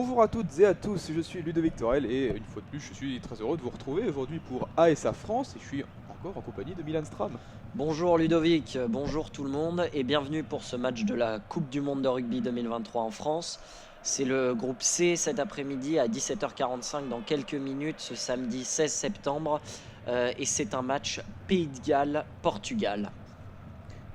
Bonjour à toutes et à tous, je suis Ludovic Torel et une fois de plus je suis très heureux de vous retrouver aujourd'hui pour ASA France et je suis encore en compagnie de Milan Stram. Bonjour Ludovic, bonjour tout le monde et bienvenue pour ce match de la Coupe du Monde de rugby 2023 en France. C'est le groupe C cet après-midi à 17h45 dans quelques minutes ce samedi 16 septembre et c'est un match Pays de Galles-Portugal.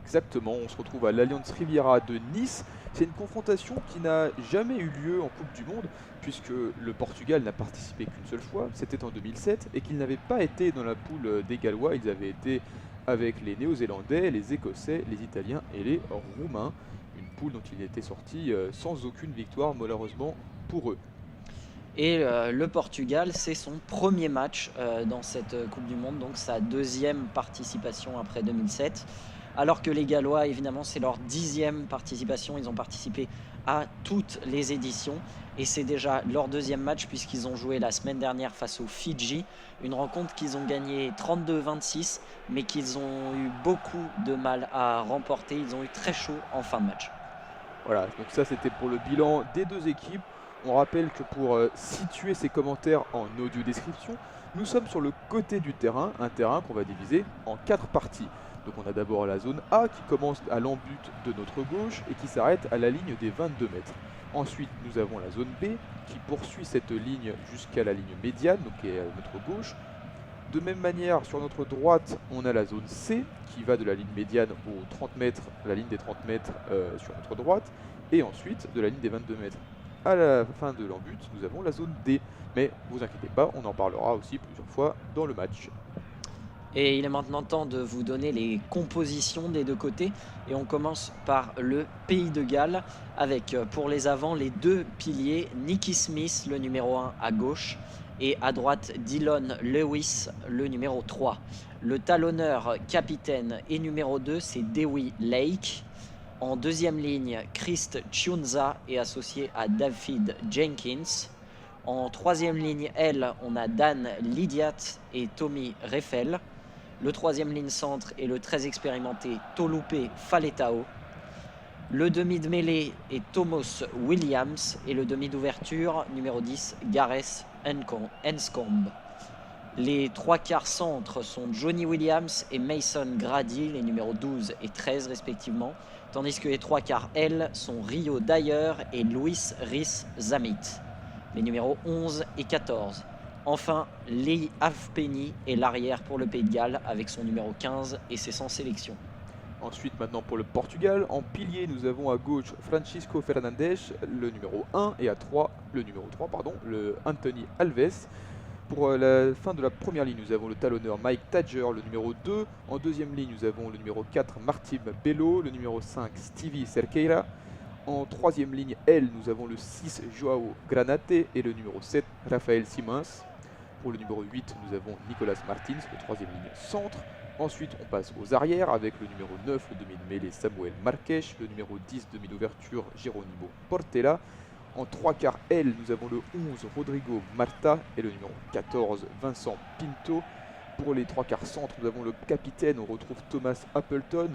Exactement, on se retrouve à l'Allianz Riviera de Nice. C'est une confrontation qui n'a jamais eu lieu en Coupe du Monde puisque le Portugal n'a participé qu'une seule fois, c'était en 2007, et qu'ils n'avaient pas été dans la poule des Gallois, ils avaient été avec les Néo-Zélandais, les Écossais, les Italiens et les Roumains. Une poule dont il était sorti sans aucune victoire malheureusement pour eux. Et le Portugal, c'est son premier match dans cette Coupe du Monde, donc sa deuxième participation après 2007. Alors que les Gallois, évidemment, c'est leur 10e participation. Ils ont participé à toutes les éditions. Et c'est déjà leur deuxième match puisqu'ils ont joué la semaine dernière face aux Fidji. Une rencontre qu'ils ont gagnée 32-26, mais qu'ils ont eu beaucoup de mal à remporter. Ils ont eu très chaud en fin de match. Voilà, donc ça c'était pour le bilan des deux équipes. On rappelle que pour situer ces commentaires en audio description, nous sommes sur le côté du terrain, un terrain qu'on va diviser en 4 parties. Donc on a d'abord la zone A qui commence à l'embut de notre gauche et qui s'arrête à la ligne des 22 mètres. Ensuite nous avons la zone B qui poursuit cette ligne jusqu'à la ligne médiane, donc qui est à notre gauche. De même manière, sur notre droite, on a la zone C qui va de la ligne médiane aux 30 mètres, la ligne des 30 mètres sur notre droite. Et ensuite, de la ligne des 22 mètres à la fin de l'embut, nous avons la zone D. Mais vous inquiétez pas, on en parlera aussi plusieurs fois dans le match. Et il est maintenant temps de vous donner les compositions des deux côtés. Et on commence par le Pays de Galles avec pour les avants les deux piliers, Nicky Smith, le numéro 1 à gauche, et à droite Dylan Lewis, le numéro 3. Le talonneur capitaine et numéro 2, c'est Dewey Lake. En deuxième ligne, Christ Chiunza est associé à David Jenkins. En troisième ligne, on a Dan Lydiat et Tommy Reffel. Le troisième ligne centre est le très expérimenté Tolupe Faletao. Le demi de mêlée est Thomas Williams et le demi d'ouverture, numéro 10, Gareth Enscombe. Les trois quarts centres sont Johnny Williams et Mason Grady, les numéros 12 et 13 respectivement, tandis que les trois quarts L sont Rio Dyer et Louis Rhys-Zammit, les numéros 11 et 14. Enfin, Lee Halfpenny est l'arrière pour le Pays de Galles avec son numéro 15 et c'est sans sélection. Ensuite, maintenant pour le Portugal, en pilier, nous avons à gauche Francisco Fernandes, le numéro 1, et à 3, le numéro 3, le Anthony Alves. Pour la fin de la première ligne, nous avons le talonneur Mike Tadger, le numéro 2. En deuxième ligne, nous avons le numéro 4, Martim Bello, le numéro 5, Stevie Cerqueira. En troisième ligne, nous avons le 6, Joao Granate, et le numéro 7, Rafael Simons. Pour le numéro 8, nous avons Nicolas Martins, le troisième ligne centre. Ensuite, on passe aux arrières avec le numéro 9, le demi de mêlée Samuel Marques, le numéro 10, demi d'ouverture Geronimo Portela. En trois quarts nous avons le 11, Rodrigo Marta, et le numéro 14, Vincent Pinto. Pour les trois quarts centre, nous avons le capitaine, on retrouve Thomas Appleton,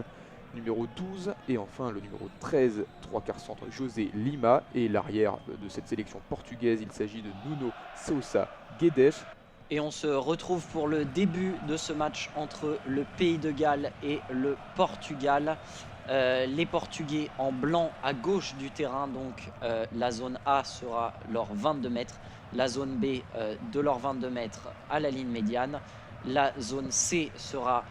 numéro 12, et enfin le numéro 13, trois quarts centre, José Lima, et l'arrière de cette sélection portugaise, il s'agit de Nuno Sousa Guedes. Et on se retrouve pour le début de ce match entre le Pays de Galles et le Portugal. Les Portugais en blanc à gauche du terrain, donc la zone A sera leur 22 mètres, la zone B de leur 22 mètres à la ligne médiane, la zone C sera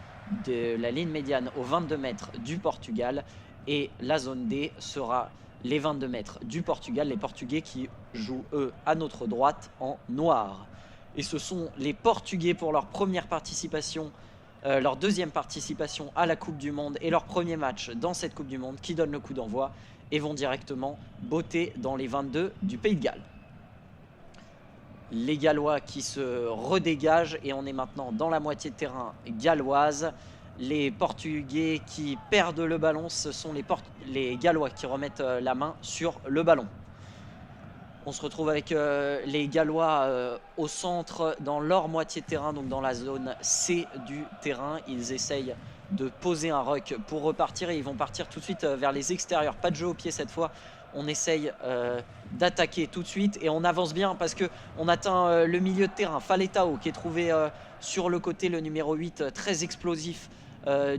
de la ligne médiane aux 22 mètres du Portugal et la zone D sera les 22 mètres du Portugal, les Portugais qui jouent eux à notre droite en noir. Et ce sont les Portugais pour leur première participation, leur deuxième participation à la Coupe du Monde et leur premier match dans cette Coupe du Monde qui donne le coup d'envoi et vont directement botter dans les 22 du Pays de Galles. Les Gallois qui se redégagent et on est maintenant dans la moitié de terrain galloise. Les Portugais qui perdent le ballon, ce sont les Gallois qui remettent la main sur le ballon. On se retrouve avec les Gallois au centre, dans leur moitié de terrain, donc dans la zone C du terrain. Ils essayent de poser un ruck pour repartir et ils vont partir tout de suite vers les extérieurs. Pas de jeu au pied cette fois On essaye d'attaquer tout de suite et on avance bien parce qu'on atteint le milieu de terrain. Faletao qui est trouvé sur le côté, le numéro 8, très explosif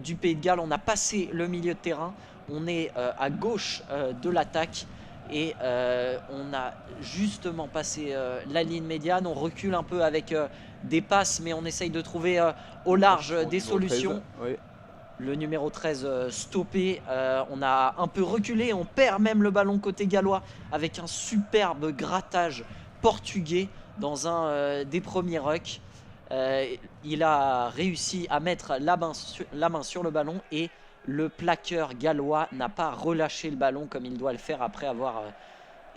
du Pays de Galles. On a passé le milieu de terrain, on est à gauche de l'attaque et on a justement passé la ligne médiane. On recule un peu avec des passes, mais on essaye de trouver au large des solutions. 13, ouais. Le numéro 13 stoppé, on a un peu reculé, on perd même le ballon côté gallois avec un superbe grattage portugais dans un des premiers rucks. Il a réussi à mettre la main sur le ballon et le plaqueur gallois n'a pas relâché le ballon comme il doit le faire après avoir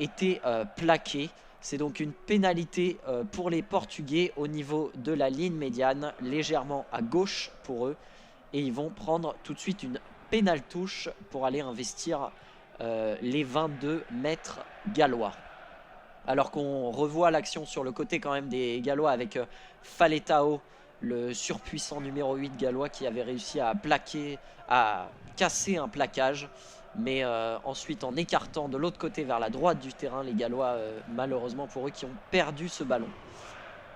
été plaqué. C'est donc une pénalité pour les Portugais au niveau de la ligne médiane, légèrement à gauche pour eux. Et ils vont prendre tout de suite une pénale touche pour aller investir les 22 mètres gallois. Alors qu'on revoit l'action sur le côté quand même des Gallois avec Faletao, le surpuissant numéro 8 gallois qui avait réussi à casser un plaquage. Mais ensuite en écartant de l'autre côté vers la droite du terrain, les Gallois, malheureusement pour eux, qui ont perdu ce ballon.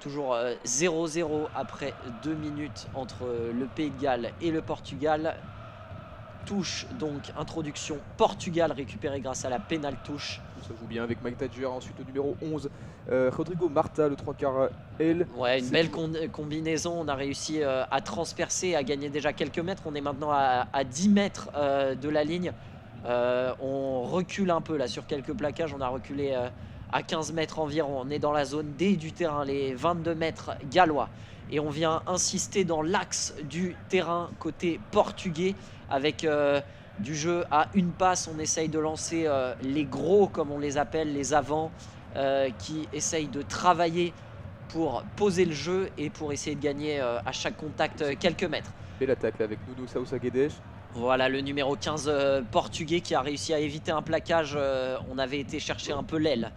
Toujours 0-0 après 2 minutes entre le Pays de Galles et le Portugal. Touche donc, introduction Portugal récupérée grâce à la pénale touche. Ça joue bien avec Mike Tadger, ensuite le numéro 11, Rodrigo Marta, le 3/4 L. Ouais, une belle combinaison, on a réussi à transpercer, à gagner déjà quelques mètres. On est maintenant à 10 mètres de la ligne. On recule un peu là sur quelques plaquages, on a reculé à 15 mètres environ. On est dans la zone D du terrain, les 22 mètres gallois. Et on vient insister dans l'axe du terrain côté portugais avec du jeu à une passe. On essaye de lancer les gros, comme on les appelle, les avants, qui essayent de travailler pour poser le jeu et pour essayer de gagner à chaque contact quelques mètres. Et l'attaque avec Nuno Sousa Guedes. Voilà le numéro 15 portugais qui a réussi à éviter un plaquage. On avait été chercher un peu l'aile.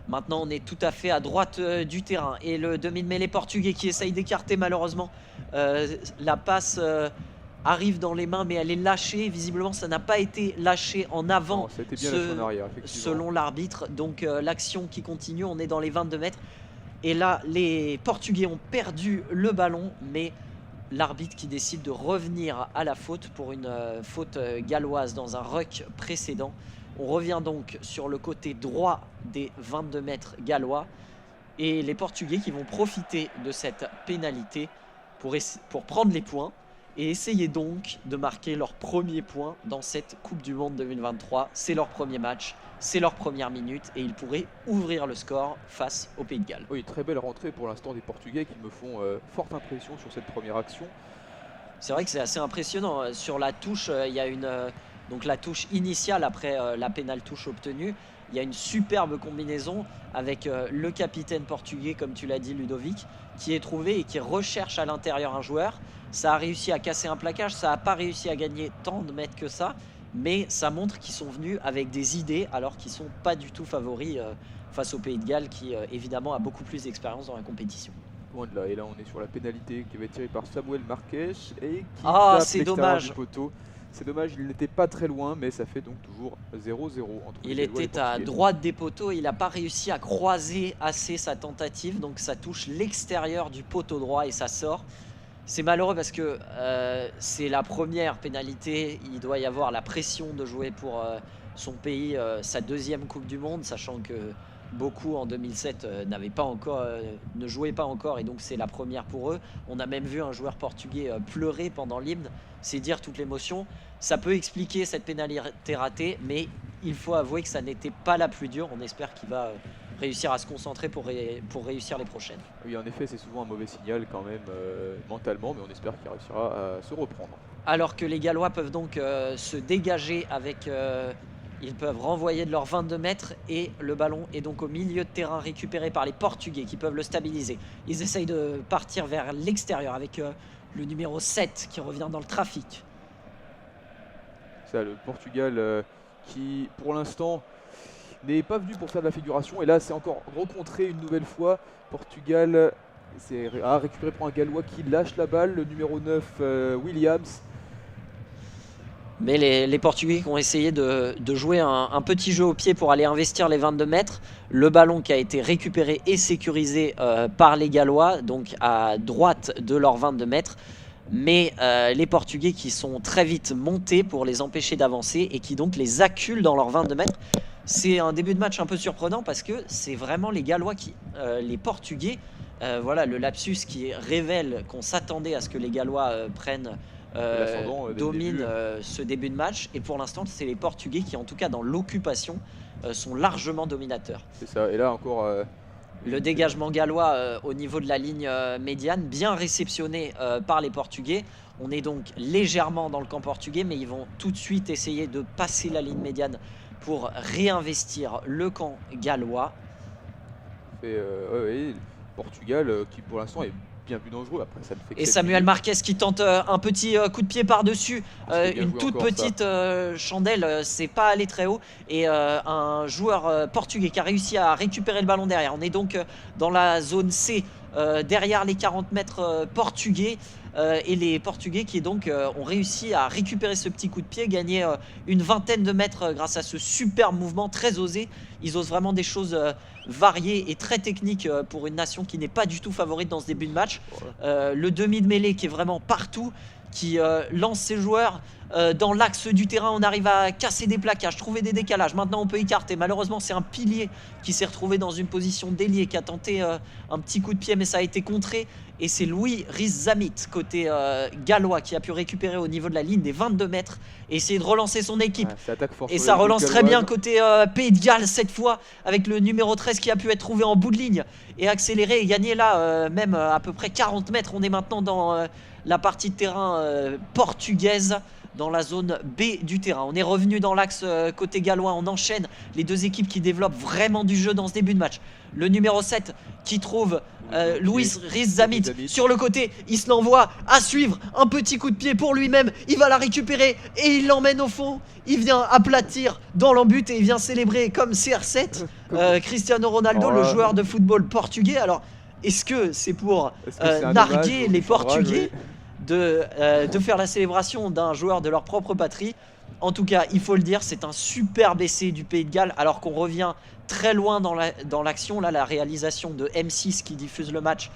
Maintenant on est tout à fait à droite du terrain. Et le demi de mêlée portugais qui essaye d'écarter malheureusement. La passe arrive dans les mains mais elle est lâchée. Visiblement ça n'a pas été lâché en avant. Non, ça a été bien lâché en arrière, effectivement. Selon l'arbitre. Donc l'action qui continue, on est dans les 22 mètres. Et là les Portugais ont perdu le ballon mais l'arbitre qui décide de revenir à la faute pour une faute galloise dans un ruck précédent. On revient donc sur le côté droit des 22 mètres gallois et les Portugais qui vont profiter de cette pénalité pour prendre les points et essayer donc de marquer leur premier point dans cette Coupe du Monde 2023. C'est leur premier match, c'est leur première minute et ils pourraient ouvrir le score face au Pays de Galles. Oui, très belle rentrée pour l'instant des Portugais qui me font forte impression sur cette première action. C'est vrai que c'est assez impressionnant. Sur la touche, il y a donc la touche initiale après la pénale touche obtenue. Il y a une superbe combinaison avec le capitaine portugais, comme tu l'as dit Ludovic, qui est trouvé et qui recherche à l'intérieur un joueur. Ça a réussi à casser un plaquage, ça n'a pas réussi à gagner tant de mètres que ça, mais ça montre qu'ils sont venus avec des idées alors qu'ils ne sont pas du tout favoris face au Pays de Galles qui évidemment a beaucoup plus d'expérience dans la compétition. Loin de là, et là on est sur la pénalité qui va être tirée par Samuel Marques et qui tape c'est dommage. Du poteau. C'est dommage, il n'était pas très loin, mais ça fait donc toujours 0-0 entre il les Gallois et les était à Portugais. droite des poteaux, il n'a pas réussi à croiser assez sa tentative, donc ça touche l'extérieur du poteau droit et ça sort. C'est malheureux parce que c'est la première pénalité, il doit y avoir la pression de jouer pour son pays, sa deuxième Coupe du Monde, sachant que beaucoup en 2007 ne jouaient pas encore et donc c'est la première pour eux. On a même vu un joueur portugais pleurer pendant l'hymne, c'est dire toute l'émotion. Ça peut expliquer cette pénalité ratée, mais il faut avouer que ça n'était pas la plus dure. On espère qu'il va réussir à se concentrer pour réussir les prochaines. Oui, en effet, c'est souvent un mauvais signal quand même mentalement, mais on espère qu'il réussira à se reprendre. Alors que les Gallois peuvent donc se dégager avec... ils peuvent renvoyer de leurs 22 mètres et le ballon est donc au milieu de terrain récupéré par les Portugais qui peuvent le stabiliser. Ils essayent de partir vers l'extérieur avec le numéro 7 qui revient dans le trafic. Ça, le Portugal qui pour l'instant n'est pas venu pour faire de la figuration et là c'est encore rencontré une nouvelle fois. Portugal a récupéré pour un Gallois qui lâche la balle, le numéro 9 Williams. Mais les Portugais qui ont essayé de jouer un petit jeu au pied pour aller investir les 22 mètres. Le ballon qui a été récupéré et sécurisé par les Gallois, donc à droite de leurs 22 mètres. Mais les Portugais qui sont très vite montés pour les empêcher d'avancer et qui donc les acculent dans leurs 22 mètres. C'est un début de match un peu surprenant parce que c'est vraiment les Gallois les Portugais, voilà le lapsus qui révèle qu'on s'attendait à ce que les Gallois dominent ce début de match. Et pour l'instant, c'est les Portugais qui, en tout cas dans l'occupation, sont largement dominateurs. C'est ça, et là encore... le dégagement gallois au niveau de la ligne médiane, bien réceptionné par les Portugais. On est donc légèrement dans le camp portugais, mais ils vont tout de suite essayer de passer la ligne médiane pour réinvestir le camp gallois. Et Portugal qui pour l'instant est bien plus dangereux. Après, ça ne fait que et Samuel Marquez qui tente un petit coup de pied par-dessus, une toute petite chandelle, c'est pas allé très haut. Et un joueur portugais qui a réussi à récupérer le ballon derrière. On est donc dans la zone C, derrière les 40 mètres portugais. Et les Portugais qui donc ont réussi à récupérer ce petit coup de pied, gagner une vingtaine de mètres grâce à ce super mouvement très osé. Ils osent vraiment des choses variées et très techniques pour une nation qui n'est pas du tout favorite dans ce début de match. Le demi de mêlée qui est vraiment partout, qui lance ses joueurs dans l'axe du terrain. On arrive à casser des plaquages, trouver des décalages. Maintenant on peut écarter. Malheureusement c'est un pilier qui s'est retrouvé dans une position d'ailier, qui a tenté un petit coup de pied mais ça a été contré. Et c'est Louis Rhys-Zammit, côté gallois, qui a pu récupérer au niveau de la ligne des 22 mètres et essayer de relancer son équipe. Et ça relance très bien côté Pays de Galles cette fois, avec le numéro 13 qui a pu être trouvé en bout de ligne et accélérer et gagner là même à peu près 40 mètres. On est maintenant dans la partie de terrain portugaise, dans la zone B du terrain. On est revenu dans l'axe côté gallois. On enchaîne les deux équipes qui développent vraiment du jeu dans ce début de match. Le numéro 7 qui trouve Louis Rhys-Zammit sur le côté. Il se l'envoie à suivre. Un petit coup de pied pour lui-même. Il va la récupérer et il l'emmène au fond. Il vient aplatir dans l'embut et il vient célébrer comme CR7 Cristiano Ronaldo, le joueur de football portugais. Alors, est-ce que c'est pour narguer les Portugais de faire la célébration d'un joueur de leur propre patrie? En tout cas, il faut le dire, c'est un superbe essai du Pays de Galles, alors qu'on revient très loin dans l'action. Là, la réalisation de M6 qui diffuse le match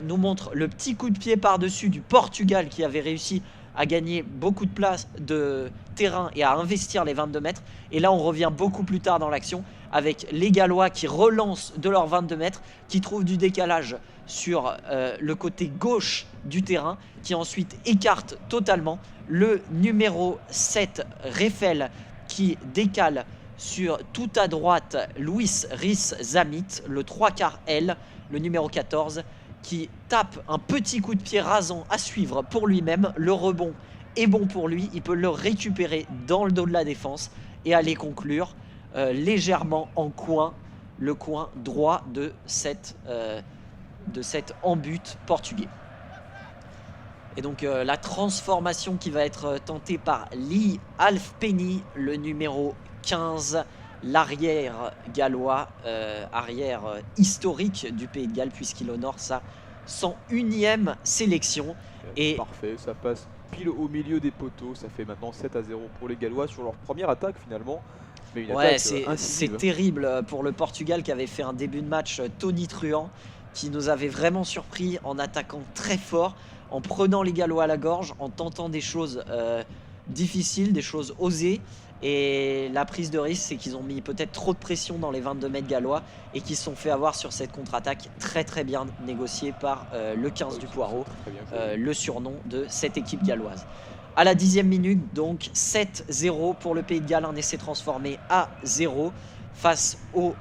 nous montre le petit coup de pied par-dessus du Portugal, qui avait réussi à gagner beaucoup de place de terrain et à investir les 22 mètres. Et là, on revient beaucoup plus tard dans l'action avec les Gallois qui relancent de leurs 22 mètres, qui trouvent du décalage sur le côté gauche du terrain, qui ensuite écarte totalement le numéro 7 Reffel, qui décale sur tout à droite Louis Rhys-Zammit, le 3/4 L, le numéro 14, qui tape un petit coup de pied rasant à suivre pour lui-même. Le rebond est bon pour lui, il peut le récupérer dans le dos de la défense et aller conclure légèrement en coin, le coin droit de cet embut portugais. Et donc la transformation qui va être tentée par Lee Halfpenny, le numéro 15, l'arrière gallois, arrière historique du Pays de Galles, puisqu'il honore sa 101e sélection. Et parfait, ça passe pile au milieu des poteaux. Ça fait maintenant 7-0 pour les Gallois sur leur première attaque finalement. Mais ouais, c'est terrible pour le Portugal, qui avait fait un début de match tonitruant, qui nous avait vraiment surpris en attaquant très fort, en prenant les Gallois à la gorge, en tentant des choses difficiles, des choses osées. Et la prise de risque, c'est qu'ils ont mis peut-être trop de pression dans les 22 mètres gallois et qu'ils se sont fait avoir sur cette contre-attaque très très bien négociée par le 15 du Poireau, le surnom de cette équipe galloise. À la 10e minute, donc 7-0 pour le Pays de Galles, un essai transformé à 0 face aux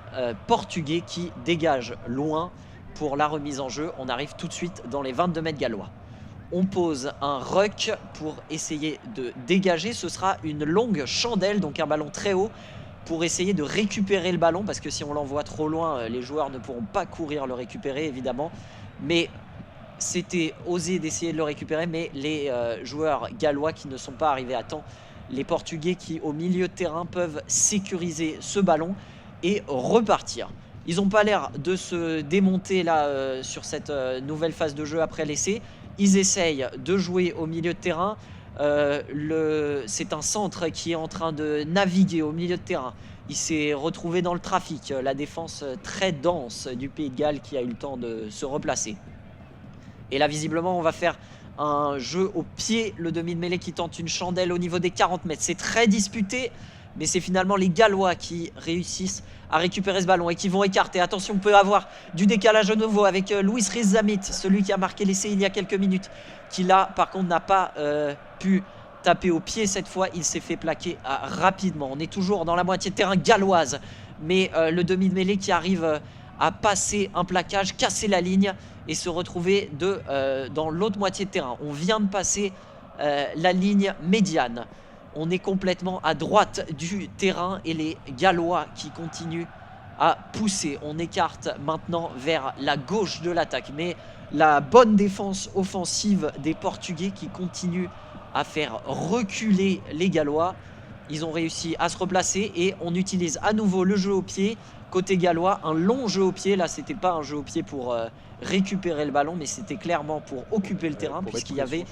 Portugais qui dégagent loin pour la remise en jeu. On arrive tout de suite dans les 22 mètres gallois. On pose un ruck pour essayer de dégager. Ce sera une longue chandelle, donc un ballon très haut, pour essayer de récupérer le ballon, parce que si on l'envoie trop loin, les joueurs ne pourront pas courir le récupérer évidemment. Mais c'était osé d'essayer de le récupérer, mais les joueurs gallois qui ne sont pas arrivés à temps, les Portugais qui au milieu de terrain peuvent sécuriser ce ballon et repartir. Ils n'ont pas l'air de se démonter là sur cette nouvelle phase de jeu après l'essai. Ils essayent de jouer au milieu de terrain. c'est un centre qui est en train de naviguer au milieu de terrain. Il s'est retrouvé dans le trafic. La défense très dense du Pays de Galles qui a eu le temps de se replacer. Et là, visiblement, on va faire un jeu au pied. Le demi de mêlée qui tente une chandelle au niveau des 40 mètres. C'est très disputé, mais c'est finalement les Gallois qui réussissent à récupérer ce ballon et qui vont écarter. Attention, on peut avoir du décalage à nouveau avec Louis Riz-Zamit, celui qui a marqué l'essai il y a quelques minutes, qui là, par contre, n'a pas pu taper au pied cette fois. Il s'est fait plaquer rapidement. On est toujours dans la moitié de terrain galloise, mais le demi de mêlée qui arrive à passer un plaquage, casser la ligne et se retrouver dans l'autre moitié de terrain. On vient de passer la ligne médiane. On est complètement à droite du terrain et les Gallois qui continuent à pousser. On écarte maintenant vers la gauche de l'attaque. Mais la bonne défense offensive des Portugais qui continue à faire reculer les Gallois. Ils ont réussi à se replacer et on utilise à nouveau le jeu au pied. Côté gallois, un long jeu au pied. Là, c'était pas un jeu au pied pour récupérer le ballon, mais c'était clairement pour occuper le terrain, puisqu'il y avait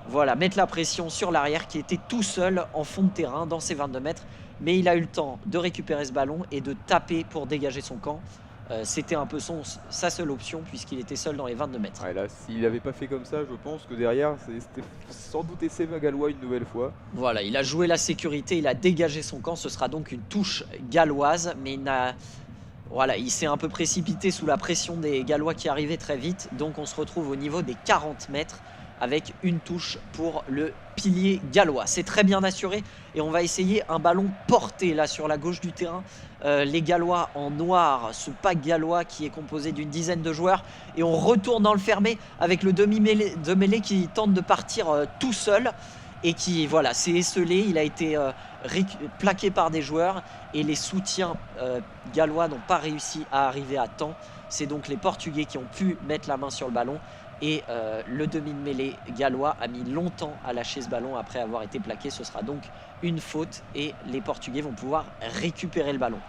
voilà, mettre la pression sur l'arrière qui était tout seul en fond de terrain dans ses 22 mètres. Mais il a eu le temps de récupérer ce ballon et de taper pour dégager son camp. C'était un peu sa seule option puisqu'il était seul dans les 22 mètres. Ouais, là, s'il n'avait pas fait comme ça, je pense que derrière, c'était sans doute essai gallois une nouvelle fois. Voilà, il a joué la sécurité, il a dégagé son camp. Ce sera donc une touche galloise, mais il s'est un peu précipité sous la pression des Gallois qui arrivaient très vite. Donc on se retrouve au niveau des 40 mètres avec une touche pour le pilier gallois. C'est très bien assuré et on va essayer un ballon porté là sur la gauche du terrain. Les Gallois en noir, ce pack gallois qui est composé d'une dizaine de joueurs, et on retourne dans le fermé avec le demi-mêlée qui tente de partir tout seul et qui s'est esselé. Il a été plaqué par des joueurs et les soutiens gallois n'ont pas réussi à arriver à temps. C'est donc les Portugais qui ont pu mettre la main sur le ballon. Et le demi-mêlée gallois a mis longtemps à lâcher ce ballon après avoir été plaqué. Ce sera donc une faute et les Portugais vont pouvoir récupérer le ballon.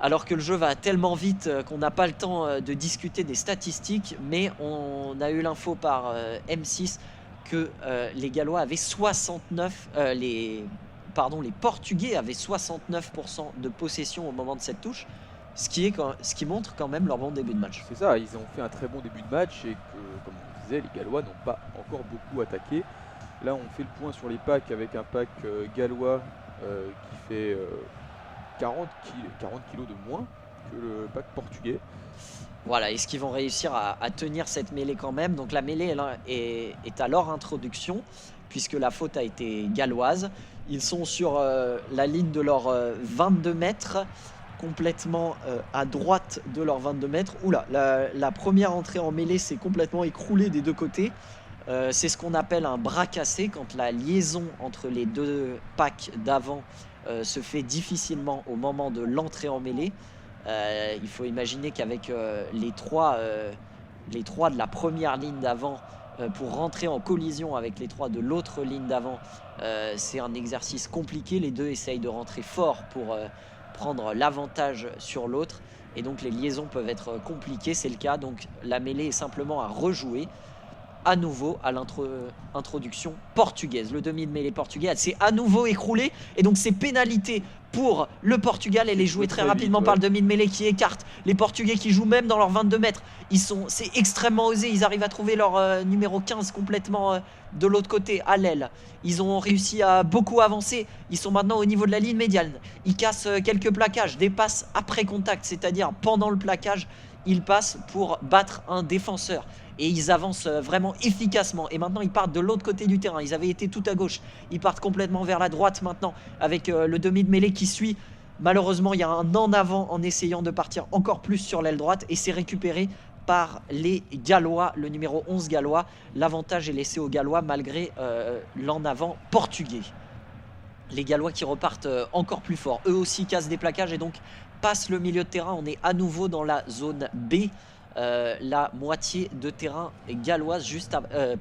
Alors que le jeu va tellement vite qu'on n'a pas le temps de discuter des statistiques, mais on a eu l'info par M6 que les Gallois avaient 69, les Portugais avaient 69% de possession au moment de cette touche. Ce qui montre quand même leur bon début de match. C'est ça, ils ont fait un très bon début de match et que, comme on disait, les Gallois n'ont pas encore beaucoup attaqué. Là, on fait le point sur les packs avec un pack gallois qui fait 40 kilos de moins que le pack portugais. Voilà, est-ce qu'ils vont réussir à tenir cette mêlée quand même? Donc la mêlée est à leur introduction, puisque la faute a été galloise. Ils sont sur la ligne de leurs 22 mètres. Complètement à droite de leurs 22 mètres. Oula, la première entrée en mêlée s'est complètement écroulée des deux côtés. C'est ce qu'on appelle un bras cassé, quand la liaison entre les deux packs d'avant se fait difficilement au moment de l'entrée en mêlée. Il faut imaginer qu'avec les trois de la première ligne d'avant, pour rentrer en collision avec les trois de l'autre ligne d'avant, c'est un exercice compliqué. Les deux essayent de rentrer fort pour prendre l'avantage sur l'autre et donc les liaisons peuvent être compliquées. C'est le cas, donc la mêlée est simplement à rejouer à nouveau à l'introduction portugaise. Le demi de mêlée portugais s'est à nouveau écroulé et donc c'est pénalité pour le Portugal. Elle est jouée très rapidement par le demi de mêlée qui écarte les Portugais qui jouent même dans leurs 22 mètres. C'est extrêmement osé, ils arrivent à trouver leur numéro 15 complètement de l'autre côté à l'aile. Ils ont réussi à beaucoup avancer, ils sont maintenant au niveau de la ligne médiane. Ils cassent quelques plaquages, des passes après contact, c'est-à-dire pendant le plaquage, ils passent pour battre un défenseur. Et ils avancent vraiment efficacement. Et maintenant, ils partent de l'autre côté du terrain. Ils avaient été tout à gauche. Ils partent complètement vers la droite maintenant avec le demi de mêlée qui suit. Malheureusement, il y a un en avant en essayant de partir encore plus sur l'aile droite. Et c'est récupéré par les Gallois, le numéro 11 gallois. L'avantage est laissé aux Gallois malgré l'en avant portugais. Les Gallois qui repartent encore plus fort. Eux aussi cassent des plaquages et donc passent le milieu de terrain. On est à nouveau dans la zone B. La moitié de terrain galloise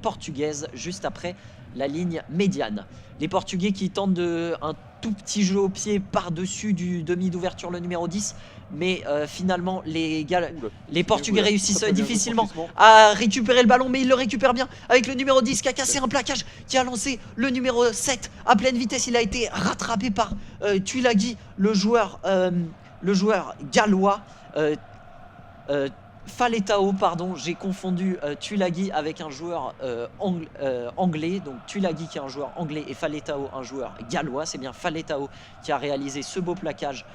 portugaise juste après la ligne médiane. Les Portugais qui tentent un tout petit jeu au pied par-dessus du demi d'ouverture, le numéro 10, mais finalement les Oula, Portugais oula, réussissent très bien joué, difficilement franchissement. à récupérer le ballon, mais il le récupère bien avec le numéro 10 qui a cassé un plaquage, qui a lancé le numéro 7 à pleine vitesse. Il a été rattrapé par Tuilagi, le joueur gallois. Faletao, pardon, j'ai confondu Tuilagi avec un joueur anglais. Donc Tuilagi qui est un joueur anglais et Faletao un joueur gallois. C'est bien Faletao qui a réalisé ce beau plaquage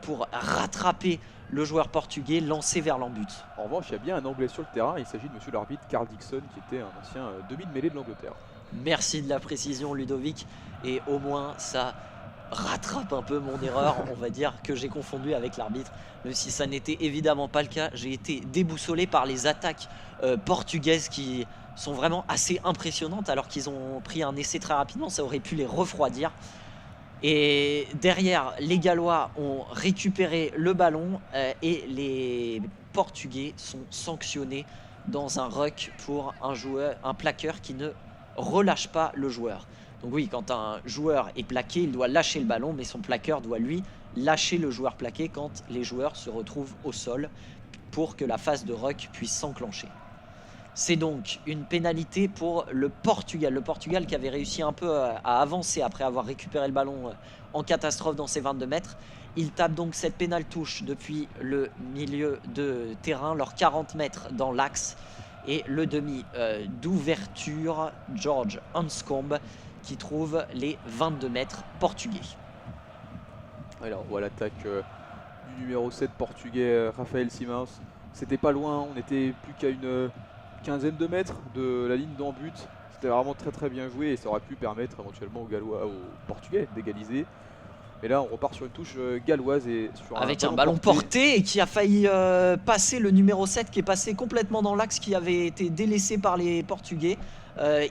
pour rattraper le joueur portugais lancé vers l'embut. En revanche, il y a bien un anglais sur le terrain. Il s'agit de monsieur l'arbitre Carl Dixon, qui était un ancien demi de mêlée de l'Angleterre. Merci de la précision, Ludovic. Et au moins ça rattrape un peu mon erreur, on va dire, que j'ai confondu avec l'arbitre. Même si ça n'était évidemment pas le cas, j'ai été déboussolé par les attaques portugaises qui sont vraiment assez impressionnantes, alors qu'ils ont pris un essai très rapidement. Ça aurait pu les refroidir. Et derrière, les Gallois ont récupéré le ballon et les Portugais sont sanctionnés dans un ruck pour un plaqueur qui ne relâche pas le joueur. Donc oui, quand un joueur est plaqué, il doit lâcher le ballon, mais son plaqueur doit lui lâcher le joueur plaqué quand les joueurs se retrouvent au sol pour que la phase de ruck puisse s'enclencher. C'est donc une pénalité pour le Portugal. Le Portugal qui avait réussi un peu à avancer après avoir récupéré le ballon en catastrophe dans ses 22 mètres. Il tape donc cette pénale touche depuis le milieu de terrain, leurs 40 mètres dans l'axe. Et le demi d'ouverture, George Anscombe, qui trouve les 22 mètres portugais. Alors on voit l'attaque du numéro 7 portugais, Rafael Simões. C'était pas loin, on était plus qu'à une quinzaine de mètres de la ligne d'en-but. C'était vraiment très bien joué et ça aurait pu permettre éventuellement aux Gallois, aux Portugais d'égaliser. Mais là on repart sur une touche galloise et sur avec un ballon porté et qui a failli passer le numéro 7 qui est passé complètement dans l'axe, qui avait été délaissé par les Portugais.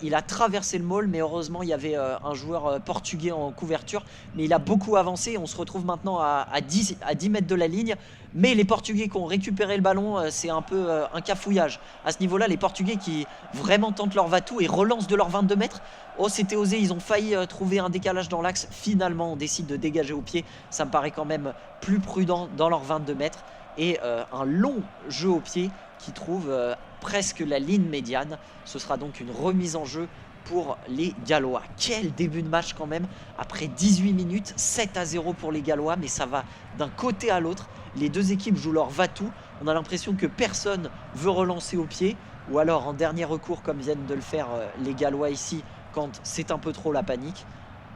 Il a traversé le maul, mais heureusement il y avait un joueur portugais en couverture, mais il a beaucoup avancé. On se retrouve maintenant à 10 mètres de la ligne, mais les Portugais qui ont récupéré le ballon, c'est un peu un cafouillage à ce niveau là. Les Portugais qui vraiment tentent leur va-tout et relancent de leurs 22 mètres. Oh, c'était osé, ils ont failli trouver un décalage dans l'axe. Finalement on décide de dégager au pied, ça me paraît quand même plus prudent dans leurs 22 mètres. Et un long jeu au pied qui trouve presque la ligne médiane. Ce sera donc une remise en jeu pour les Gallois. Quel début de match quand même. Après 18 minutes, 7-0 pour les Gallois, mais ça va d'un côté à l'autre. Les deux équipes jouent leur va-tout. On a l'impression que personne veut relancer au pied, ou alors en dernier recours comme viennent de le faire les Gallois ici, quand c'est un peu trop la panique.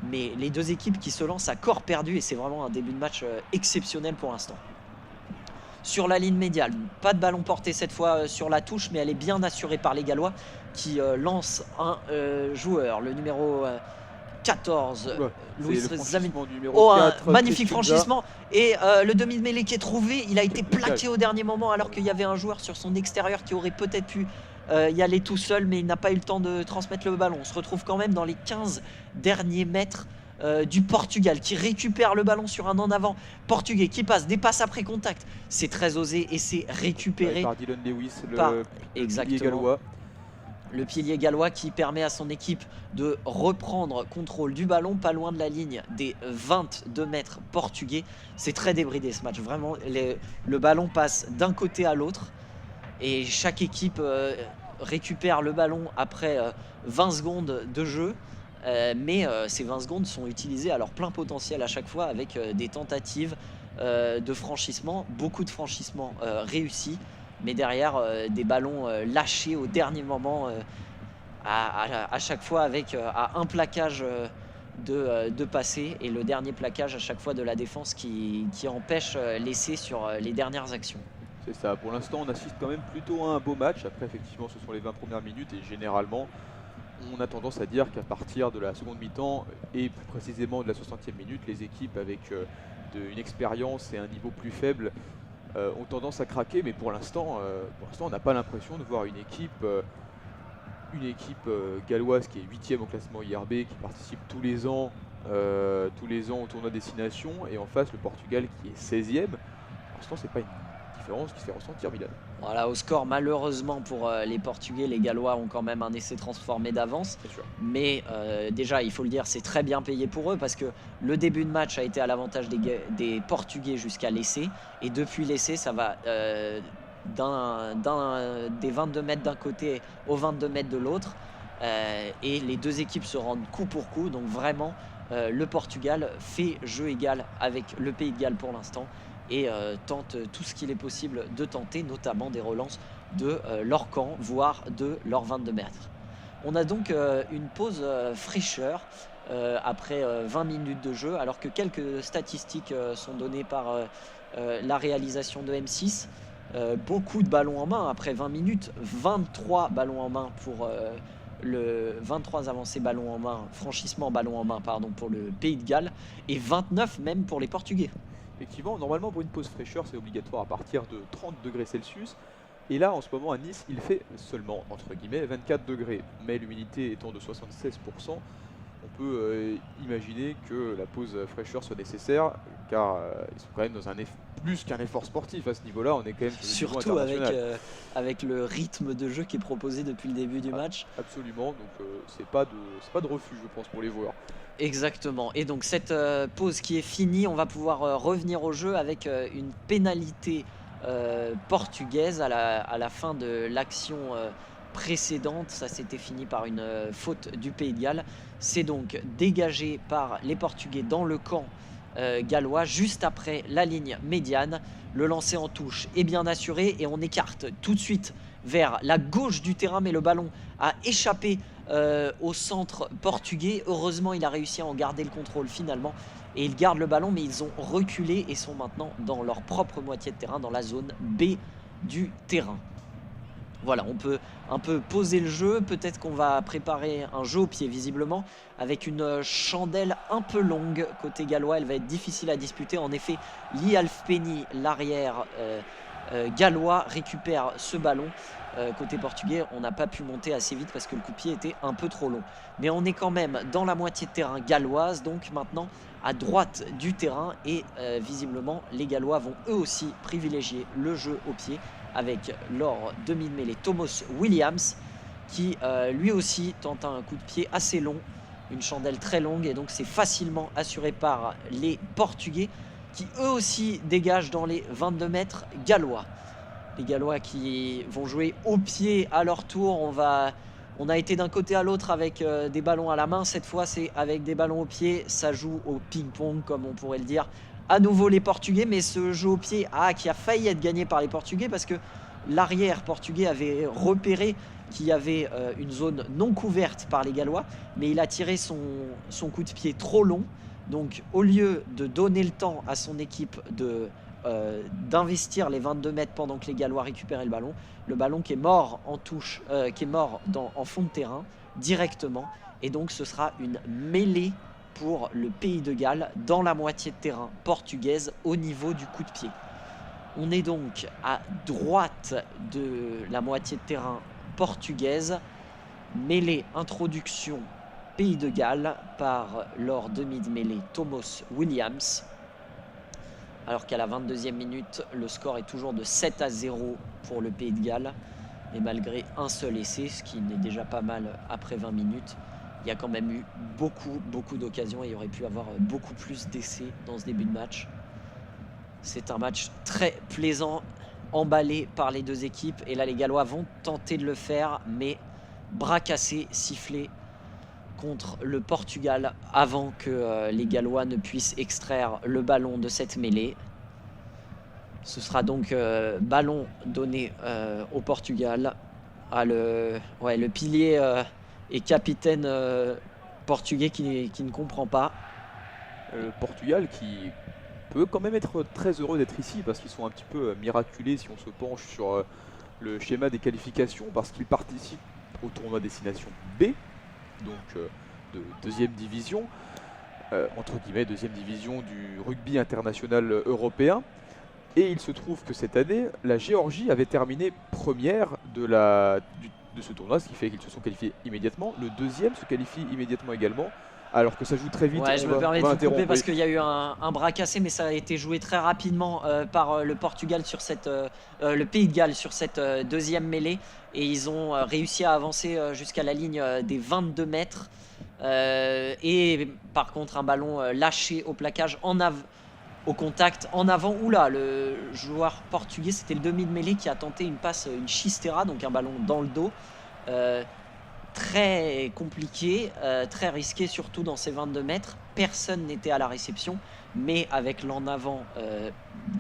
Mais les deux équipes qui se lancent à corps perdu, et c'est vraiment un début de match exceptionnel pour l'instant. Sur la ligne médiane, pas de ballon porté cette fois sur la touche, mais elle est bien assurée par les Gallois qui lancent un joueur, le numéro 14, Luis Zamin. Oh, un magnifique franchissement. Et le demi de mêlée qui est trouvé, il a été plaqué au dernier moment alors qu'il y avait un joueur sur son extérieur qui aurait peut-être pu y aller tout seul, mais il n'a pas eu le temps de transmettre le ballon. On se retrouve quand même dans les 15 derniers mètres du Portugal qui récupère le ballon sur un en avant portugais qui passe des passes après contact. C'est très osé et c'est récupéré par Dylan Lewis, le pilier gallois. Le pilier gallois qui permet à son équipe de reprendre contrôle du ballon pas loin de la ligne des 22 mètres portugais. C'est très débridé ce match, vraiment. Le ballon passe d'un côté à l'autre et chaque équipe récupère le ballon après 20 secondes de jeu. Mais ces 20 secondes sont utilisées à leur plein potentiel à chaque fois avec des tentatives de franchissement, beaucoup de franchissements réussis, mais derrière des ballons lâchés au dernier moment à chaque fois avec à un plaquage de passer et le dernier plaquage à chaque fois de la défense qui empêche l'essai sur les dernières actions. C'est ça, pour l'instant on assiste quand même plutôt à un beau match. Après effectivement ce sont les 20 premières minutes et généralement on a tendance à dire qu'à partir de la seconde mi-temps et plus précisément de la 60e minute, les équipes avec une expérience et un niveau plus faible ont tendance à craquer. Mais pour l'instant on n'a pas l'impression de voir une équipe galloise qui est 8e au classement IRB, qui participe tous les ans au tournoi Destination, et en face le Portugal qui est 16e. Pour l'instant c'est pas une différence qui se fait ressentir Milan. Voilà, au score, malheureusement pour les Portugais, les Gallois ont quand même un essai transformé d'avance. Bien sûr. Mais déjà, il faut le dire, c'est très bien payé pour eux parce que le début de match a été à l'avantage des Portugais jusqu'à l'essai. Et depuis l'essai, ça va des 22 mètres d'un côté aux 22 mètres de l'autre. Et les deux équipes se rendent coup pour coup. Donc vraiment, le Portugal fait jeu égal avec le Pays de Galles pour l'instant. Et tente tout ce qu'il est possible de tenter, notamment des relances de leur camp, voire de leurs 22 mètres. On a donc une pause fraîcheur après 20 minutes de jeu, alors que quelques statistiques sont données par la réalisation de M6. Beaucoup de ballons en main après 20 minutes, 23 ballons en main pour 23 avancées ballons en main, franchissement ballons en main pardon, pour le Pays de Galles, et 29 même pour les Portugais. Effectivement, normalement pour une pause fraîcheur, c'est obligatoire à partir de 30 degrés Celsius. Et là, en ce moment, à Nice, il fait seulement, entre guillemets, 24 degrés. Mais l'humidité étant de 76%, on peut imaginer que la pause fraîcheur soit nécessaire, car ils sont quand même dans plus qu'un effort sportif à ce niveau-là. On est quand même sur le niveau Surtout international. avec le rythme de jeu qui est proposé depuis le début du match. Absolument, donc c'est pas de refuge, je pense, pour les joueurs. Exactement. Et donc cette pause qui est finie, on va pouvoir revenir au jeu avec une pénalité portugaise à la fin de l'action précédente. Ça s'était fini par une faute du Pays de Galles. C'est donc dégagé par les Portugais dans le camp gallois juste après la ligne médiane. Le lancer en touche est bien assuré et on écarte tout de suite vers la gauche du terrain, mais le ballon a échappé au centre portugais. Heureusement, il a réussi à en garder le contrôle finalement. Et ils gardent le ballon, mais ils ont reculé et sont maintenant dans leur propre moitié de terrain, dans la zone B du terrain. Voilà, on peut un peu poser le jeu. Peut-être qu'on va préparer un jeu au pied, visiblement, avec une chandelle un peu longue côté gallois. Elle va être difficile à disputer. En effet, Lee Halfpenny, l'arrière gallois, récupère ce ballon. Côté portugais, on n'a pas pu monter assez vite parce que le coup de pied était un peu trop long. Mais on est quand même dans la moitié de terrain galloise, donc maintenant à droite du terrain. Et visiblement, les Gallois vont eux aussi privilégier le jeu au pied avec leur demi de mêlée Thomas Williams qui lui aussi tente un coup de pied assez long, une chandelle très longue, et donc c'est facilement assuré par les Portugais qui eux aussi dégagent dans les 22 mètres gallois. Les Gallois qui vont jouer au pied à leur tour. On a été d'un côté à l'autre avec des ballons à la main. Cette fois, c'est avec des ballons au pied. Ça joue au ping-pong, comme on pourrait le dire. À nouveau les Portugais, mais ce jeu au pied qui a failli être gagné par les Portugais parce que l'arrière portugais avait repéré qu'il y avait une zone non couverte par les Gallois, mais il a tiré son coup de pied trop long. Donc au lieu de donner le temps à son équipe d'investir les 22 mètres pendant que les Gallois récupéraient le ballon qui est mort en touche, qui est mort en fond de terrain directement, et donc ce sera une mêlée pour le Pays de Galles dans la moitié de terrain portugaise au niveau du coup de pied. On est donc à droite de la moitié de terrain portugaise. Mêlée introduction Pays de Galles par leur demi de mêlée Thomas Williams. Alors qu'à la 22e minute, le score est toujours de 7-0 pour le Pays de Galles. Mais malgré un seul essai, ce qui n'est déjà pas mal après 20 minutes, il y a quand même eu beaucoup d'occasions et il y aurait pu avoir beaucoup plus d'essais dans ce début de match. C'est un match très plaisant, emballé par les deux équipes. Et là, les Gallois vont tenter de le faire, mais bras cassés, sifflés contre le Portugal avant que les Gallois ne puissent extraire le ballon de cette mêlée. Ce sera donc ballon donné au Portugal. Le pilier et capitaine portugais qui ne comprend pas. Le Portugal qui peut quand même être très heureux d'être ici parce qu'ils sont un petit peu miraculés si on se penche sur le schéma des qualifications, parce qu'ils participent au tournoi destination B, donc de deuxième division, entre guillemets deuxième division du rugby international européen. Et il se trouve que cette année, la Géorgie avait terminé première de ce tournoi, ce qui fait qu'ils se sont qualifiés immédiatement. Le deuxième se qualifie immédiatement également, Alors que ça joue très vite. Ouais, je me on permets de va vous couper interrompre. parce qu'il y a eu un bras cassé, mais ça a été joué très rapidement par le Portugal sur le Pays de Galles sur cette deuxième mêlée. Et ils ont réussi à avancer jusqu'à la ligne des 22 mètres. Et par contre, un ballon lâché au plaquage au contact en avant. Oula, le joueur portugais, c'était le demi de mêlée qui a tenté une passe, une chistera, donc un ballon dans le dos. Très compliqué, très risqué, surtout dans ces 22 mètres. Personne n'était à la réception, mais avec l'en avant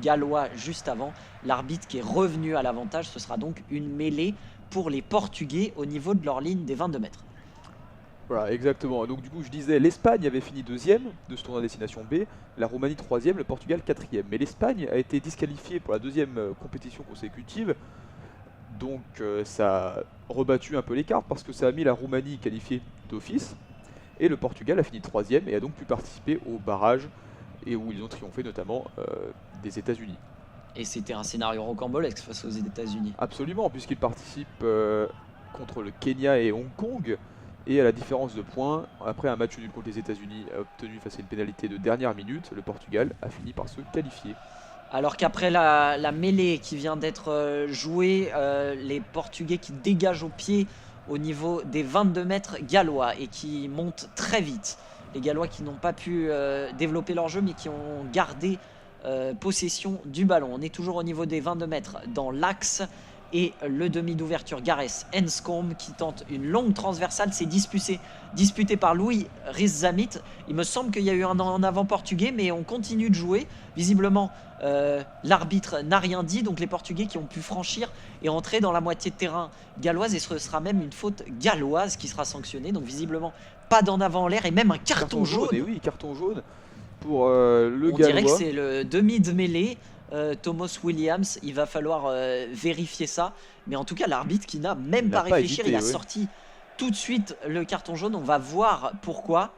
gallois juste avant, l'arbitre qui est revenu à l'avantage, ce sera donc une mêlée pour les Portugais au niveau de leur ligne des 22 mètres. Voilà, exactement. Donc du coup, je disais, l'Espagne avait fini deuxième de ce tournoi à destination B, la Roumanie troisième, le Portugal quatrième. Mais l'Espagne a été disqualifiée pour la deuxième compétition consécutive. Donc ça a rebattu un peu les cartes parce que ça a mis la Roumanie qualifiée d'office. Et le Portugal a fini troisième et a donc pu participer au barrage et où ils ont triomphé notamment des États-Unis. Et c'était un scénario rocambolesque face aux États-Unis. Absolument, puisqu'ils participent contre le Kenya et Hong Kong. Et à la différence de points, après un match nul contre les États-Unis obtenu face à une pénalité de dernière minute, le Portugal a fini par se qualifier. Alors qu'après la mêlée qui vient d'être jouée, les Portugais qui dégagent au pied au niveau des 22 mètres gallois et qui montent très vite. Les Gallois qui n'ont pas pu développer leur jeu mais qui ont gardé possession du ballon. On est toujours au niveau des 22 mètres dans l'axe. Et le demi d'ouverture, Gareth Enscombe qui tente une longue transversale, c'est disputé par Louis Rizzamit. Il me semble qu'il y a eu un en avant portugais, mais on continue de jouer. Visiblement, l'arbitre n'a rien dit, donc les Portugais qui ont pu franchir et entrer dans la moitié de terrain galloise, et ce sera même une faute galloise qui sera sanctionnée. Donc visiblement, pas d'en avant en l'air et même un carton jaune. Et oui, carton jaune pour le Gallois. On dirait que c'est le demi de mêlée. Thomas Williams, il va falloir vérifier ça, mais en tout cas l'arbitre qui n'a même pas réfléchi, il a sorti tout de suite le carton jaune. On va voir pourquoi.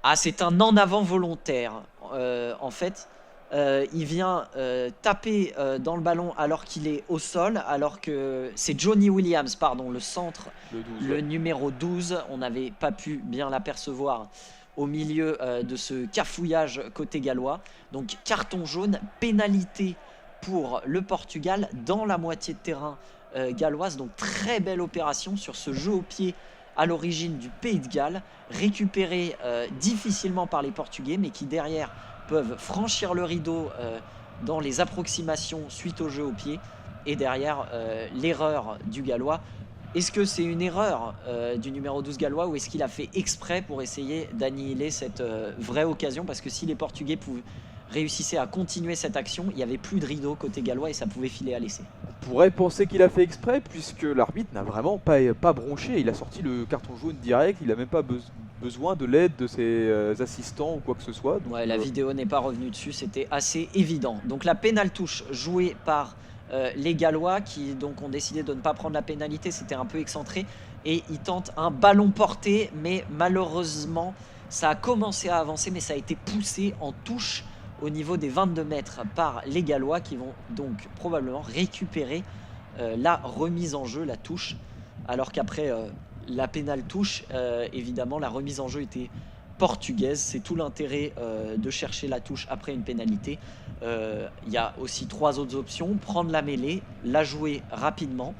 Ah, c'est un en avant volontaire en fait. Il vient taper dans le ballon alors qu'il est au sol, alors que c'est Johnny Williams, pardon, le centre, le numéro 12. On n'avait pas pu bien l'apercevoir au milieu de ce cafouillage côté gallois. Donc carton jaune, pénalité pour le Portugal dans la moitié de terrain galloise. Donc très belle opération sur ce jeu au pied à l'origine du Pays de Galles, récupéré difficilement par les Portugais, mais qui derrière peuvent franchir le rideau dans les approximations suite au jeu au pied. Et derrière l'erreur du Gallois. Est-ce que c'est une erreur du numéro 12 gallois ou est-ce qu'il a fait exprès pour essayer d'annihiler cette vraie occasion? Parce que si les Portugais réussissaient à continuer cette action, il n'y avait plus de rideau côté gallois et ça pouvait filer à l'essai. On pourrait penser qu'il a fait exprès puisque l'arbitre n'a vraiment pas bronché. Il a sorti le carton jaune direct, il n'a même pas besoin de l'aide de ses assistants ou quoi que ce soit. Donc, ouais, la vidéo n'est pas revenue dessus, c'était assez évident. Donc la pénale touche jouée par les Gallois qui donc ont décidé de ne pas prendre la pénalité, c'était un peu excentré et ils tentent un ballon porté, mais malheureusement ça a commencé à avancer mais ça a été poussé en touche au niveau des 22 mètres par les Gallois qui vont donc probablement récupérer la remise en jeu, la touche, alors qu'après la pénale touche, évidemment la remise en jeu était portugaise. C'est tout l'intérêt de chercher la touche après une pénalité. Il y a aussi trois autres options: prendre la mêlée, la jouer rapidement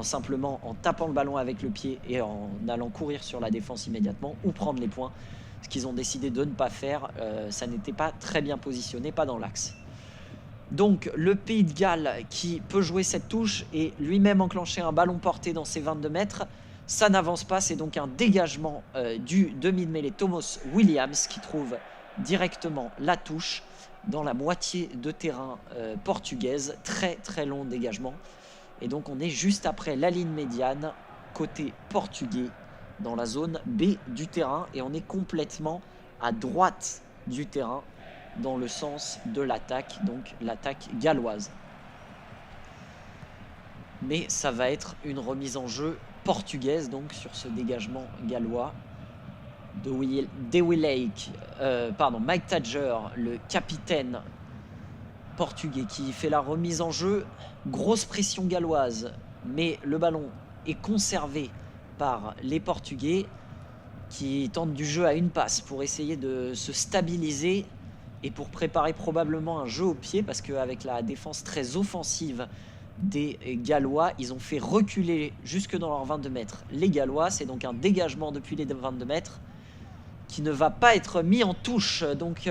simplement en tapant le ballon avec le pied et en allant courir sur la défense immédiatement, ou prendre les points, ce qu'ils ont décidé de ne pas faire. Ça n'était pas très bien positionné, pas dans l'axe. Donc le Pays de Galles qui peut jouer cette touche et lui-même enclencher un ballon porté dans ses 22 mètres. Ça n'avance pas, c'est donc un dégagement du demi de mêlée Thomas Williams qui trouve directement la touche dans la moitié de terrain portugaise. Très très long dégagement. Et donc on est juste après la ligne médiane côté portugais dans la zone B du terrain et on est complètement à droite du terrain dans le sens de l'attaque, donc l'attaque galloise. Mais ça va être une remise en jeu portugaise donc sur ce dégagement gallois de Mike Tadger, le capitaine portugais qui fait la remise en jeu. Grosse pression galloise, mais le ballon est conservé par les Portugais. qui tente du jeu à une passe pour essayer de se stabiliser et pour préparer probablement un jeu au pied, parce qu'avec la défense très offensive des Gallois, ils ont fait reculer jusque dans leurs 22 mètres les Gallois. C'est donc un dégagement depuis les 22 mètres qui ne va pas être mis en touche. Donc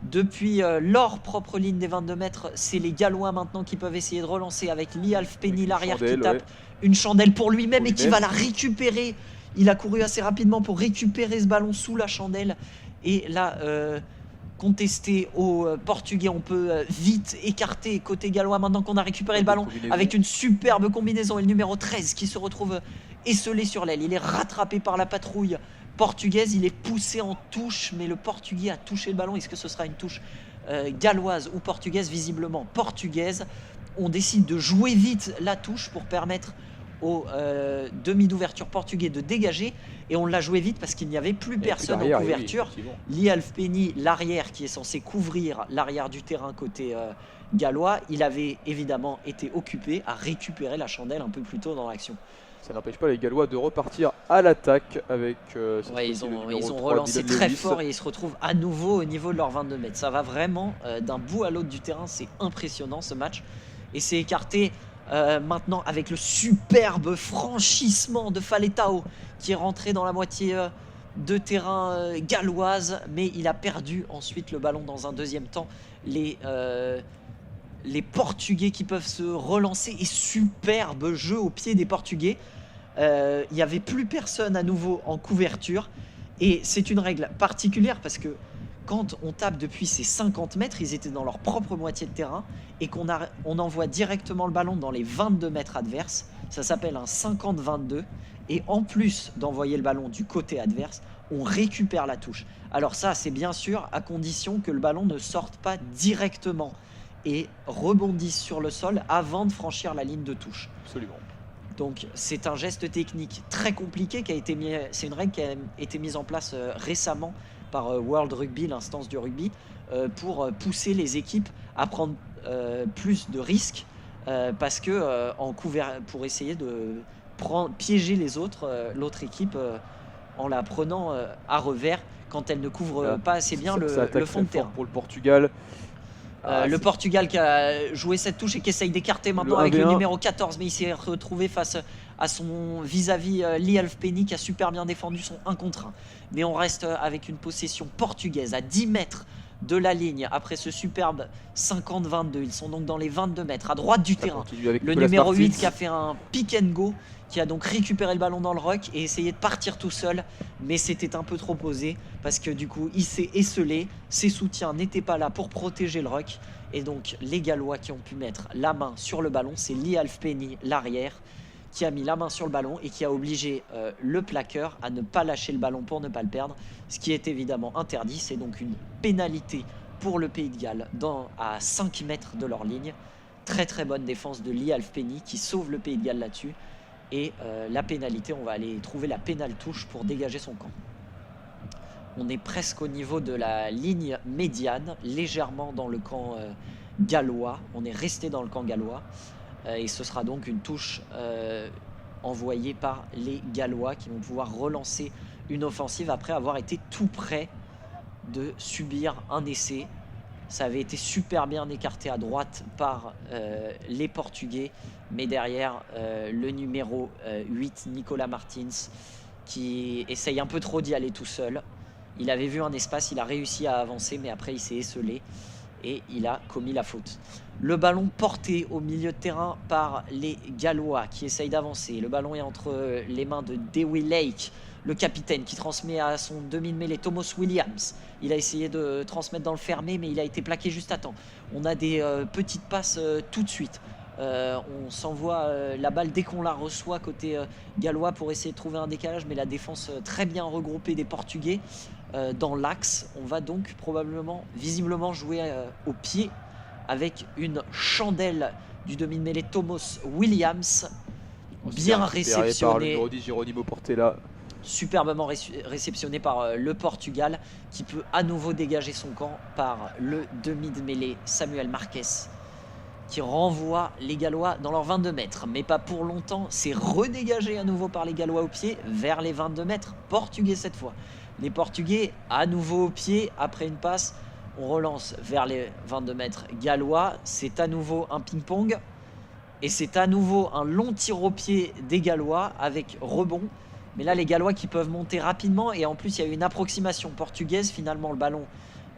depuis leur propre ligne des 22 mètres, c'est les Gallois maintenant qui peuvent essayer de relancer avec Lee Halfpenny, l'arrière qui tape une chandelle pour lui-même et qui va la récupérer. Il a couru assez rapidement pour récupérer ce ballon sous la chandelle et là contesté aux Portugais. On peut vite écarter côté gallois maintenant qu'on a récupéré le ballon avec une superbe combinaison, et le numéro 13 qui se retrouve esselé sur l'aile. Il est rattrapé par la patrouille portugaise, il est poussé en touche, mais le Portugais a touché le ballon. Est-ce que ce sera une touche galloise ou portugaise? Visiblement portugaise. On décide de jouer vite la touche pour permettre au demi d'ouverture portugais de dégager, et on l'a joué vite parce qu'il n'y avait plus personne en couverture. Lee Halfpenny, l'arrière qui est censé couvrir l'arrière du terrain côté gallois, il avait évidemment été occupé à récupérer la chandelle un peu plus tôt dans l'action. Ça n'empêche pas les Gallois de repartir à l'attaque avec ils ont relancé très fort et ils se retrouvent à nouveau au niveau de leurs 22 mètres. Ça va vraiment d'un bout à l'autre du terrain, c'est impressionnant ce match, et c'est écarté maintenant avec le superbe franchissement de Faletao qui est rentré dans la moitié de terrain galloise, mais il a perdu ensuite le ballon dans un deuxième temps. Les Portugais qui peuvent se relancer, et superbe jeu au pied des Portugais. Il n'y avait plus personne à nouveau en couverture, et c'est une règle particulière parce que quand on tape depuis ces 50 mètres, ils étaient dans leur propre moitié de terrain, et on envoie directement le ballon dans les 22 mètres adverses. Ça s'appelle un 50-22, et en plus d'envoyer le ballon du côté adverse, on récupère la touche. Alors ça, c'est bien sûr à condition que le ballon ne sorte pas directement et rebondisse sur le sol avant de franchir la ligne de touche. Absolument. Donc c'est un geste technique très compliqué qui a été mis, c'est une règle qui a été mise en place récemment par World Rugby, l'instance du rugby, pour pousser les équipes à prendre plus de risques, parce que pour essayer de piéger l'autre équipe en la prenant à revers quand elle ne couvre pas assez bien le fond de terrain. Pour le Portugal. Le Portugal qui a joué cette touche et qui essaye d'écarter maintenant avec le numéro 14, mais il s'est retrouvé face à son vis-à-vis Lee Halfpenny qui a super bien défendu son 1 contre 1. Mais on reste avec une possession portugaise à 10 mètres de la ligne après ce superbe 50-22. Ils sont donc dans les 22 mètres à droite du terrain. Le numéro 8 qui a fait un pick and go, qui a donc récupéré le ballon dans le ruck et essayé de partir tout seul, mais c'était un peu trop posé parce que du coup il s'est esselé, ses soutiens n'étaient pas là pour protéger le ruck, et donc les Gallois qui ont pu mettre la main sur le ballon, c'est Lee Halfpenny, l'arrière, qui a mis la main sur le ballon et qui a obligé le plaqueur à ne pas lâcher le ballon pour ne pas le perdre, ce qui est évidemment interdit. C'est donc une pénalité pour le Pays de Galles à 5 mètres de leur ligne. Très très bonne défense de Lee Halfpenny qui sauve le Pays de Galles là-dessus. Et la pénalité, on va aller trouver la pénale touche pour dégager son camp. On est presque au niveau de la ligne médiane, légèrement dans le camp gallois. On est resté dans le camp gallois. Et ce sera donc une touche envoyée par les Gallois qui vont pouvoir relancer une offensive après avoir été tout près de subir un essai. Ça avait été super bien écarté à droite par les Portugais, mais derrière le numéro 8, Nicolas Martins, qui essaye un peu trop d'y aller tout seul. Il avait vu un espace, il a réussi à avancer, mais après il s'est esselé et il a commis la faute. Le ballon porté au milieu de terrain par les Gallois qui essayent d'avancer. Le ballon est entre les mains de Dewey Lake, le capitaine, qui transmet à son demi de mêlée Thomas Williams. Il a essayé de transmettre dans le fermé, mais il a été plaqué juste à temps. On a des petites passes tout de suite. On s'envoie la balle dès qu'on la reçoit côté gallois pour essayer de trouver un décalage, mais la défense très bien regroupée des Portugais dans l'axe. On va donc visiblement jouer au pied avec une chandelle du demi de mêlée Thomas Williams, bien réceptionné par le numéro 10 Geronimo Portela. Superbement réceptionné par le Portugal, qui peut à nouveau dégager son camp par le demi de mêlée Samuel Marques, qui renvoie les Gallois dans leurs 22 mètres. Mais pas pour longtemps, c'est redégagé à nouveau par les Gallois au pied vers les 22 mètres portugais cette fois. Les Portugais à nouveau au pied après une passe. On relance vers les 22 mètres gallois. C'est à nouveau un ping-pong. Et c'est à nouveau un long tir au pied des Gallois avec rebond. Mais là, les Gallois qui peuvent monter rapidement. Et en plus, il y a eu une approximation portugaise. Finalement, le ballon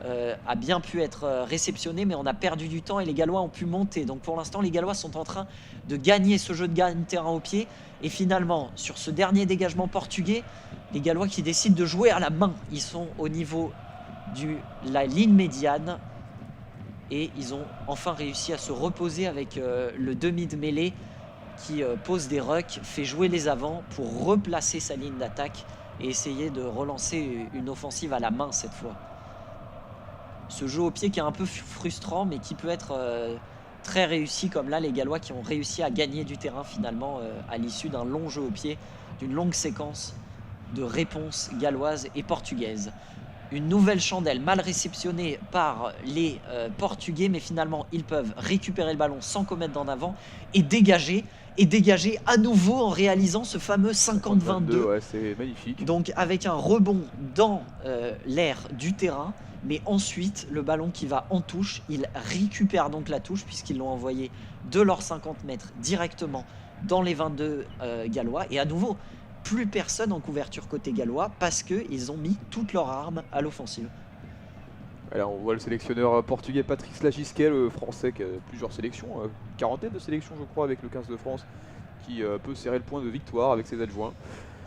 a bien pu être réceptionné. Mais on a perdu du temps et les Gallois ont pu monter. Donc pour l'instant, les Gallois sont en train de gagner ce jeu de gagne-terrain au pied. Et finalement, sur ce dernier dégagement portugais, les Gallois qui décident de jouer à la main. Ils sont au niveau de la ligne médiane. Et ils ont enfin réussi à se reposer avec le demi de mêlée qui pose des rucks, fait jouer les avants pour replacer sa ligne d'attaque et essayer de relancer une offensive à la main cette fois. Ce jeu au pied qui est un peu frustrant mais qui peut être très réussi, comme là les Gallois qui ont réussi à gagner du terrain finalement à l'issue d'un long jeu au pied, d'une longue séquence de réponses galloises et portugaises. Une nouvelle chandelle mal réceptionnée par les Portugais, mais finalement ils peuvent récupérer le ballon sans commettre d'en avant et dégager à nouveau en réalisant ce fameux 50-22. Ouais, c'est magnifique. Donc avec un rebond dans l'air du terrain, mais ensuite le ballon qui va en touche, ils récupèrent donc la touche puisqu'ils l'ont envoyé de leurs 50 mètres directement dans les 22 Gallois. Et à nouveau, plus personne en couverture côté gallois parce qu'ils ont mis toutes leurs armes à l'offensive. Alors on voit le sélectionneur portugais Patrick Slagisquet, le français qui a plusieurs sélections, une quarantaine de sélections je crois avec le 15 de France, qui peut serrer le point de victoire avec ses adjoints.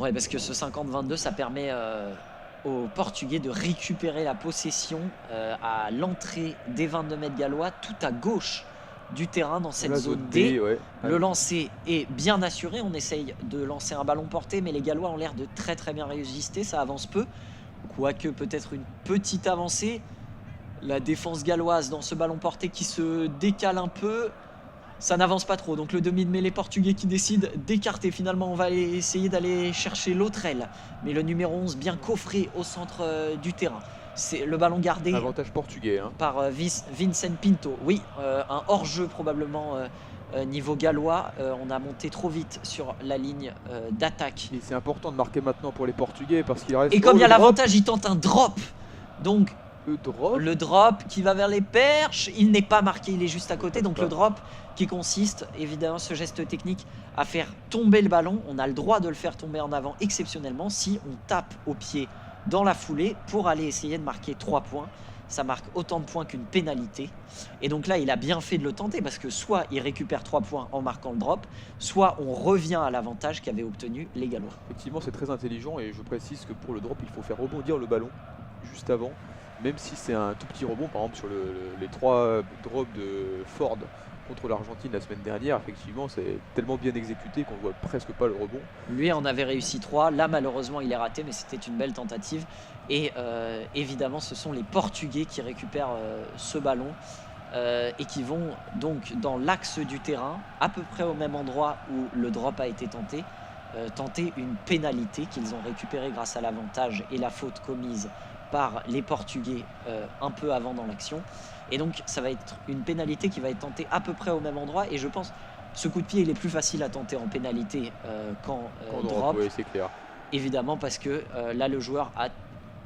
Ouais, parce que ce 50-22 ça permet aux Portugais de récupérer la possession à l'entrée des 22 mètres gallois, tout à gauche du terrain dans cette zone D. Ouais. Le lancer est bien assuré, on essaye de lancer un ballon porté, mais les Gallois ont l'air de très très bien résister, ça avance peu, quoique peut-être une petite avancée. La défense galloise dans ce ballon porté qui se décale un peu, ça n'avance pas trop, donc le demi de mêlée portugais qui décide d'écarter. Finalement on va essayer d'aller chercher l'autre aile, mais le numéro 11 bien coffré au centre du terrain. C'est le ballon gardé avantage portugais par Vincent Pinto. Oui, un hors-jeu probablement niveau gallois. On a monté trop vite sur la ligne d'attaque. Et c'est important de marquer maintenant pour les Portugais parce qu'il reste... Et comme il y a l'avantage, il tente un drop. Donc le drop qui va vers les perches, il n'est pas marqué, il est juste à côté. Donc le drop qui consiste, évidemment, ce geste technique à faire tomber le ballon. On a le droit de le faire tomber en avant exceptionnellement si on tape au pied dans la foulée pour aller essayer de marquer 3 points. Ça marque autant de points qu'une pénalité. Et donc là, il a bien fait de le tenter parce que soit il récupère 3 points en marquant le drop, soit on revient à l'avantage qu'avaient obtenu les Gallois. Effectivement, c'est très intelligent et je précise que pour le drop, il faut faire rebondir le ballon juste avant. Même si c'est un tout petit rebond, par exemple sur les 3 drops de Ford contre l'Argentine la semaine dernière, effectivement c'est tellement bien exécuté qu'on voit presque pas le rebond. Lui en avait réussi 3, là malheureusement il est raté, mais c'était une belle tentative. Et évidemment ce sont les Portugais qui récupèrent ce ballon et qui vont donc dans l'axe du terrain, à peu près au même endroit où le drop a été tenté, tenter une pénalité qu'ils ont récupérée grâce à l'avantage et la faute commise par les Portugais un peu avant dans l'action. Et donc ça va être une pénalité qui va être tentée à peu près au même endroit. Et je pense ce coup de pied il est plus facile à tenter en pénalité qu'en drop. Oui, c'est clair. Évidemment parce que là le joueur a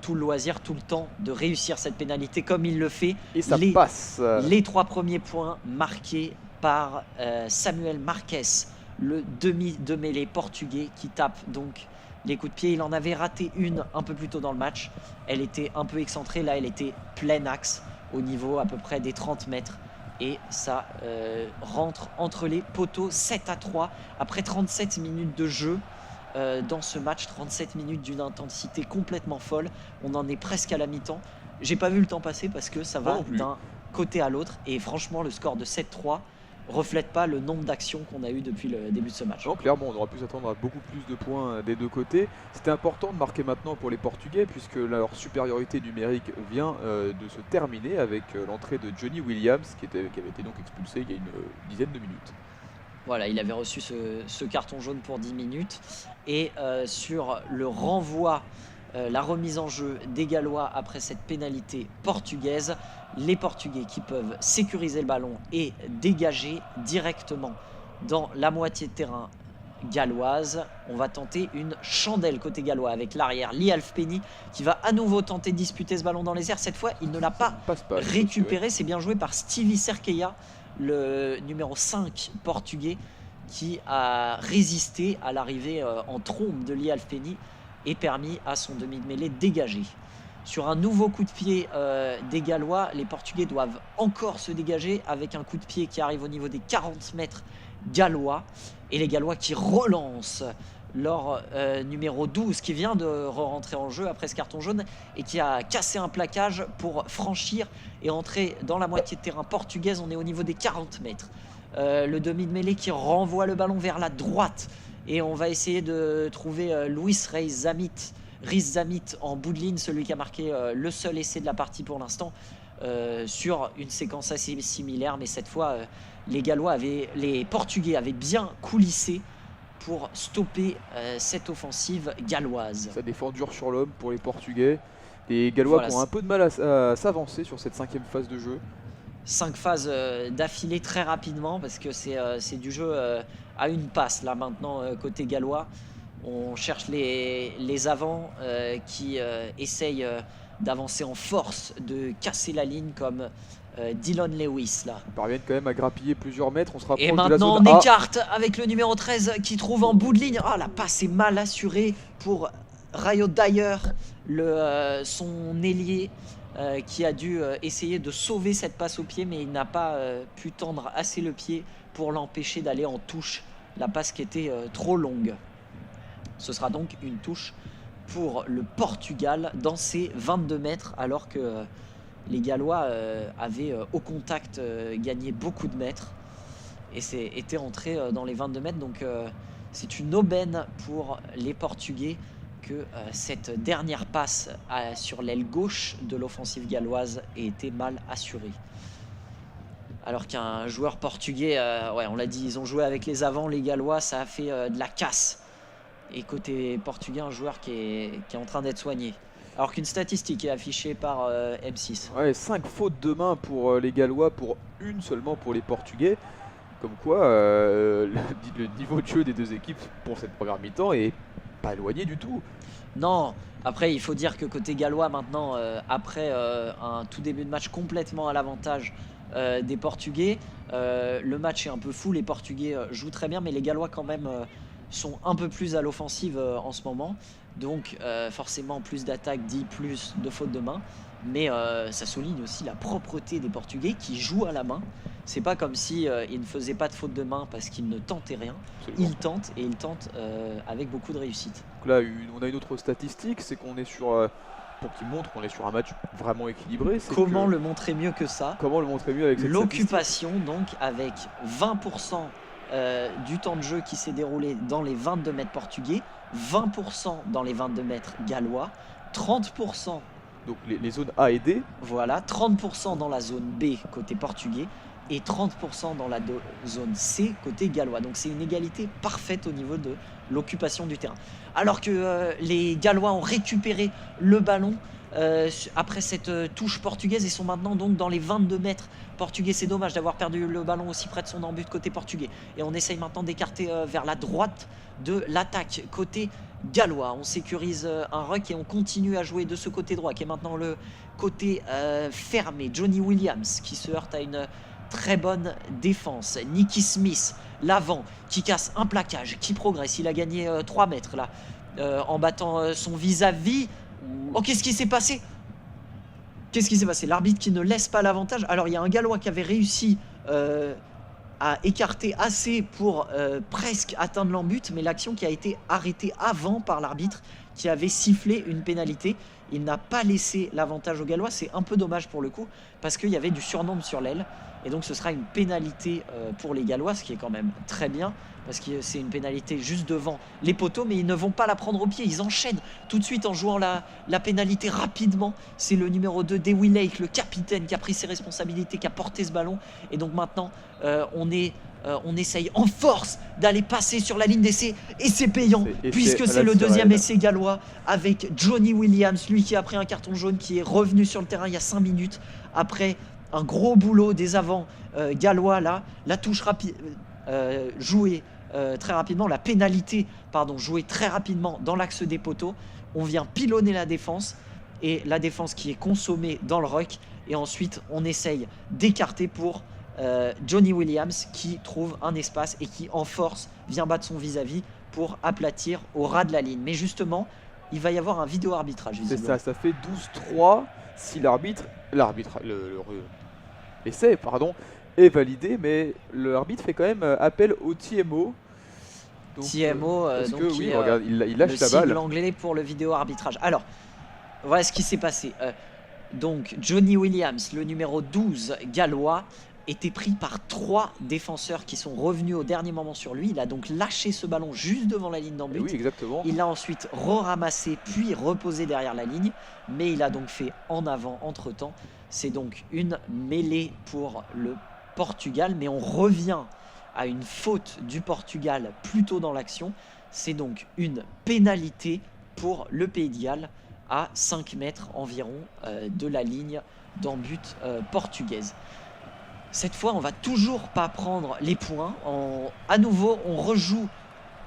tout le loisir, tout le temps de réussir cette pénalité comme il le fait. Et ça passe. Les 3 premiers points marqués par Samuel Marques, le demi de mêlée portugais qui tape donc les coups de pied. Il en avait raté une un peu plus tôt dans le match. Elle était un peu excentrée. Là, elle était plein axe au niveau à peu près des 30 mètres. Et ça rentre entre les poteaux 7-3 après 37 minutes de jeu dans ce match. 37 minutes d'une intensité complètement folle. On en est presque à la mi-temps. J'ai pas vu le temps passer parce que ça va d'un côté à l'autre. Et franchement, le score de 7-3 reflète pas le nombre d'actions qu'on a eu depuis le début de ce match. Non, clairement, on aurait pu s'attendre à beaucoup plus de points des deux côtés. C'était important de marquer maintenant pour les Portugais puisque leur supériorité numérique vient de se terminer avec l'entrée de Johnny Williams qui avait été donc expulsé il y a une dizaine de minutes. Voilà, il avait reçu ce carton jaune pour 10 minutes. Et sur le renvoi la remise en jeu des Gallois après cette pénalité portugaise. Les Portugais qui peuvent sécuriser le ballon et dégager directement dans la moitié de terrain galloise. On va tenter une chandelle côté gallois avec l'arrière Lee Halfpenny qui va à nouveau tenter de disputer ce ballon dans les airs. Cette fois, il ne l'a pas récupéré. C'est bien joué par Stevie Cerqueira, le numéro 5 portugais, qui a résisté à l'arrivée en trombe de Lee Halfpenny et permis à son demi de mêlée de dégager. Sur un nouveau coup de pied des Gallois, les Portugais doivent encore se dégager avec un coup de pied qui arrive au niveau des 40 mètres gallois. Et les Gallois qui relancent leur numéro 12 qui vient de re-rentrer en jeu après ce carton jaune et qui a cassé un plaquage pour franchir et entrer dans la moitié de terrain portugaise. On est au niveau des 40 mètres. Le demi de mêlée qui renvoie le ballon vers la droite. Et on va essayer de trouver Luis Riz Zamit en bout de ligne, celui qui a marqué le seul essai de la partie pour l'instant, sur une séquence assez similaire. Mais cette fois, les Portugais avaient bien coulissé pour stopper cette offensive galloise. Ça défend dur sur l'homme pour les Portugais. Les Gallois qui ont un peu de mal à s'avancer sur cette 5e phase de jeu. 5 phases d'affilée très rapidement parce que c'est du jeu à une passe là maintenant côté gallois. On cherche les avants qui essayent d'avancer en force, de casser la ligne comme Dylan Lewis là. Ils parviennent quand même à grappiller plusieurs mètres. On se rapproche et de la maintenant zone on A. écarte avec le numéro 13 qui trouve en bout de ligne. Ah, la passe est mal assurée pour Rayo Dyer, son ailier qui a dû essayer de sauver cette passe au pied, mais il n'a pas pu tendre assez le pied pour l'empêcher d'aller en touche. La passe qui était trop longue. Ce sera donc une touche pour le Portugal dans ses 22 mètres, alors que les Gallois avaient au contact gagné beaucoup de mètres et étaient entrés dans les 22 mètres. Donc c'est une aubaine pour les Portugais que cette dernière passe sur l'aile gauche de l'offensive galloise ait été mal assurée. Alors qu'un joueur portugais, on l'a dit, ils ont joué avec les avants, les Gallois, ça a fait de la casse. Et côté portugais, un joueur qui est en train d'être soigné. Alors qu'une statistique est affichée par M6. Ouais, 5 fautes de main pour les Gallois, pour une seulement pour les Portugais. Comme quoi, le niveau de jeu des deux équipes pour cette première mi-temps est pas éloigné du tout. Non, après il faut dire que côté gallois maintenant, après un tout début de match complètement à l'avantage des Portugais, le match est un peu fou, les Portugais jouent très bien, mais les Gallois quand même sont un peu plus à l'offensive en ce moment. Donc forcément plus d'attaques dit plus de fautes de main. Mais ça souligne aussi la propreté des Portugais qui jouent à la main. C'est pas comme si ils ne faisaient pas de fautes de main parce qu'ils ne tentaient rien. Absolument. Ils tentent et ils tentent avec beaucoup de réussite. Donc là, on a une autre statistique, c'est qu'on est sur, pour qu'il montre qu'on est sur un match vraiment équilibré. Comment le montrer mieux que ça? Comment le montrer mieux avec cette l'occupation, donc avec 20% du temps de jeu qui s'est déroulé dans les 22 mètres portugais, 20% dans les 22 mètres gallois, 30%. Donc les zones A et D. Voilà, 30% dans la zone B côté portugais et 30% dans la zone C côté gallois. Donc c'est une égalité parfaite au niveau de l'occupation du terrain. Alors que les Gallois ont récupéré le ballon après cette touche portugaise et sont maintenant donc dans les 22 mètres portugais. C'est dommage d'avoir perdu le ballon aussi près de son embut côté portugais. Et on essaye maintenant d'écarter vers la droite de l'attaque côté gallois. On sécurise un ruck et on continue à jouer de ce côté droit qui est maintenant le côté fermé. Johnny Williams qui se heurte à une très bonne défense. Nicky Smith, l'avant, qui casse un plaquage, qui progresse. Il a gagné 3 mètres là en battant son vis-à-vis. Oh, qu'est-ce qui s'est passé? Qu'est-ce qui s'est passé? L'arbitre qui ne laisse pas l'avantage. Alors il y a un Gallois qui avait réussi à écarter assez pour presque atteindre l'embut, mais l'action qui a été arrêtée avant par l'arbitre qui avait sifflé une pénalité. Il n'a pas laissé l'avantage aux Gallois. C'est un peu dommage pour le coup parce qu'il y avait du surnombre sur l'aile. Et donc ce sera une pénalité pour les Gallois, ce qui est quand même très bien, parce que c'est une pénalité juste devant les poteaux, mais ils ne vont pas la prendre au pied, ils enchaînent tout de suite en jouant la pénalité rapidement. C'est le numéro 2, Dewey Lake, le capitaine, qui a pris ses responsabilités, qui a porté ce ballon. Et donc maintenant, on essaye en force d'aller passer sur la ligne d'essai, et c'est payant, puisque c'est le deuxième essai gallois avec Johnny Williams, lui qui a pris un carton jaune, qui est revenu sur le terrain il y a 5 minutes, après un gros boulot des avants gallois. Là, la touche jouée très rapidement, la pénalité jouée très rapidement dans l'axe des poteaux. On vient pilonner la défense, et la défense qui est consommée dans le ruck, et ensuite on essaye d'écarter pour Johnny Williams, qui trouve un espace et qui en force vient battre son vis-à-vis pour aplatir au ras de la ligne. Mais justement, il va y avoir un vidéo arbitrage. C'est ça fait 12-3 si l'essai est validé, mais l'arbitre fait quand même appel au TMO. TMO, regarde, il lâche la balle. Anglais pour le vidéo arbitrage. Alors, voilà ce qui s'est passé. Donc, Johnny Williams, le numéro 12 gallois, était pris par 3 défenseurs qui sont revenus au dernier moment sur lui. Il a donc lâché ce ballon juste devant la ligne d'en but. Oui, exactement. Il l'a ensuite ramassé puis reposé derrière la ligne, mais il a donc fait en avant entre-temps. C'est donc une mêlée pour le Portugal, mais on revient à une faute du Portugal plus tôt dans l'action. C'est donc une pénalité pour le Pays de Galles à 5 mètres environ de la ligne d'en but portugaise. Cette fois, on va toujours pas prendre les points. À nouveau, on rejoue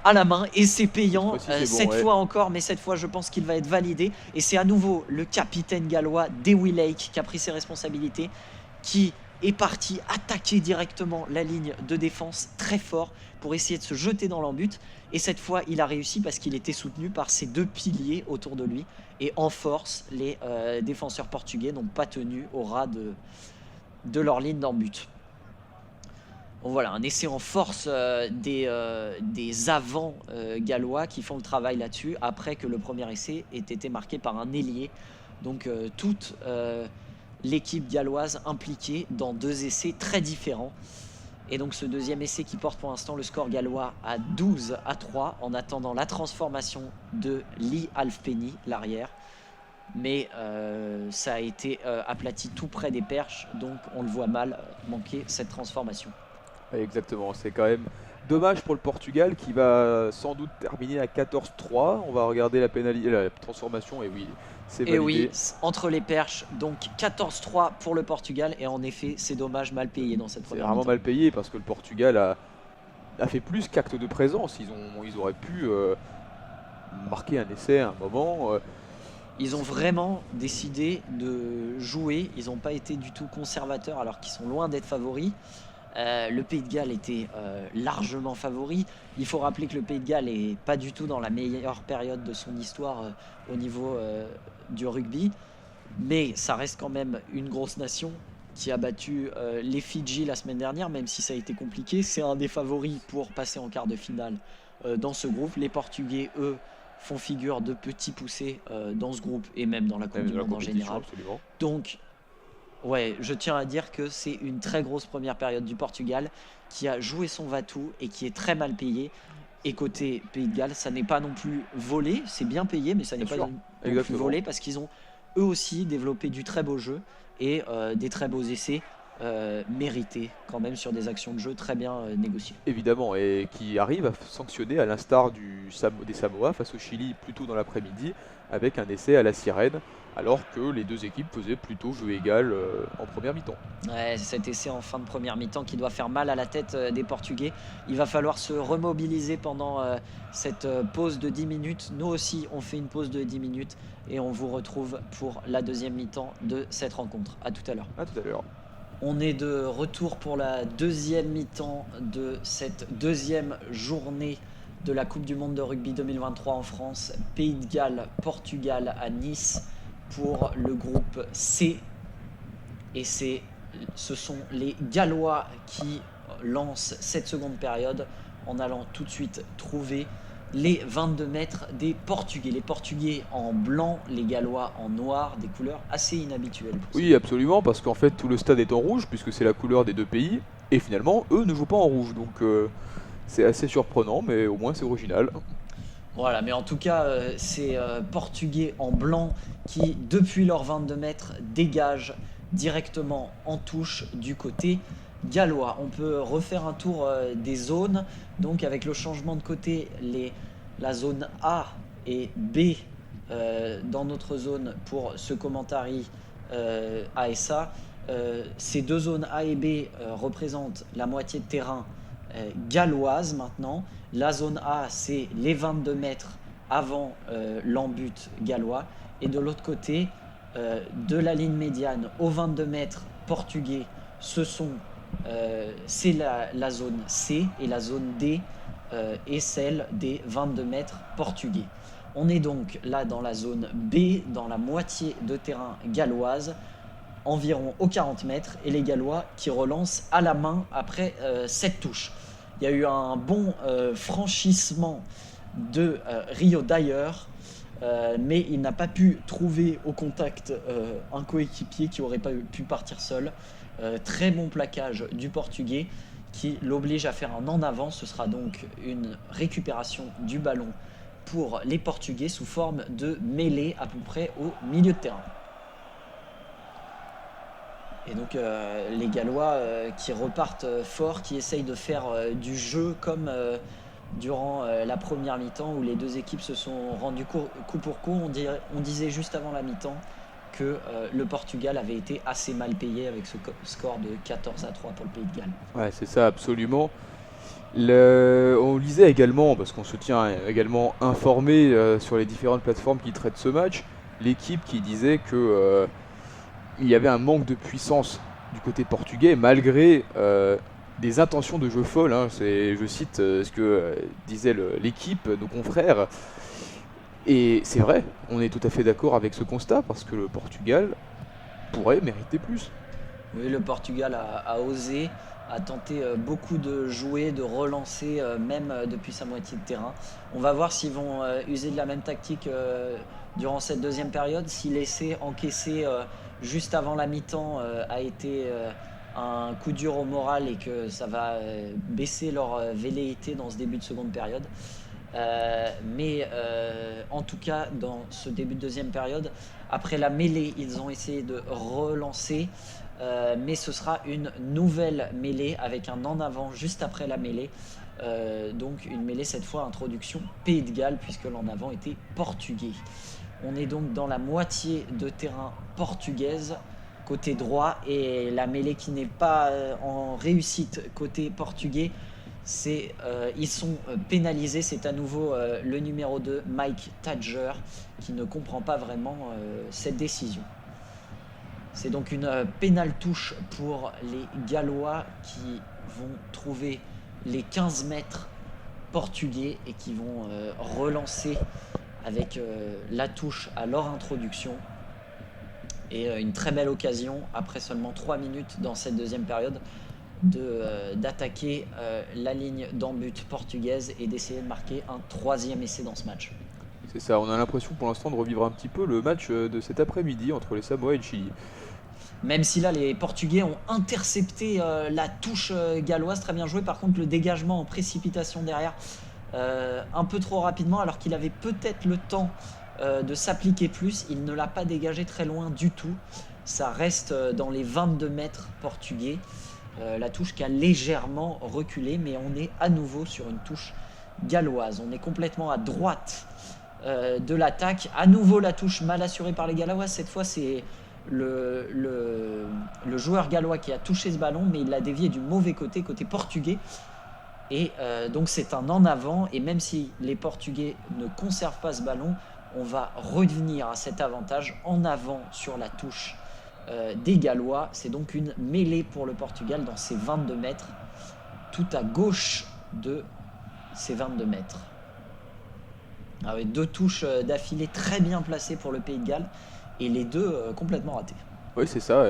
à la main, et c'est payant cette fois encore, mais cette fois je pense qu'il va être validé, et c'est à nouveau le capitaine gallois Dewey Lake qui a pris ses responsabilités, qui est parti attaquer directement la ligne de défense très fort pour essayer de se jeter dans l'en-but, et cette fois il a réussi parce qu'il était soutenu par ses 2 piliers autour de lui, et en force les défenseurs portugais n'ont pas tenu au ras de leur ligne d'en-but. Bon, voilà, un essai en force des avants gallois qui font le travail là-dessus, après que le premier essai ait été marqué par un ailier. Donc toute l'équipe galloise impliquée dans 2 essais très différents. Et donc ce deuxième essai qui porte pour l'instant le score gallois à 12-3, en attendant la transformation de Lee Halfpenny, l'arrière. Mais ça a été aplati tout près des perches, donc on le voit mal manquer cette transformation. Exactement, c'est quand même dommage pour le Portugal, qui va sans doute terminer à 14-3. On va regarder la transformation, et oui, c'est validé. Et oui, entre les perches, donc 14-3 pour le Portugal, et en effet, c'est dommage, mal payé dans cette première mi-temps. C'est vraiment mal payé, parce que le Portugal a fait plus qu'acte de présence. Ils auraient pu marquer un essai à un moment. Ils ont vraiment décidé de jouer, ils n'ont pas été du tout conservateurs alors qu'ils sont loin d'être favoris. Le Pays de Galles était largement favori. Il faut rappeler que le Pays de Galles n'est pas du tout dans la meilleure période de son histoire au niveau du rugby, mais ça reste quand même une grosse nation qui a battu les Fidji la semaine dernière, même si ça a été compliqué. C'est un des favoris pour passer en quart de finale dans ce groupe. Les Portugais, eux, font figure de petits poussés dans ce groupe, et même dans la Coupe du Monde en général. Absolument. Donc, ouais, je tiens à dire que c'est une très grosse première période du Portugal, qui a joué son va-tout et qui est très mal payé. Et côté Pays de Galles, ça n'est pas non plus volé, c'est bien payé, mais ça n'est pas non plus volé, parce qu'ils ont eux aussi développé du très beau jeu et des très beaux essais mérités quand même sur des actions de jeu très bien négociées. Évidemment, et qui arrive à sanctionner, à l'instar des Samoa face au Chili plus tôt dans l'après-midi, avec un essai à la sirène, alors que les 2 équipes faisaient plutôt jeu égal en première mi-temps. Ouais, cet essai en fin de première mi-temps qui doit faire mal à la tête des Portugais. Il va falloir se remobiliser pendant cette pause de 10 minutes. Nous aussi, on fait une pause de 10 minutes, et on vous retrouve pour la deuxième mi-temps de cette rencontre. À tout à l'heure. À tout à l'heure. On est de retour pour la deuxième mi-temps de cette deuxième journée de la Coupe du Monde de rugby 2023 en France. Pays de Galles, Portugal à Nice pour le groupe C. Et ce sont les Gallois qui lancent cette seconde période en allant tout de suite trouver les 22 mètres des Portugais. Les Portugais en blanc, les Gallois en noir, des couleurs assez inhabituelles. Oui, absolument, parce qu'en fait tout le stade est en rouge, puisque c'est la couleur des deux pays, et finalement eux ne jouent pas en rouge, donc c'est assez surprenant, mais au moins c'est original. Voilà, mais en tout cas, ces Portugais en blanc qui, depuis leurs 22 mètres, dégagent directement en touche du côté gallois. On peut refaire un tour des zones. Donc, avec le changement de côté, la zone A et B dans notre zone pour ce commentary ASA. Ces deux zones A et B représentent la moitié de terrain galloise maintenant. La zone A, c'est les 22 mètres avant l'embut gallois. Et de l'autre côté, de la ligne médiane aux 22 mètres portugais, c'est la zone C, et la zone D est celle des 22 mètres portugais. On est donc là dans la zone B, dans la moitié de terrain galloise, environ aux 40 mètres, et les Gallois qui relancent à la main après 7 touches. Il y a eu un bon franchissement de Rio Dyer, mais il n'a pas pu trouver au contact un coéquipier qui aurait pas pu partir seul. Très bon plaquage du Portugais qui l'oblige à faire un en avant. Ce sera donc une récupération du ballon pour les Portugais sous forme de mêlée à peu près au milieu de terrain. Et donc les Gallois qui repartent fort, qui essayent de faire du jeu comme durant la première mi-temps où les deux équipes se sont rendues coup pour coup. On disait juste avant la mi-temps que le Portugal avait été assez mal payé avec ce score de 14-3 pour le Pays de Galles. Ouais, c'est ça, absolument. On lisait également, parce qu'on se tient également informé sur les différentes plateformes qui traitent ce match, l'équipe qui disait que il y avait un manque de puissance du côté portugais malgré des intentions de jeu folles. Hein. Je cite ce que disait l'équipe, nos confrères. Et c'est vrai, on est tout à fait d'accord avec ce constat parce que le Portugal pourrait mériter plus. Oui, le Portugal a osé, a tenté beaucoup de jouer, de relancer, même depuis sa moitié de terrain. On va voir s'ils vont user de la même tactique durant cette deuxième période, si l'essai encaissé juste avant la mi-temps a été un coup dur au moral et que ça va baisser leur velléité dans ce début de seconde période. Mais en tout cas, dans ce début de deuxième période, après la mêlée, ils ont essayé de relancer, mais ce sera une nouvelle mêlée avec un en avant juste après la mêlée. Donc une mêlée cette fois introduction Pays de Galles puisque l'en avant était portugais. On est donc dans la moitié de terrain portugaise côté droit et la mêlée qui n'est pas en réussite côté portugais. Ils sont pénalisés. C'est à nouveau le numéro 2, Mike Tadger, qui ne comprend pas vraiment cette décision. C'est donc une pénale touche pour les Gallois qui vont trouver les 15 mètres portugais et qui vont relancer avec la touche à leur introduction. Et une très belle occasion, après seulement 3 minutes dans cette deuxième période, d'attaquer la ligne d'en-but portugaise et d'essayer de marquer un troisième essai dans ce match. C'est ça, on a l'impression pour l'instant de revivre un petit peu le match de cet après-midi entre les Samoa et le Chili. Même si là les Portugais ont intercepté la touche galloise, très bien joué. Par contre le dégagement en précipitation derrière, un peu trop rapidement alors qu'il avait peut-être le temps de s'appliquer plus. Il ne l'a pas dégagé très loin du tout. Ça reste dans les 22 mètres portugais. La touche qui a légèrement reculé, mais on est à nouveau sur une touche galloise. On est complètement à droite de l'attaque. À nouveau la touche mal assurée par les Gallois. Cette fois c'est le joueur gallois qui a touché ce ballon, mais il l'a dévié du mauvais côté portugais. Et donc c'est un en avant. Et même si les Portugais ne conservent pas ce ballon, on va revenir à cet avantage en avant sur la touche des Gallois. C'est donc une mêlée pour le Portugal dans ces 22 mètres, tout à gauche de ces 22 mètres. Avec 2 touches d'affilée très bien placées pour le Pays de Galles et les deux complètement ratées. Oui, c'est ça.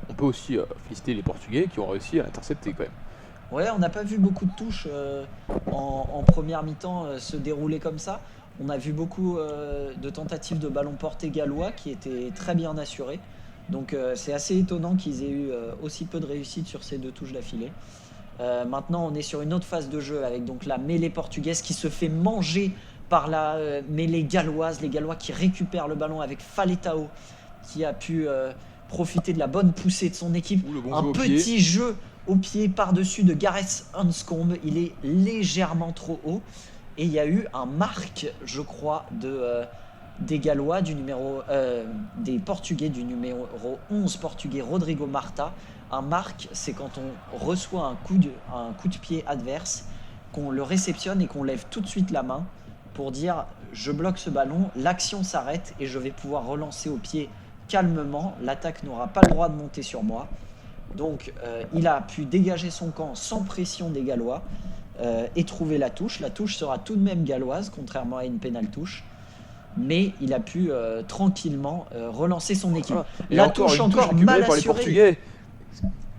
On peut aussi féliciter les Portugais qui ont réussi à intercepter quand même. Ouais, on n'a pas vu beaucoup de touches en première mi-temps se dérouler comme ça. On a vu beaucoup de tentatives de ballon porté gallois qui étaient très bien assurées. Donc c'est assez étonnant qu'ils aient eu aussi peu de réussite sur ces deux touches d'affilée. Maintenant, on est sur une autre phase de jeu avec donc la mêlée portugaise qui se fait manger par la mêlée galloise. Les Gallois qui récupèrent le ballon avec Faletao qui a pu profiter de la bonne poussée de son équipe. Ouh, le bon Un jeu au petit pied. jeu au pied par-dessus de Gareth Anscombe. Il est légèrement trop haut. Et il y a eu un marque, je crois, des Gallois, des Portugais du numéro 11 portugais Rodrigo Marta. Un marque, c'est quand on reçoit un coup de pied adverse, qu'on le réceptionne et qu'on lève tout de suite la main pour dire je bloque ce ballon, l'action s'arrête et je vais pouvoir relancer au pied calmement. L'attaque n'aura pas le droit de monter sur moi. Donc il a pu dégager son camp sans pression des Gallois et trouver la touche. La touche sera tout de même galloise, contrairement à une pénale touche. Mais il a pu tranquillement relancer son équipe. Et La encore touche une touche encore récupérée mal par les assurée. Portugais.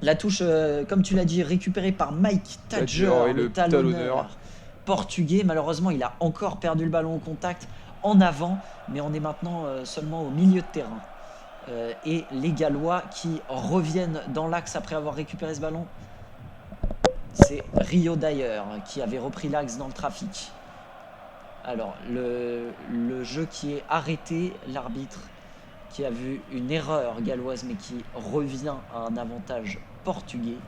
La touche, comme tu l'as dit, récupérée par Mike Tadger, Tadger et le le talonneur talonneur. portugais. Malheureusement, il a encore perdu le ballon au contact en avant, mais on est maintenant seulement au milieu de terrain. Et les Gallois qui reviennent dans l'axe après avoir récupéré ce ballon, c'est Rio Dyer qui avait repris l'axe dans le trafic. Alors, le jeu qui est arrêté, l'arbitre qui a vu une erreur galloise mais qui revient à un avantage portugais.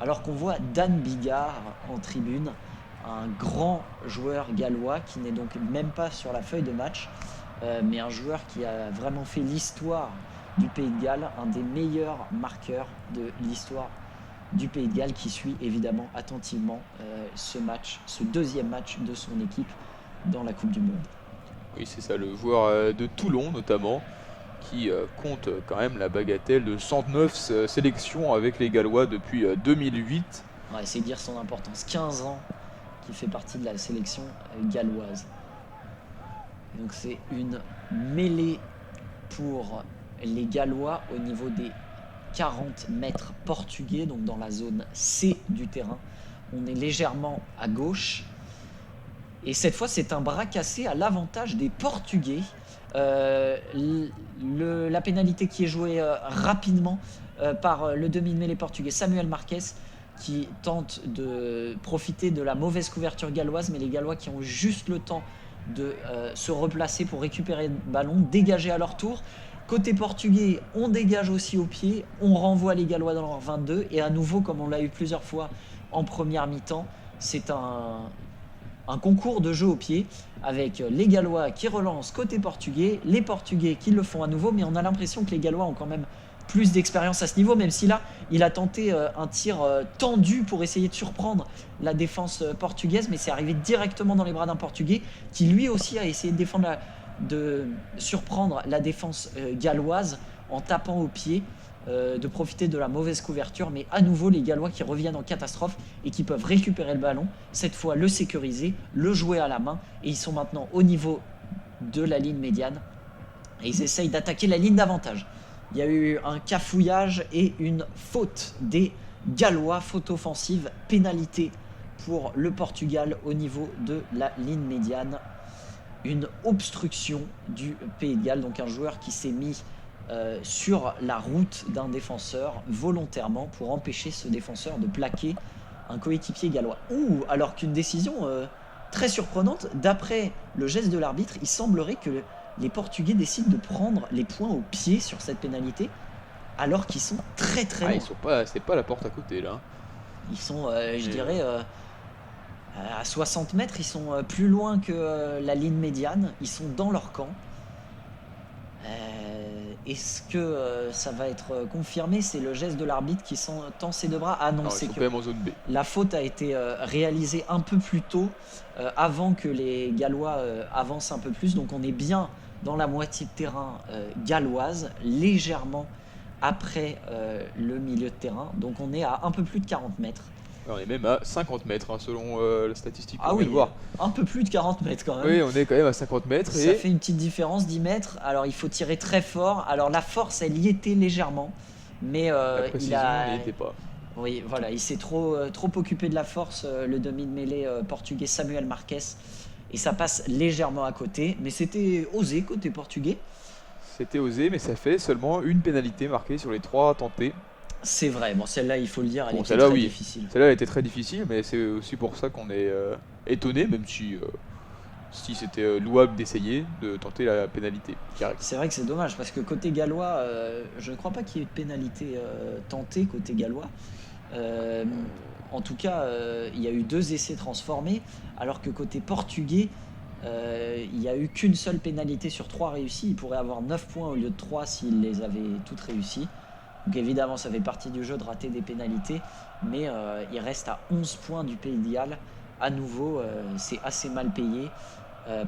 Alors qu'on voit Dan Bigard en tribune, un grand joueur gallois qui n'est donc même pas sur la feuille de match, mais un joueur qui a vraiment fait l'histoire du Pays de Galles, un des meilleurs marqueurs de l'histoire du Pays de Galles qui suit évidemment attentivement ce deuxième match de son équipe dans la Coupe du Monde. Oui, c'est ça, le joueur de Toulon notamment, qui compte quand même la bagatelle de 109 sélections avec les Gallois depuis 2008. On va essayer de dire son importance. 15 ans qui fait partie de la sélection galloise. Donc c'est une mêlée pour les Gallois au niveau des 40 mètres portugais, donc dans la zone C du terrain. On est légèrement à gauche. Et cette fois, c'est un bras cassé à l'avantage des Portugais. La pénalité qui est jouée rapidement par le demi-mêlée portugais Samuel Marques qui tente de profiter de la mauvaise couverture galloise, mais les Gallois qui ont juste le temps de se replacer pour récupérer le ballon, dégager à leur tour. Côté portugais, on dégage aussi au pied, on renvoie les Gallois dans leur 22 et à nouveau, comme on l'a eu plusieurs fois en première mi-temps, c'est un concours de jeu au pied avec les Gallois qui relancent côté portugais, les Portugais qui le font à nouveau, mais on a l'impression que les Gallois ont quand même plus d'expérience à ce niveau, même si là, il a tenté un tir tendu pour essayer de surprendre la défense portugaise, mais c'est arrivé directement dans les bras d'un Portugais qui lui aussi a essayé de surprendre la défense galloise en tapant au pied, de profiter de la mauvaise couverture, mais à nouveau les Gallois qui reviennent en catastrophe et qui peuvent récupérer le ballon, cette fois le sécuriser, le jouer à la main, et ils sont maintenant au niveau de la ligne médiane et ils essayent d'attaquer la ligne d'avantage. Il y a eu un cafouillage et une faute des Gallois, faute offensive, pénalité pour le Portugal au niveau de la ligne médiane. Une obstruction du Pays de Galles, donc un joueur qui s'est mis sur la route d'un défenseur volontairement pour empêcher ce défenseur de plaquer un coéquipier gallois. Alors qu'une décision très surprenante, d'après le geste de l'arbitre, il semblerait que les Portugais décident de prendre les points au pied sur cette pénalité alors qu'ils sont très très loin. C'est pas la porte à côté là. Ils sont, je dirais, à 60 mètres, ils sont plus loin que la ligne médiane, ils sont dans leur camp. Est-ce que ça va être confirmé? C'est le geste de l'arbitre qui tend ses deux bras. Ah non, c'est que quand même en zone B. La faute a été réalisée un peu plus tôt, avant que les Gallois avancent un peu plus. Donc on est bien dans la moitié de terrain galloise, légèrement après le milieu de terrain. Donc on est à un peu plus de 40 mètres. On est même à 50 mètres selon la statistique qu'on Ah vient oui, de voir. un peu plus de 40 mètres quand même. Oui, on est quand même à 50 mètres. Ça fait une petite différence, 10 mètres. Alors il faut tirer très fort. Alors la force, elle y était légèrement. Mais la précision il a... n'y était pas. Oui, voilà, il s'est trop occupé de la force, le demi de mêlée portugais Samuel Marques. Et ça passe légèrement à côté, mais c'était osé côté portugais. C'était osé, mais ça fait seulement une pénalité marquée sur les 3 tentés. C'est vrai, bon celle-là il faut le dire, elle Bon, était celle-là, très oui. difficile. Celle-là, elle était très difficile, mais c'est aussi pour ça qu'on est étonné, même si c'était louable d'essayer de tenter la pénalité qui arrive. C'est vrai que c'est dommage parce que côté gallois, je ne crois pas qu'il y ait eu de pénalité tentée côté gallois. Euh, En tout cas, il y a eu 2 essais transformés, alors que côté portugais, il n'y a eu qu'une seule pénalité sur 3 réussis. Il pourrait avoir 9 points au lieu de 3 s'il les avait toutes réussies. Donc évidemment, ça fait partie du jeu de rater des pénalités, mais il reste à 11 points du Pays de Galles. À nouveau, c'est assez mal payé.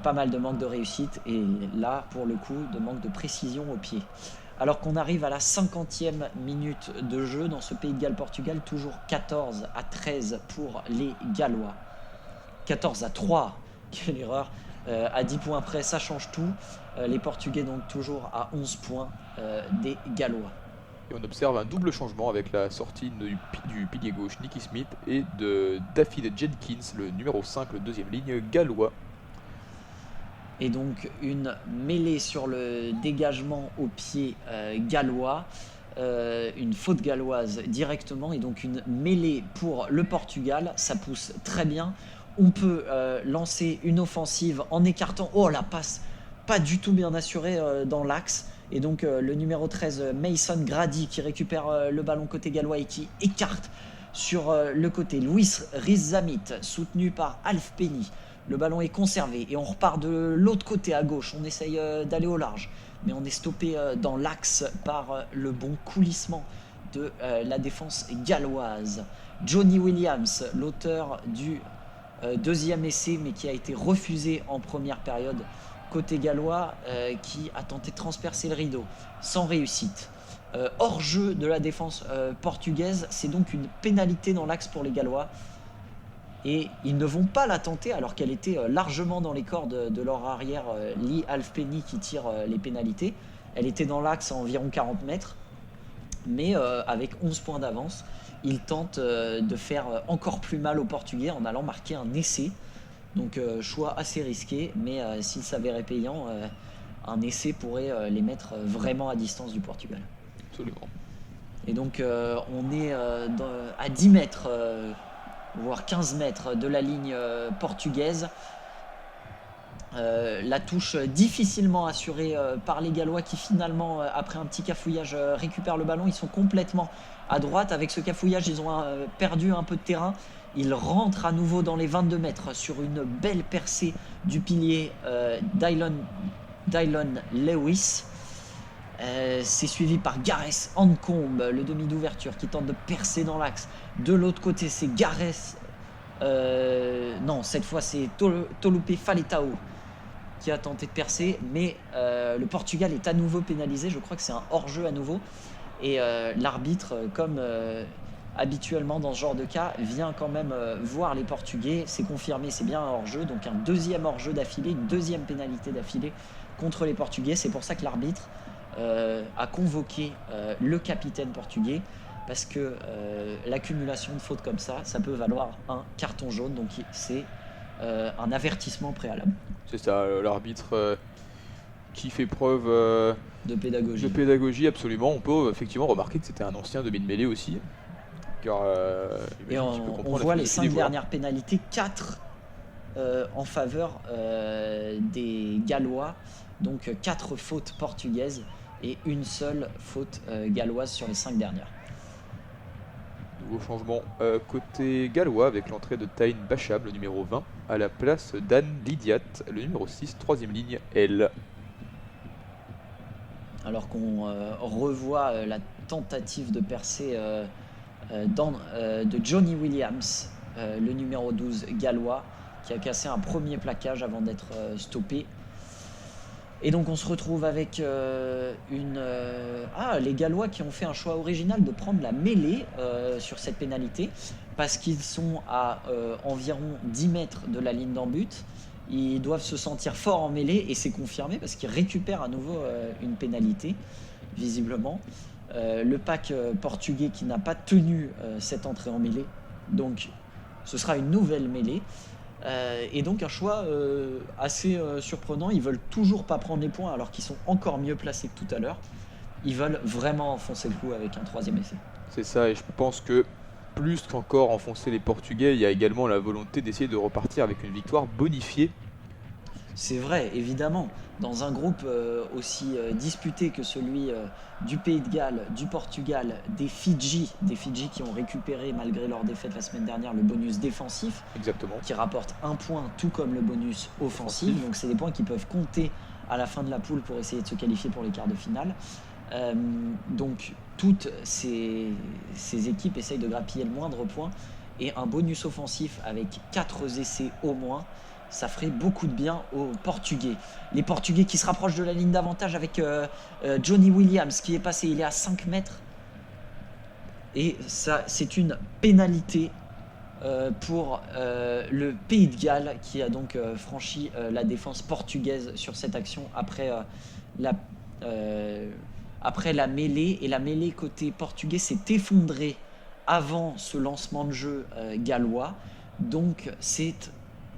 Pas mal de manque de réussite et là, pour le coup, de manque de précision au pied. Alors qu'on arrive à la 50e minute de jeu dans ce Pays de Galles-Portugal, toujours 14-13 pour les Gallois. 14-3, quelle erreur. À 10 points près, ça change tout. Les Portugais donc toujours à 11 points des Gallois. Et on observe un double changement avec la sortie du pilier gauche Nicky Smith et de David Jenkins, le numéro 5, le deuxième ligne gallois. Et donc une mêlée sur le dégagement au pied gallois, une faute galloise directement, et donc une mêlée pour le Portugal. Ça pousse très bien. On peut lancer une offensive en écartant. Oh, la passe pas du tout bien assurée dans l'axe. Et donc le numéro 13, Mason Grady, qui récupère le ballon côté gallois et qui écarte sur le côté. Luis Rizamit, soutenu par Alf Penny. Le ballon est conservé et on repart de l'autre côté à gauche. On essaye d'aller au large, mais on est stoppé dans l'axe par le bon coulissement de la défense galloise. Johnny Williams, l'auteur du deuxième essai, mais qui a été refusé en première période côté gallois, qui a tenté de transpercer le rideau sans réussite. Hors-jeu de la défense portugaise, c'est donc une pénalité dans l'axe pour les Gallois. Et ils ne vont pas la tenter alors qu'elle était largement dans les cordes de leur arrière, Lee Halfpenny, qui tire les pénalités. Elle était dans l'axe à environ 40 mètres, mais avec 11 points d'avance, ils tentent de faire encore plus mal aux Portugais en allant marquer un essai. Donc choix assez risqué, mais s'il s'avérait payant, un essai pourrait les mettre vraiment à distance du Portugal. Absolument. Et donc on est à 10 mètres, voire 15 mètres de la ligne portugaise. La touche difficilement assurée par les Gallois qui finalement, après un petit cafouillage, récupèrent le ballon. Ils sont complètement à droite. Avec ce cafouillage, ils ont perdu un peu de terrain. Ils rentrent à nouveau dans les 22 mètres sur une belle percée du pilier Dylan Lewis. C'est suivi par Gareth Ancombe, le demi d'ouverture, qui tente de percer dans l'axe. De l'autre côté, c'est Gareth... non, cette fois, c'est Tolupe Faletao qui a tenté de percer. Mais le Portugal est à nouveau pénalisé. Je crois que c'est un hors-jeu à nouveau. Et l'arbitre, comme habituellement dans ce genre de cas, vient quand même voir les Portugais. C'est confirmé, c'est bien un hors-jeu. Donc un deuxième hors-jeu d'affilée, une deuxième pénalité d'affilée contre les Portugais. C'est pour ça que l'arbitre a convoqué le capitaine portugais, parce que l'accumulation de fautes comme ça peut valoir un carton jaune. Donc c'est un avertissement préalable. C'est ça, l'arbitre qui fait preuve de pédagogie. De pédagogie, absolument. On peut effectivement remarquer que c'était un ancien demi de mêlée aussi. Car, et on voit les 5 dernières pénalités, 4 en faveur des Gallois. Donc 4 fautes portugaises et une seule faute galloise sur les 5 dernières. Nouveau changement côté gallois avec l'entrée de Taïn Bacham, le numéro 20, à la place d'Anne Lydiat, le numéro 6, troisième ligne L. Alors qu'on revoit la tentative de percée de Johnny Williams, le numéro 12 gallois, qui a cassé un premier plaquage avant d'être stoppé. Et donc on se retrouve avec les Gallois qui ont fait un choix original de prendre la mêlée sur cette pénalité, parce qu'ils sont à environ 10 mètres de la ligne d'en but. Ils doivent se sentir forts en mêlée, et c'est confirmé parce qu'ils récupèrent à nouveau une pénalité, visiblement. le pack portugais qui n'a pas tenu cette entrée en mêlée. Donc ce sera une nouvelle mêlée. Et donc un choix assez surprenant. Ils veulent toujours pas prendre les points alors qu'ils sont encore mieux placés que tout à l'heure. Ils veulent vraiment enfoncer le coup avec un troisième essai. C'est ça, et je pense que plus qu'encore enfoncer les Portugais, il y a également la volonté d'essayer de repartir avec une victoire bonifiée. C'est vrai, évidemment. Dans un groupe aussi disputé que celui du Pays de Galles, du Portugal, des Fidji qui ont récupéré, malgré leur défaite la semaine dernière, le bonus défensif, Exactement. qui rapporte un point, tout comme le bonus offensif. Donc c'est des points qui peuvent compter à la fin de la poule pour essayer de se qualifier pour les quarts de finale. Donc toutes ces équipes essayent de grappiller le moindre point, et un bonus offensif avec 4 essais au moins, ça ferait beaucoup de bien aux Portugais. Les Portugais qui se rapprochent de la ligne d'avantage avec Johnny Williams qui est passé, il est à 5 mètres. Et ça, c'est une pénalité pour le Pays de Galles qui a donc franchi la défense portugaise sur cette action après la mêlée. Et la mêlée côté portugais s'est effondrée avant ce lancement de jeu gallois. Donc c'est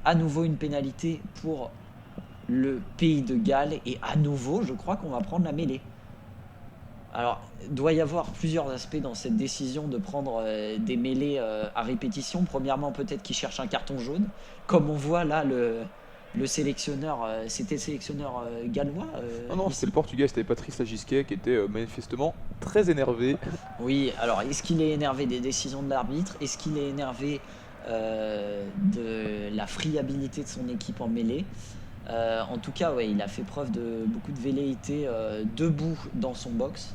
à nouveau une pénalité pour le Pays de Galles, et à nouveau je crois qu'on va prendre la mêlée. Alors il doit y avoir plusieurs aspects dans cette décision de prendre des mêlées à répétition. Premièrement, peut-être qu'ils cherchent un carton jaune, comme on voit là le sélectionneur, c'était le sélectionneur gallois Non, c'était le Portugais, c'était Patrice Lagisquet qui était manifestement très énervé. Oui, alors est-ce qu'il est énervé des décisions de l'arbitre? Est-ce qu'il est énervé de la friabilité de son équipe en mêlée? En tout cas, ouais, il a fait preuve de beaucoup de velléité debout dans son box.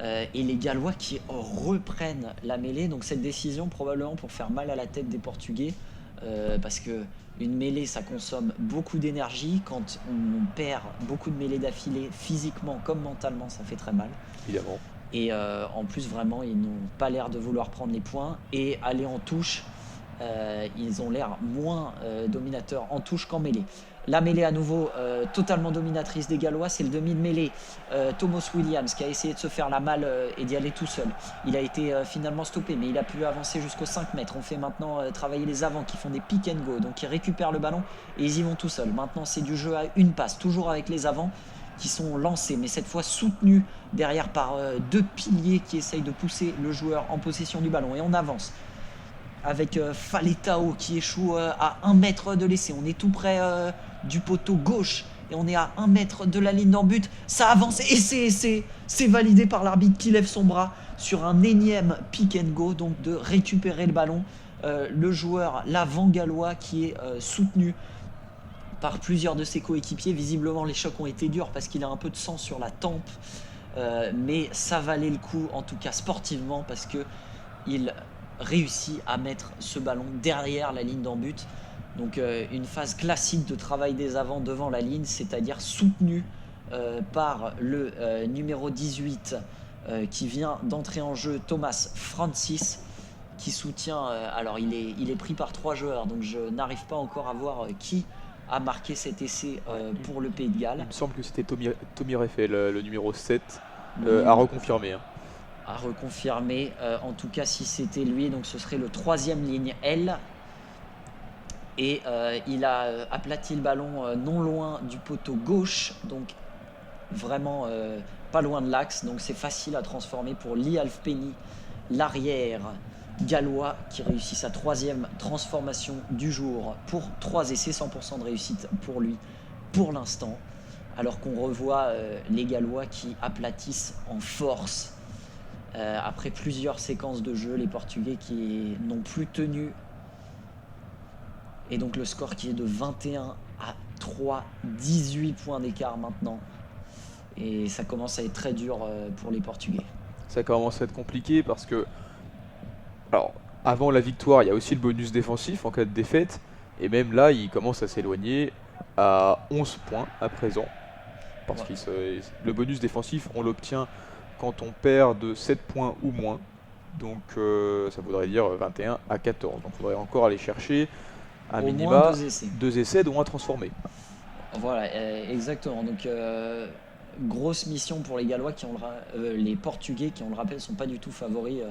Et les Gallois qui reprennent la mêlée. Donc cette décision probablement pour faire mal à la tête des Portugais, parce que une mêlée ça consomme beaucoup d'énergie. Quand on perd beaucoup de mêlées d'affilée, physiquement comme mentalement, ça fait très mal. Évidemment. Et en plus, vraiment, ils n'ont pas l'air de vouloir prendre les points et aller en touche. Ils ont l'air moins dominateurs en touche qu'en mêlée. La mêlée à nouveau totalement dominatrice des Gallois, c'est le demi de mêlée Thomas Williams qui a essayé de se faire la malle et d'y aller tout seul. Il a été finalement stoppé, mais il a pu avancer jusqu'aux 5 mètres. On fait maintenant travailler les avants qui font des pick and go, donc ils récupèrent le ballon et ils y vont tout seuls. Maintenant c'est du jeu à une passe, toujours avec les avants qui sont lancés, mais cette fois soutenus derrière par 2 piliers qui essayent de pousser le joueur en possession du ballon. Et on avance avec Faletao qui échoue à 1 mètre de l'essai. On est tout près du poteau gauche et on est à 1 mètre de la ligne d'en but. Ça avance et c'est validé par l'arbitre qui lève son bras sur un énième pick and go, donc de récupérer le ballon. Le joueur, l'avant gallois, qui est soutenu par plusieurs de ses coéquipiers. Visiblement les chocs ont été durs parce qu'il a un peu de sang sur la tempe, mais ça valait le coup en tout cas sportivement, parce que il réussit à mettre ce ballon derrière la ligne d'en but. Donc une phase classique de travail des avants devant la ligne, c'est-à-dire soutenu par le numéro 18 qui vient d'entrer en jeu, Thomas Francis, qui soutient. Alors il est pris par 3 joueurs, donc je n'arrive pas encore à voir qui a marqué cet essai pour le Pays de Galles. Il me semble que c'était Tommy Reffel, le numéro 7, à reconfirmer. À reconfirmer, en tout cas si c'était lui, donc ce serait le 3e ligne L. Et il a aplati le ballon non loin du poteau gauche, donc vraiment pas loin de l'axe, donc c'est facile à transformer pour Lee Halfpenny, l'arrière gallois, qui réussit sa 3e transformation du jour pour 3 essais, 100% de réussite pour lui pour l'instant, alors qu'on revoit les Gallois qui aplatissent en force après plusieurs séquences de jeu, les Portugais qui n'ont plus tenu. Et donc le score qui est de 21 à 3, 18 points d'écart maintenant. Et ça commence à être très dur pour les Portugais. Ça commence à être compliqué parce que, alors, avant la victoire, il y a aussi le bonus défensif en cas de défaite. Et même là, il commence à s'éloigner à 11 points à présent. Parce que le bonus défensif, on l'obtient quand on perd de 7 points ou moins. Donc ça voudrait dire 21 à 14. Donc il faudrait encore aller chercher à minima 2 essais. 2 essais dont un transformé. Voilà, exactement. Donc grosse mission pour les Gallois, les Portugais qui, on le rappelle, sont pas du tout favoris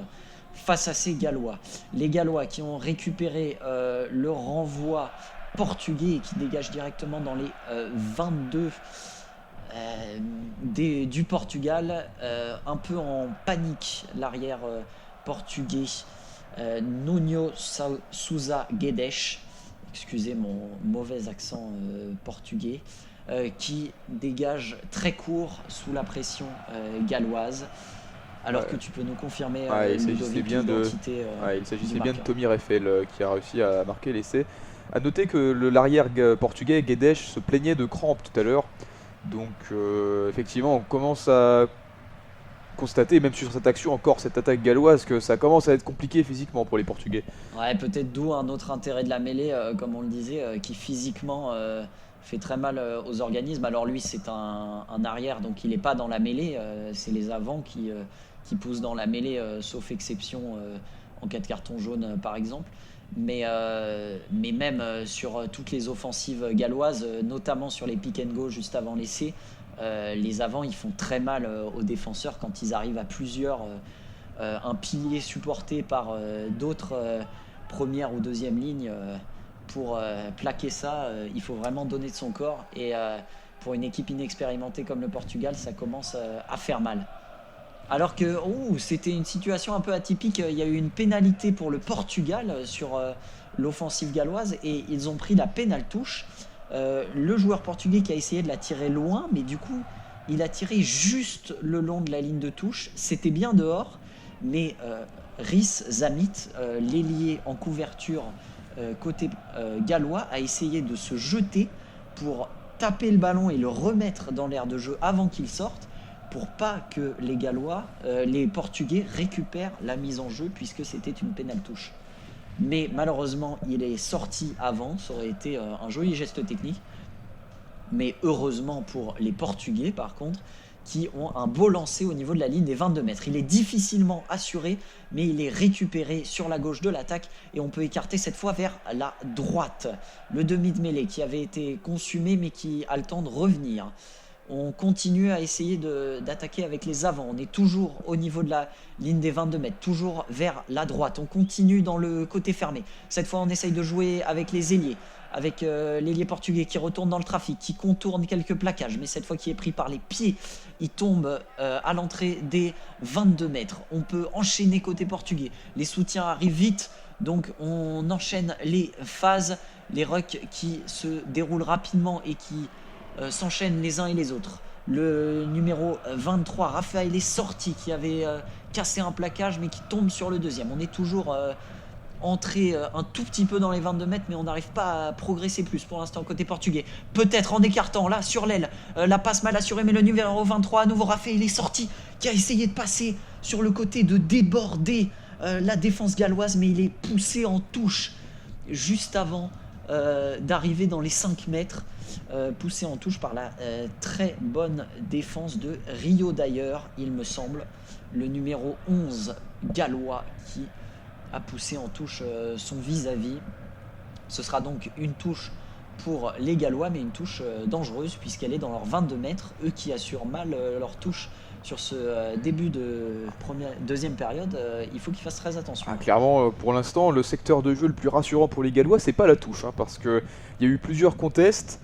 face à ces Gallois. Les Gallois qui ont récupéré le renvoi portugais et qui dégagent directement dans les 22 du Portugal, un peu en panique, l'arrière portugais Nuno Sousa Guedes, excusez mon mauvais accent portugais, qui dégage très court sous la pression galloise. Alors que tu peux nous confirmer il s'agissait bien de Tommy Reffel qui a réussi à marquer l'essai. A noter que l'arrière portugais Guedes se plaignait de crampes tout à l'heure. Donc effectivement on commence à constater, même sur cette action encore, cette attaque galloise, que ça commence à être compliqué physiquement pour les Portugais. Ouais, peut-être d'où un autre intérêt de la mêlée, comme on le disait, qui physiquement fait très mal aux organismes. Alors lui c'est un arrière, donc il n'est pas dans la mêlée, c'est les avants qui poussent dans la mêlée, sauf exception en cas de carton jaune par exemple. Mais même sur toutes les offensives galloises, notamment sur les pick and go juste avant l'essai, les avants ils font très mal aux défenseurs quand ils arrivent à plusieurs, un pilier supporté par d'autres première ou deuxième ligne. Pour plaquer ça, il faut vraiment donner de son corps, et pour une équipe inexpérimentée comme le Portugal, ça commence à faire mal. Alors que c'était une situation un peu atypique, il y a eu une pénalité pour le Portugal sur l'offensive galloise et ils ont pris la pénale touche. Le joueur portugais qui a essayé de la tirer loin, mais du coup il a tiré juste le long de la ligne de touche. C'était bien dehors, mais Rhys Zamit, l'ailier en couverture côté gallois, a essayé de se jeter pour taper le ballon et le remettre dans l'aire de jeu avant qu'il sorte, pour pas que les Gallois, les Portugais récupèrent la mise en jeu, puisque c'était une pénale touche. Mais malheureusement, il est sorti avant, ça aurait été un joli geste technique. Mais heureusement pour les Portugais, par contre, qui ont un beau lancer au niveau de la ligne des 22 mètres. Il est difficilement assuré, mais il est récupéré sur la gauche de l'attaque et on peut écarter cette fois vers la droite. Le demi de mêlée qui avait été consumé, mais qui a le temps de revenir. On continue à essayer d'attaquer avec les avants. On est toujours au niveau de la ligne des 22 mètres, toujours vers la droite. On continue dans le côté fermé. Cette fois, on essaye de jouer avec les ailiers, avec l'ailier portugais qui retourne dans le trafic, qui contourne quelques plaquages, mais cette fois qui est pris par les pieds. Il tombe à l'entrée des 22 mètres. On peut enchaîner côté portugais. Les soutiens arrivent vite, donc on enchaîne les phases, les rucks qui se déroulent rapidement et qui s'enchaînent les uns et les autres. Le numéro 23, Raphaël, est sorti, qui avait cassé un plaquage mais qui tombe sur le deuxième. On est toujours entré un tout petit peu dans les 22 mètres, mais on n'arrive pas à progresser plus pour l'instant côté portugais. Peut-être en écartant là sur l'aile, la passe mal assurée, mais le numéro 23 à nouveau, Raphaël, est sorti, qui a essayé de passer sur le côté, de déborder la défense galloise, mais il est poussé en touche juste avant d'arriver dans les 5 mètres, poussé en touche par la très bonne défense de Rio d'ailleurs, il me semble, le numéro 11 gallois qui a poussé en touche son vis-à-vis. Ce sera donc une touche pour les Gallois, mais une touche dangereuse puisqu'elle est dans leurs 22 mètres, eux qui assurent mal leur touche sur ce début de deuxième période. Il faut qu'ils fassent très attention. Clairement, pour l'instant, le secteur de jeu le plus rassurant pour les Gallois, c'est pas la touche, parce qu'il y a eu plusieurs contests.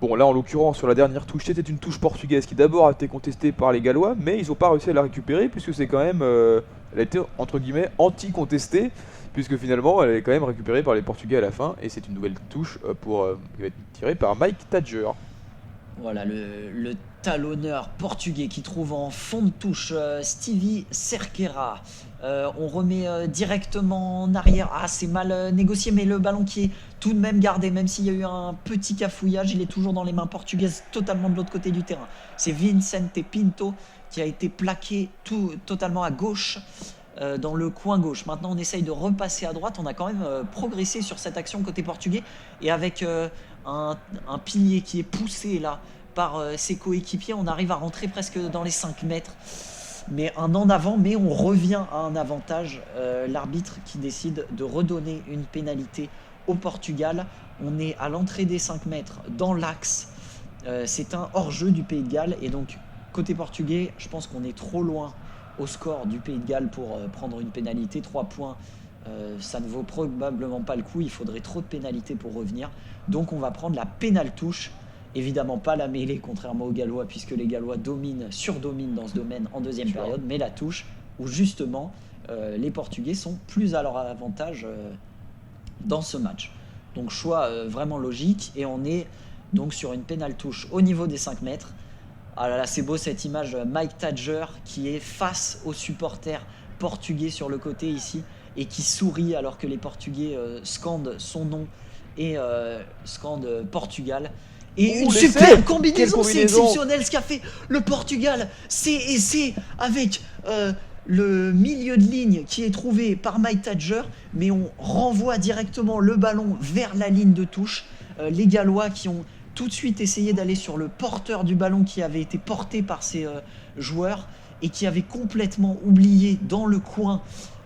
Bon, là en l'occurrence, sur la dernière touche, c'était une touche portugaise qui d'abord a été contestée par les Gallois, mais ils n'ont pas réussi à la récupérer puisque c'est quand même, elle a été entre guillemets anti-contestée, puisque finalement elle est quand même récupérée par les Portugais à la fin, et c'est une nouvelle touche qui va être tirée par Mike Tadger. Voilà, le talonneur portugais qui trouve en fond de touche Stevie Cerqueira. On remet directement en arrière. C'est mal négocié, mais le ballon qui est tout de même gardé, même s'il y a eu un petit cafouillage, il est toujours dans les mains portugaises, totalement de l'autre côté du terrain. C'est Vicente Pinto qui a été plaqué totalement à gauche, dans le coin gauche. Maintenant, on essaye de repasser à droite. On a quand même progressé sur cette action côté portugais, et avec un pilier qui est poussé là par ses coéquipiers, on arrive à rentrer presque dans les 5 mètres. Mais un en avant, mais on revient à un avantage. L'arbitre qui décide de redonner une pénalité au Portugal. On est à l'entrée des 5 mètres dans l'axe. C'est un hors-jeu du Pays de Galles, et donc côté portugais, je pense qu'on est trop loin au score du Pays de Galles pour prendre une pénalité. 3 points, ça ne vaut probablement pas le coup. Il faudrait trop de pénalités pour revenir. Donc on va prendre la pénale touche. Évidemment pas la mêlée, contrairement aux Gallois, puisque les Gallois surdominent dans ce domaine en deuxième période. Mais la touche, où justement les Portugais sont plus à leur avantage dans ce match. Donc choix vraiment logique. Et on est donc sur une pénale touche au niveau des 5 mètres. Ah là là, c'est beau cette image, Mike Tadger qui est face aux supporters portugais sur le côté ici et qui sourit alors que les Portugais scandent son nom et scandent Portugal. Et une super combinaison, c'est exceptionnel ce qu'a fait le Portugal. C'est avec le milieu de ligne qui est trouvé par Mike Tadger, mais on renvoie directement le ballon vers la ligne de touche. Les Gallois qui ont tout de suite essayé d'aller sur le porteur du ballon qui avait été porté par ces joueurs et qui avait complètement oublié dans le coin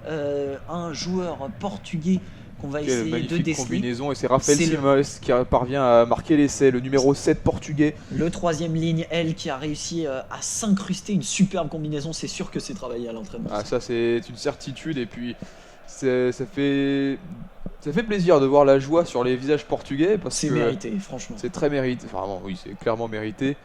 un joueur portugais qu'on va essayer de déceler. Combinaison, et c'est Rafael Simões qui parvient à marquer l'essai, le numéro 7 portugais. Le troisième ligne, qui a réussi à s'incruster, une superbe combinaison, c'est sûr que c'est travaillé à l'entraînement. Ah, ça c'est une certitude, et puis ça fait plaisir de voir la joie sur les visages portugais. C'est mérité, franchement. C'est très mérité, enfin bon, oui, c'est clairement mérité.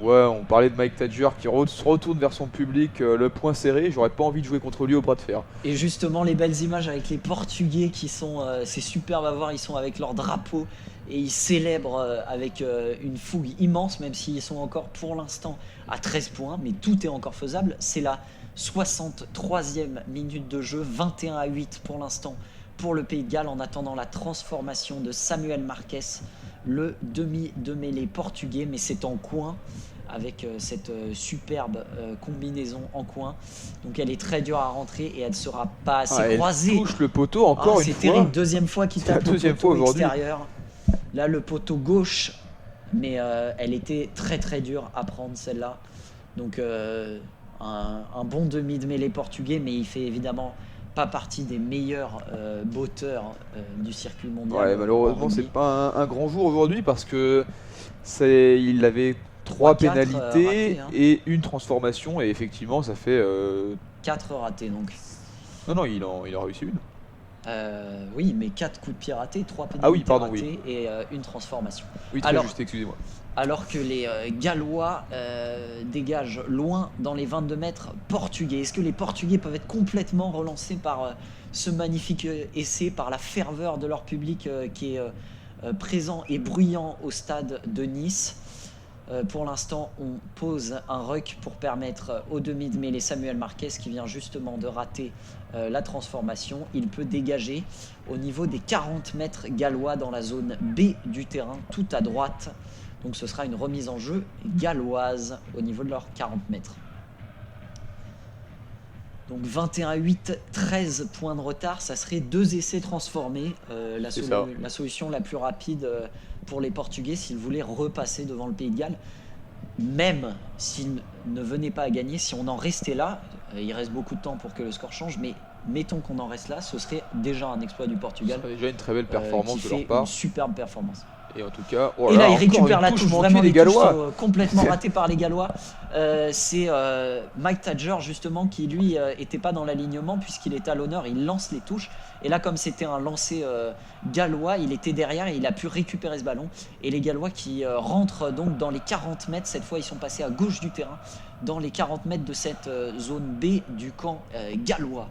Ouais, on parlait de Mike Tadger qui se retourne vers son public, le poing serré. J'aurais pas envie de jouer contre lui au bras de fer. Et justement, les belles images avec les Portugais qui sont, c'est superbe à voir. Ils sont avec leur drapeau et ils célèbrent avec une fougue immense, même s'ils sont encore pour l'instant à 13 points. Mais tout est encore faisable. C'est la 63e minute de jeu, 21-8 pour l'instant pour le Pays de Galles, en attendant la transformation de Samuel Marques, le demi de mêlée portugais, mais c'est en coin avec cette superbe combinaison en coin. Donc elle est très dure à rentrer et elle ne sera pas assez croisée. Elle touche le poteau encore une fois. C'est terrible, deuxième fois qu'il tape le poteau extérieur. Là le poteau gauche, mais elle était très très dure à prendre celle-là. Donc un bon demi de mêlée portugais, mais il fait évidemment pas partie des meilleurs botteurs du circuit mondial. Ouais, malheureusement, c'est pas un grand jour aujourd'hui parce que il avait 3 pénalités ratés, hein. Et une transformation, et effectivement, ça fait 4 ratés donc. Non, il a réussi une. Oui, mais 4 coups de pied ratés, 3 pénalités ratées et une transformation. Oui, très juste, excusez-moi. Alors que les Gallois dégagent loin dans les 22 mètres portugais. Est-ce que les Portugais peuvent être complètement relancés par ce magnifique essai, par la ferveur de leur public qui est présent et bruyant au stade de Nice? Pour l'instant, on pose un ruck pour permettre au demi de mêlée Samuel Marques, qui vient justement de rater la transformation. Il peut dégager au niveau des 40 mètres gallois dans la zone B du terrain, tout à droite. Donc ce sera une remise en jeu galloise au niveau de leurs 40 mètres. Donc 21-8, 13 points de retard, ça serait 2 essais transformés. La solution la plus rapide pour les Portugais s'ils voulaient repasser devant le Pays de Galles. Même s'ils ne venaient pas à gagner, si on en restait là, il reste beaucoup de temps pour que le score change, mais mettons qu'on en reste là, ce serait déjà un exploit du Portugal. Ce serait déjà une très belle performance de leur part. Une superbe performance. Et en tout cas, et là, il récupère la touche, vraiment les Gallois. Complètement raté par les Gallois. C'est Mike Tadger justement qui lui était pas dans l'alignement puisqu'il était à l'honneur, il lance les touches. Et là, comme c'était un lancer gallois, il était derrière et il a pu récupérer ce ballon. Et les Gallois qui rentrent donc dans les 40 mètres, cette fois ils sont passés à gauche du terrain, dans les 40 mètres de cette zone B du camp gallois.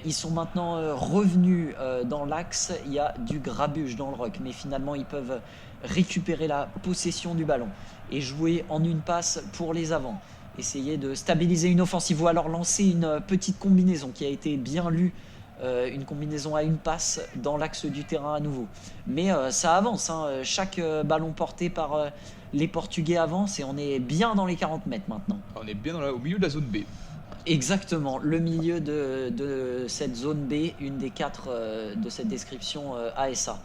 Ils sont maintenant revenus dans l'axe, il y a du grabuge dans le ruck, mais finalement ils peuvent récupérer la possession du ballon et jouer en une passe pour les avants, essayer de stabiliser une offensive ou alors lancer une petite combinaison qui a été bien lue, une combinaison à une passe dans l'axe du terrain à nouveau. Mais ça avance, hein. Chaque ballon porté par les Portugais avance et on est bien dans les 40 mètres maintenant. On est bien au milieu de la zone B. Exactement, le milieu de cette zone B, une des 4 de cette description ASA.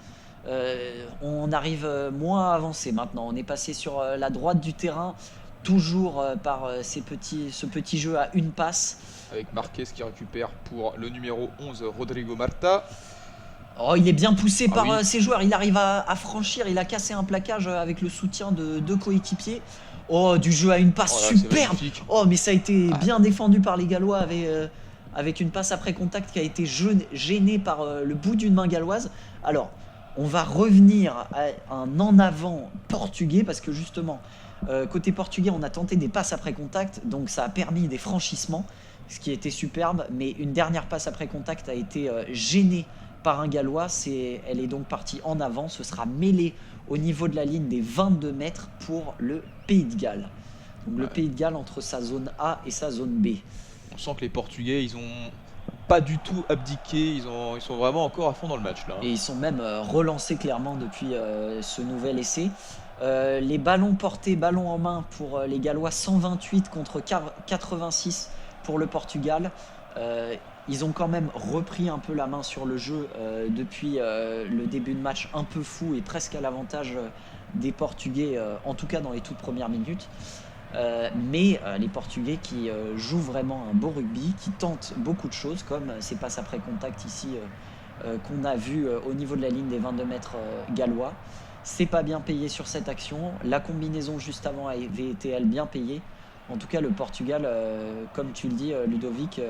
On arrive moins avancé maintenant, on est passé sur la droite du terrain, toujours par ce petit jeu à une passe. Avec Marques qui récupère pour le numéro 11, Rodrigo Marta. Oh, il est bien poussé par ses joueurs, il arrive à franchir, il a cassé un plaquage avec le soutien de 2 coéquipiers. Oh, du jeu à une passe Oh là, c'est superbe. magnifique. Oh, mais ça a été bien défendu par les Gallois avec une passe après contact qui a été gênée par le bout d'une main galloise. Alors, on va revenir à un en avant portugais parce que justement, côté portugais, on a tenté des passes après contact, donc ça a permis des franchissements, ce qui était superbe. Mais une dernière passe après contact a été gênée par un Gallois. Elle est donc partie en avant. Ce sera mêlé au niveau de la ligne des 22 mètres pour le Pays de Galles. Donc le Pays de Galles entre sa zone A et sa zone B. On sent que les Portugais, ils ont pas du tout abdiqué, ils sont vraiment encore à fond dans le match là. Et ils sont même relancés clairement depuis ce nouvel essai. Les ballons portés, ballons en main pour les Gallois, 128 contre 86 pour le Portugal. Ils ont quand même repris un peu la main sur le jeu depuis le début de match un peu fou et presque à l'avantage des Portugais, en tout cas dans les toutes premières minutes. Mais les Portugais qui jouent vraiment un beau rugby, qui tentent beaucoup de choses, comme ces passes après contact ici qu'on a vu au niveau de la ligne des 22 mètres gallois. C'est pas bien payé sur cette action. La combinaison juste avant avait été elle bien payée. En tout cas, le Portugal, comme tu le dis, Ludovic,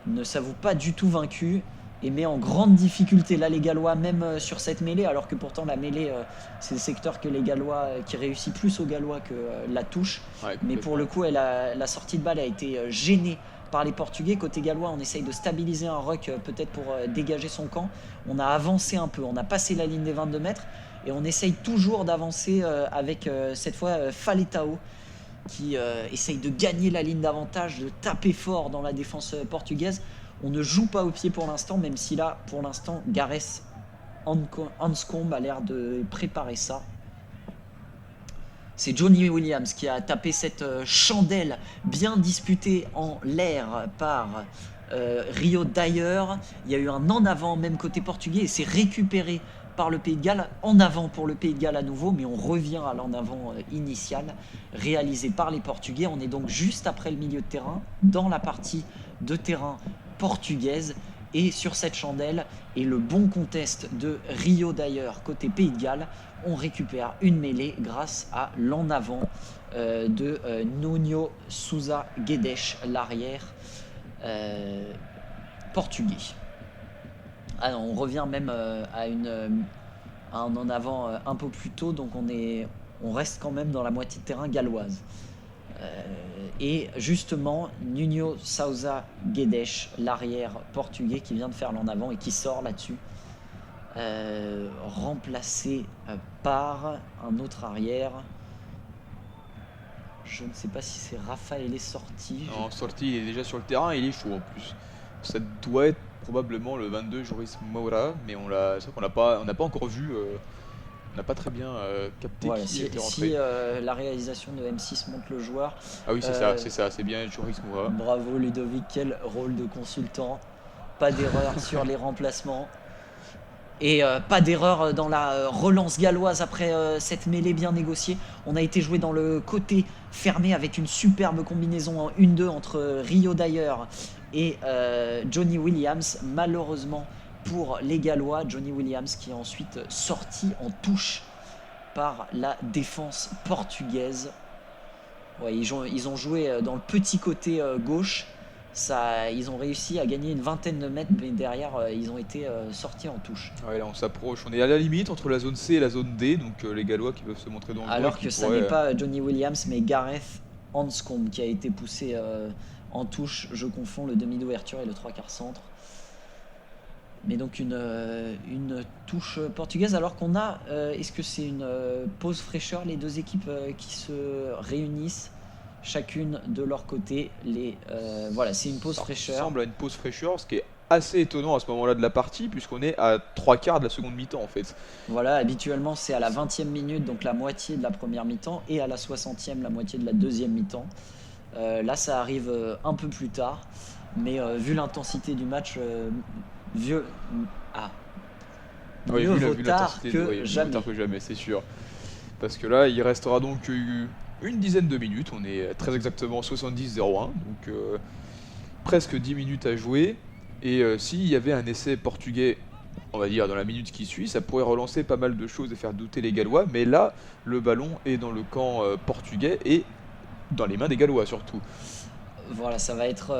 ne s'avoue pas du tout vaincu et met en grande difficulté là les Gallois, même sur cette mêlée, alors que pourtant la mêlée, c'est le secteur que les Gallois, qui réussit plus aux Gallois que la touche. Ouais, mais pour le coup, la sortie de balle a été gênée par les Portugais. Côté gallois, on essaye de stabiliser un ruck peut-être pour dégager son camp. On a avancé un peu, on a passé la ligne des 22 mètres et on essaye toujours d'avancer avec cette fois Faletao qui essaye de gagner la ligne d'avantage, de taper fort dans la défense portugaise. On ne joue pas au pied pour l'instant, même si là, pour l'instant, Gareth Anscombe a l'air de préparer ça. C'est Johnny Williams qui a tapé cette chandelle bien disputée en l'air par Rio Dyer. Il y a eu un en avant, même côté portugais, et c'est récupéré par le Pays de Galles, en avant pour le Pays de Galles à nouveau, mais on revient à l'en avant initial réalisé par les Portugais. On est donc juste après le milieu de terrain, dans la partie de terrain portugaise, et sur cette chandelle et le bon contest de Rio d'ailleurs côté Pays de Galles, on récupère une mêlée grâce à l'en avant de Nuno Sousa Guedes, l'arrière portugais. Ah non, on revient même à un en avant un peu plus tôt, donc on reste quand même dans la moitié de terrain galloise. Et justement, Nuno Sousa Guedes, l'arrière portugais qui vient de faire l'en avant et qui sort là-dessus, remplacé par un autre arrière. Je ne sais pas si c'est Raphaël est sorti. En sortie, il est déjà sur le terrain et il est chaud en plus. Ça doit être probablement le 22 Joris Moura, mais c'est vrai qu'on n'a pas encore vu, on n'a pas très bien capté Voilà, qui était rentré. si la réalisation de M6 montre le joueur. Ah oui, c'est bien Joris Moura. Bravo Ludovic, quel rôle de consultant. Pas d'erreur sur les remplacements. Et pas d'erreur dans la relance galloise après cette mêlée bien négociée. On a été joué dans le côté fermé avec une superbe combinaison en 1-2 entre Rio Dyer et Johnny Williams. Malheureusement pour les Gallois, Johnny Williams qui est ensuite sorti en touche par la défense portugaise. Ouais, ils ont joué dans le petit côté gauche. Ils ont réussi à gagner une vingtaine de mètres, mais derrière ils ont été sortis en touche. Ouais, là on s'approche, on est à la limite entre la zone C et la zone D, donc les Gallois qui peuvent se montrer dangereux. Alors que ça n'est pas Johnny Williams, mais Gareth Anscombe qui a été poussé en touche. Je confonds le demi d'ouverture et le 3/4 centre. Mais donc une touche portugaise, alors qu'on a, est-ce que c'est une pause fraîcheur, les deux équipes qui se réunissent chacune de leur côté, voilà, c'est une pause fraîcheur. Ça ressemble à une pause fraîcheur, ce qui est assez étonnant à ce moment-là de la partie, puisqu'on est à 3/4 de la seconde mi-temps en fait. Voilà, habituellement c'est à la 20e minute, donc la moitié de la première mi-temps, et à la 60e, la moitié de la deuxième mi-temps. Là ça arrive un peu plus tard, mais vu l'intensité du match, mieux vaut tard que jamais. Tard que jamais, c'est sûr. Parce que là, il restera donc une dizaine de minutes. On est très exactement 70-01, donc presque 10 minutes à jouer. Et s'il y avait un essai portugais on va dire dans la minute qui suit, ça pourrait relancer pas mal de choses et faire douter les Gallois, mais là, le ballon est dans le camp portugais et dans les mains des Gallois surtout. Voilà, ça va être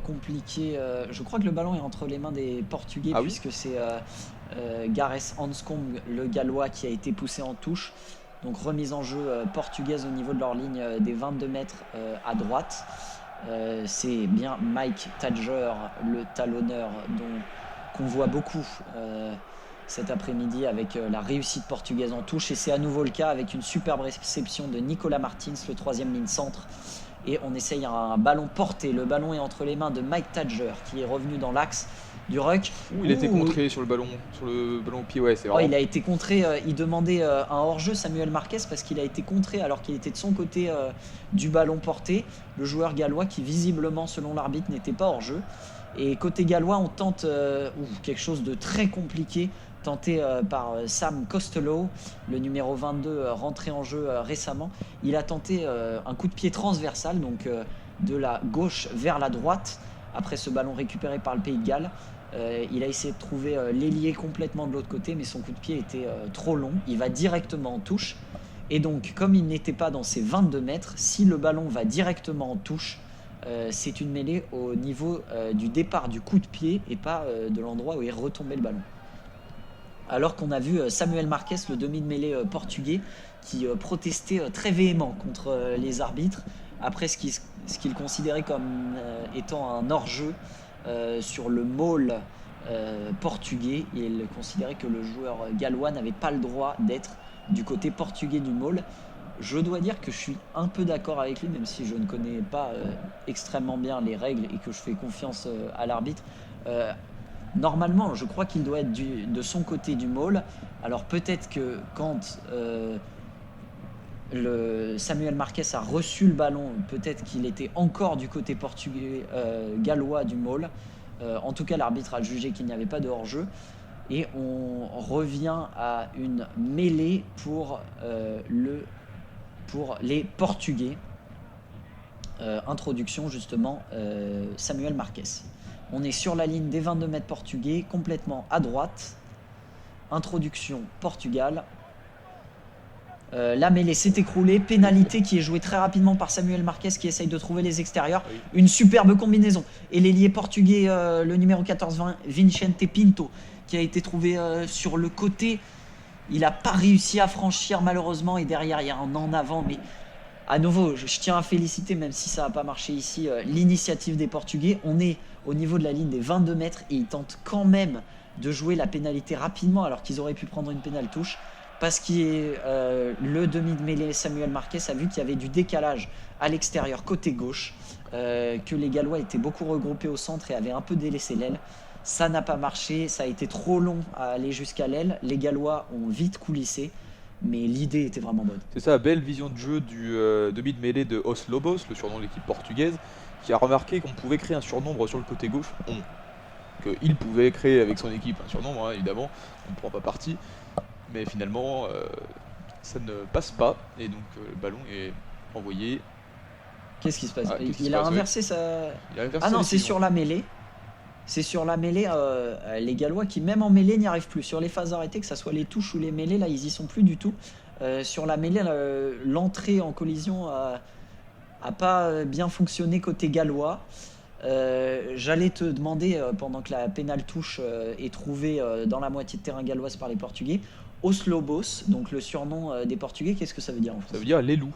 compliqué. Je crois que le ballon est entre les mains des Portugais, Ah oui. puisque c'est Gareth Anscombe, le Gallois, qui a été poussé en touche. Donc remise en jeu portugaise au niveau de leur ligne des 22 mètres à droite. C'est bien Mike Tadger, le talonneur qu'on voit beaucoup cet après-midi avec la réussite portugaise en touche. Et c'est à nouveau le cas avec une superbe réception de Nicolas Martins, le troisième ligne centre. Et on essaye un ballon porté. Le ballon est entre les mains de Mike Tadger qui est revenu dans l'axe du ruck. Il a été contré sur le ballon au pied, ouais, c'est vraiment... Il a été contré, il demandait un hors-jeu, Samuel Marquez, parce qu'il a été contré alors qu'il était de son côté du ballon porté. Le joueur gallois qui visiblement, selon l'arbitre, n'était pas hors-jeu. Et côté gallois, on tente quelque chose de très compliqué, tenté par Sam Costello, le numéro 22 rentré en jeu récemment. Il a tenté un coup de pied transversal, donc de la gauche vers la droite, après ce ballon récupéré par le Pays de Galles. Il a essayé de trouver l'ailier complètement de l'autre côté, mais son coup de pied était trop long. Il va directement en touche. Et donc, comme il n'était pas dans ses 22 mètres, si le ballon va directement en touche, c'est une mêlée au niveau du départ du coup de pied et pas de l'endroit où est retombé le ballon. Alors qu'on a vu Samuel Marquez, le demi de mêlée portugais, qui protestait très véhément contre les arbitres après ce qu'il considérait comme étant un hors-jeu sur le maul portugais. Il considérait que le joueur gallois n'avait pas le droit d'être du côté portugais du maul. Je dois dire que je suis un peu d'accord avec lui, même si je ne connais pas extrêmement bien les règles et que je fais confiance à l'arbitre. Normalement, je crois qu'il doit être de son côté du maul. Alors peut-être que quand Samuel Marquez a reçu le ballon, peut-être qu'il était encore du côté portugais gallois du maul. En tout cas, l'arbitre a jugé qu'il n'y avait pas de hors-jeu. Et on revient à une mêlée pour les Portugais. Introduction justement Samuel Marquez. On est sur la ligne des 22 mètres portugais, complètement à droite. Introduction Portugal. La mêlée s'est écroulée. Pénalité qui est jouée très rapidement par Samuel Marquez qui essaye de trouver les extérieurs. Oui. Une superbe combinaison. Et l'ailier portugais, le numéro 14, Vicente Pinto, qui a été trouvé sur le côté. Il n'a pas réussi à franchir malheureusement. Et derrière, il y a un en avant. Mais à nouveau, je tiens à féliciter, même si ça n'a pas marché ici, l'initiative des Portugais. On est au niveau de la ligne des 22 mètres et ils tentent quand même de jouer la pénalité rapidement alors qu'ils auraient pu prendre une pénale touche. Parce que le demi de mêlée Samuel Marquez a vu qu'il y avait du décalage à l'extérieur côté gauche, que les Gallois étaient beaucoup regroupés au centre et avaient un peu délaissé l'aile. Ça n'a pas marché, ça a été trop long à aller jusqu'à l'aile. Les Gallois ont vite coulissé, mais l'idée était vraiment bonne. C'est ça, belle vision de jeu du demi de mêlée de Os Lobos, le surnom de l'équipe portugaise, qui a remarqué qu'on pouvait créer un surnombre sur le côté gauche. Qu'il pouvait créer avec son équipe un surnombre, hein, évidemment, on ne prend pas parti. Mais finalement, ça ne passe pas, et donc le ballon est envoyé. Qu'est-ce qui se passe? Qu'est-ce qui Il se a passe, inversé sa... Il a inversé Ah non, les c'est signaux. sur la mêlée. C'est sur la mêlée, les Gallois qui même en mêlée n'y arrivent plus. Sur les phases arrêtées, que ce soit les touches ou les mêlées, là ils y sont plus du tout. Sur la mêlée, l'entrée en collision a pas bien fonctionné côté gallois. J'allais te demander, pendant que la pénale touche est trouvée dans la moitié de terrain galloise par les Portugais, Os Lobos, donc le surnom des Portugais, qu'est-ce que ça veut dire en Ça français? veut dire les loups.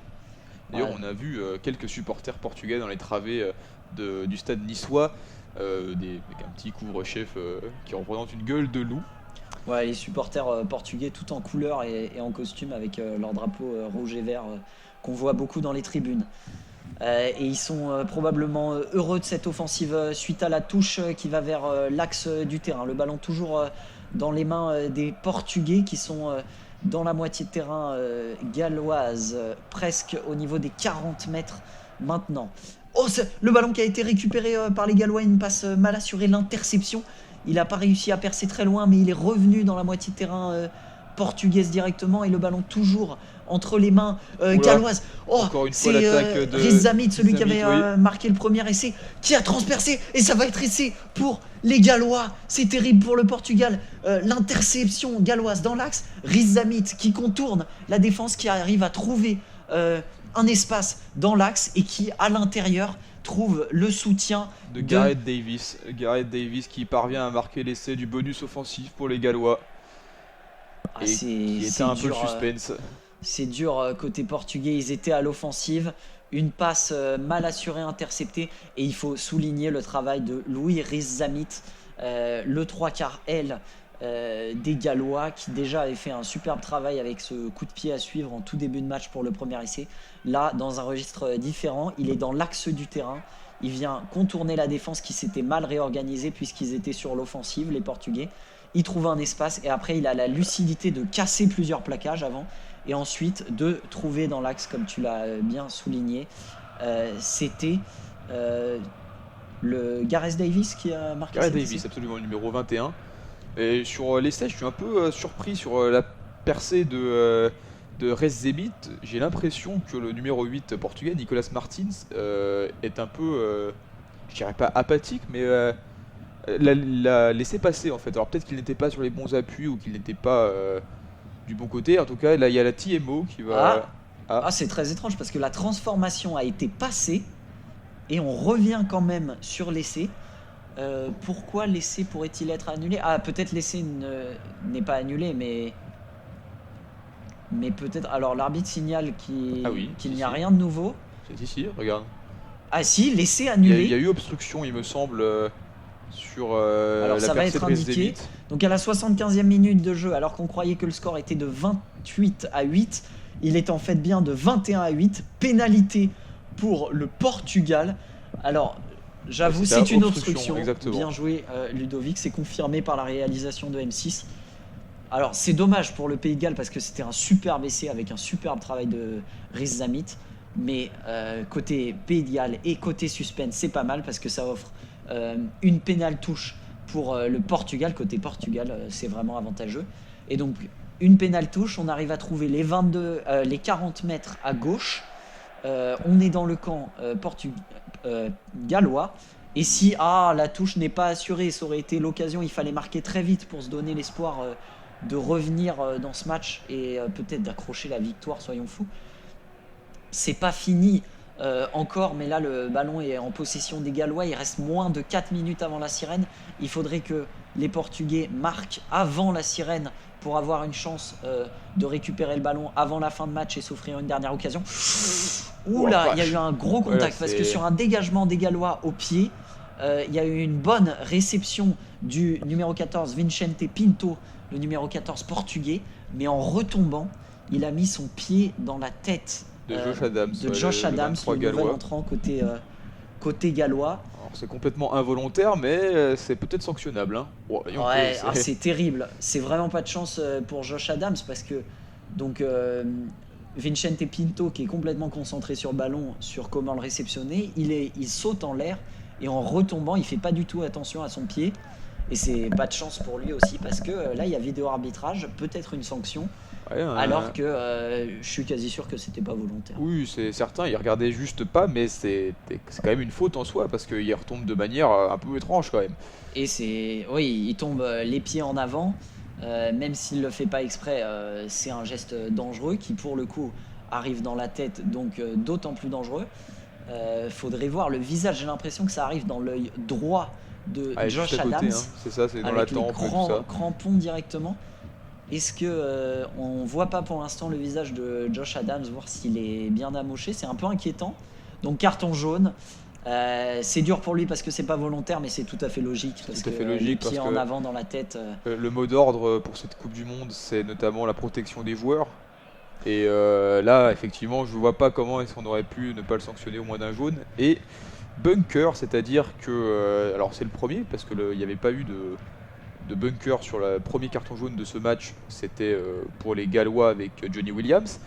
D'ailleurs, Ouais. on a vu quelques supporters portugais dans les travées du stade niçois, avec un petit couvre-chef qui représente une gueule de loup. Ouais, les supporters portugais tout en couleur et en costume avec leur drapeau rouge et vert qu'on voit beaucoup dans les tribunes. Et ils sont probablement heureux de cette offensive suite à la touche qui va vers l'axe du terrain. Le ballon toujours dans les mains des Portugais qui sont dans la moitié de terrain galloise, presque au niveau des 40 mètres maintenant. Oh, le ballon qui a été récupéré par les Gallois, une passe mal assurée, l'interception. Il n'a pas réussi à percer très loin, mais il est revenu dans la moitié de terrain portugaise directement et le ballon toujours entre les mains Oula, galloises. encore une fois c'est l'attaque de Riz Zamit, celui qui Zamit, avait marqué le premier essai, qui a transpercé et ça va être essai pour les Gallois. C'est terrible pour le Portugal. L'interception galloise dans l'axe, Riz Zamit qui contourne la défense, qui arrive à trouver un espace dans l'axe et qui à l'intérieur trouve le soutien de Gareth Davis. Gareth Davis qui parvient à marquer l'essai du bonus offensif pour les Gallois. Et qui était un peu le suspense. C'est dur côté portugais, ils étaient à l'offensive, une passe mal assurée, interceptée, et il faut souligner le travail de Louis Riz Zamit, le 3/4 L des Gallois, qui déjà avait fait un superbe travail avec ce coup de pied à suivre en tout début de match pour le premier essai. Là, dans un registre différent, il est dans l'axe du terrain, il vient contourner la défense qui s'était mal réorganisée puisqu'ils étaient sur l'offensive, les Portugais. Il trouve un espace et après il a la lucidité de casser plusieurs plaquages avant et ensuite de trouver dans l'axe, comme tu l'as bien souligné. C'était le Gareth Davis qui a marqué. Gareth Davis, absolument, le numéro 21. Et sur l'essai, je suis un peu surpris sur la percée de Riz Zamit. J'ai l'impression que le numéro 8 portugais, Nicolas Martins, est un peu, je dirais pas apathique, mais l'a laissé passer en fait. Alors peut-être qu'il n'était pas sur les bons appuis ou qu'il n'était pas du bon côté. En tout cas, là il y a la TMO qui va. C'est très étrange parce que la transformation a été passée et on revient quand même sur l'essai. Pourquoi l'essai pourrait-il être annulé? Peut-être l'essai n'est pas annulé, mais peut-être. Alors l'arbitre signale qu'il n'y a rien de nouveau. C'est ici, regarde. Ah si, l'essai annulé. Il y a eu obstruction, il me semble. Sur alors la ça va être indiqué. Donc à la 75e minute de jeu, alors qu'on croyait que le score était de 28-8, il est en fait bien de 21-8. Pénalité pour le Portugal. Alors j'avoue, c'est une obstruction. Exactement. Bien joué Ludovic, c'est confirmé par la réalisation de M6. Alors c'est dommage pour le Pays de Galles parce que c'était un superbe essai avec un superbe travail de Riz Zamit. Mais côté Pays de Galles et côté suspense, c'est pas mal parce que ça offre une pénale touche pour le Portugal. Côté Portugal, c'est vraiment avantageux. Et donc, une pénale touche, on arrive à trouver les 40 mètres à gauche. On est dans le camp gallois. Et si la touche n'est pas assurée, ça aurait été l'occasion, il fallait marquer très vite pour se donner l'espoir de revenir dans ce match et peut-être d'accrocher la victoire, soyons fous. C'est pas fini encore, mais là le ballon est en possession des Gallois. Il reste moins de 4 minutes avant la sirène. Il faudrait que les Portugais marquent avant la sirène pour avoir une chance de récupérer le ballon avant la fin de match et s'offrir une dernière occasion. Oula, il y a eu un gros contact parce que sur un dégagement des Gallois au pied, il y a eu une bonne réception du numéro 14 Vicente Pinto, le numéro 14 portugais, mais en retombant, il a mis son pied dans la tête de Josh Adams, le nouvel entrant côté gallois. Alors, c'est complètement involontaire, mais c'est peut-être sanctionnable. Hein. C'est terrible. C'est vraiment pas de chance pour Josh Adams parce que donc Vicente Pinto, qui est complètement concentré sur le ballon, sur comment le réceptionner, il saute en l'air et en retombant, il fait pas du tout attention à son pied. Et c'est pas de chance pour lui aussi parce que là il y a vidéo arbitrage, peut-être une sanction. Alors que je suis quasi sûr que c'était pas volontaire. Oui, c'est certain, il regardait juste pas, mais c'est quand même une faute en soi parce qu'il retombe de manière un peu étrange quand même. Et il tombe les pieds en avant, même s'il le fait pas exprès, c'est un geste dangereux qui pour le coup arrive dans la tête, donc d'autant plus dangereux. Faudrait voir le visage, j'ai l'impression que ça arrive dans l'œil droit de Josh Adams. Hein. C'est ça, c'est dans la tempe, tout ça. Crampons directement. Est-ce que on voit pas pour l'instant le visage de Josh Adams, voir s'il est bien amoché? C'est un peu inquiétant. Donc carton jaune. C'est dur pour lui parce que c'est pas volontaire, mais c'est tout à fait logique parce que les pieds en avant dans la tête. Le mot d'ordre pour cette Coupe du Monde, c'est notamment la protection des joueurs. Et là, effectivement, je vois pas comment est-ce qu'on aurait pu ne pas le sanctionner au moins d'un jaune. Et bunker, c'est-à-dire que alors c'est le premier parce que il n'y avait pas eu de bunker sur le premier carton jaune de ce match, c'était pour les Gallois avec Johnny Williams.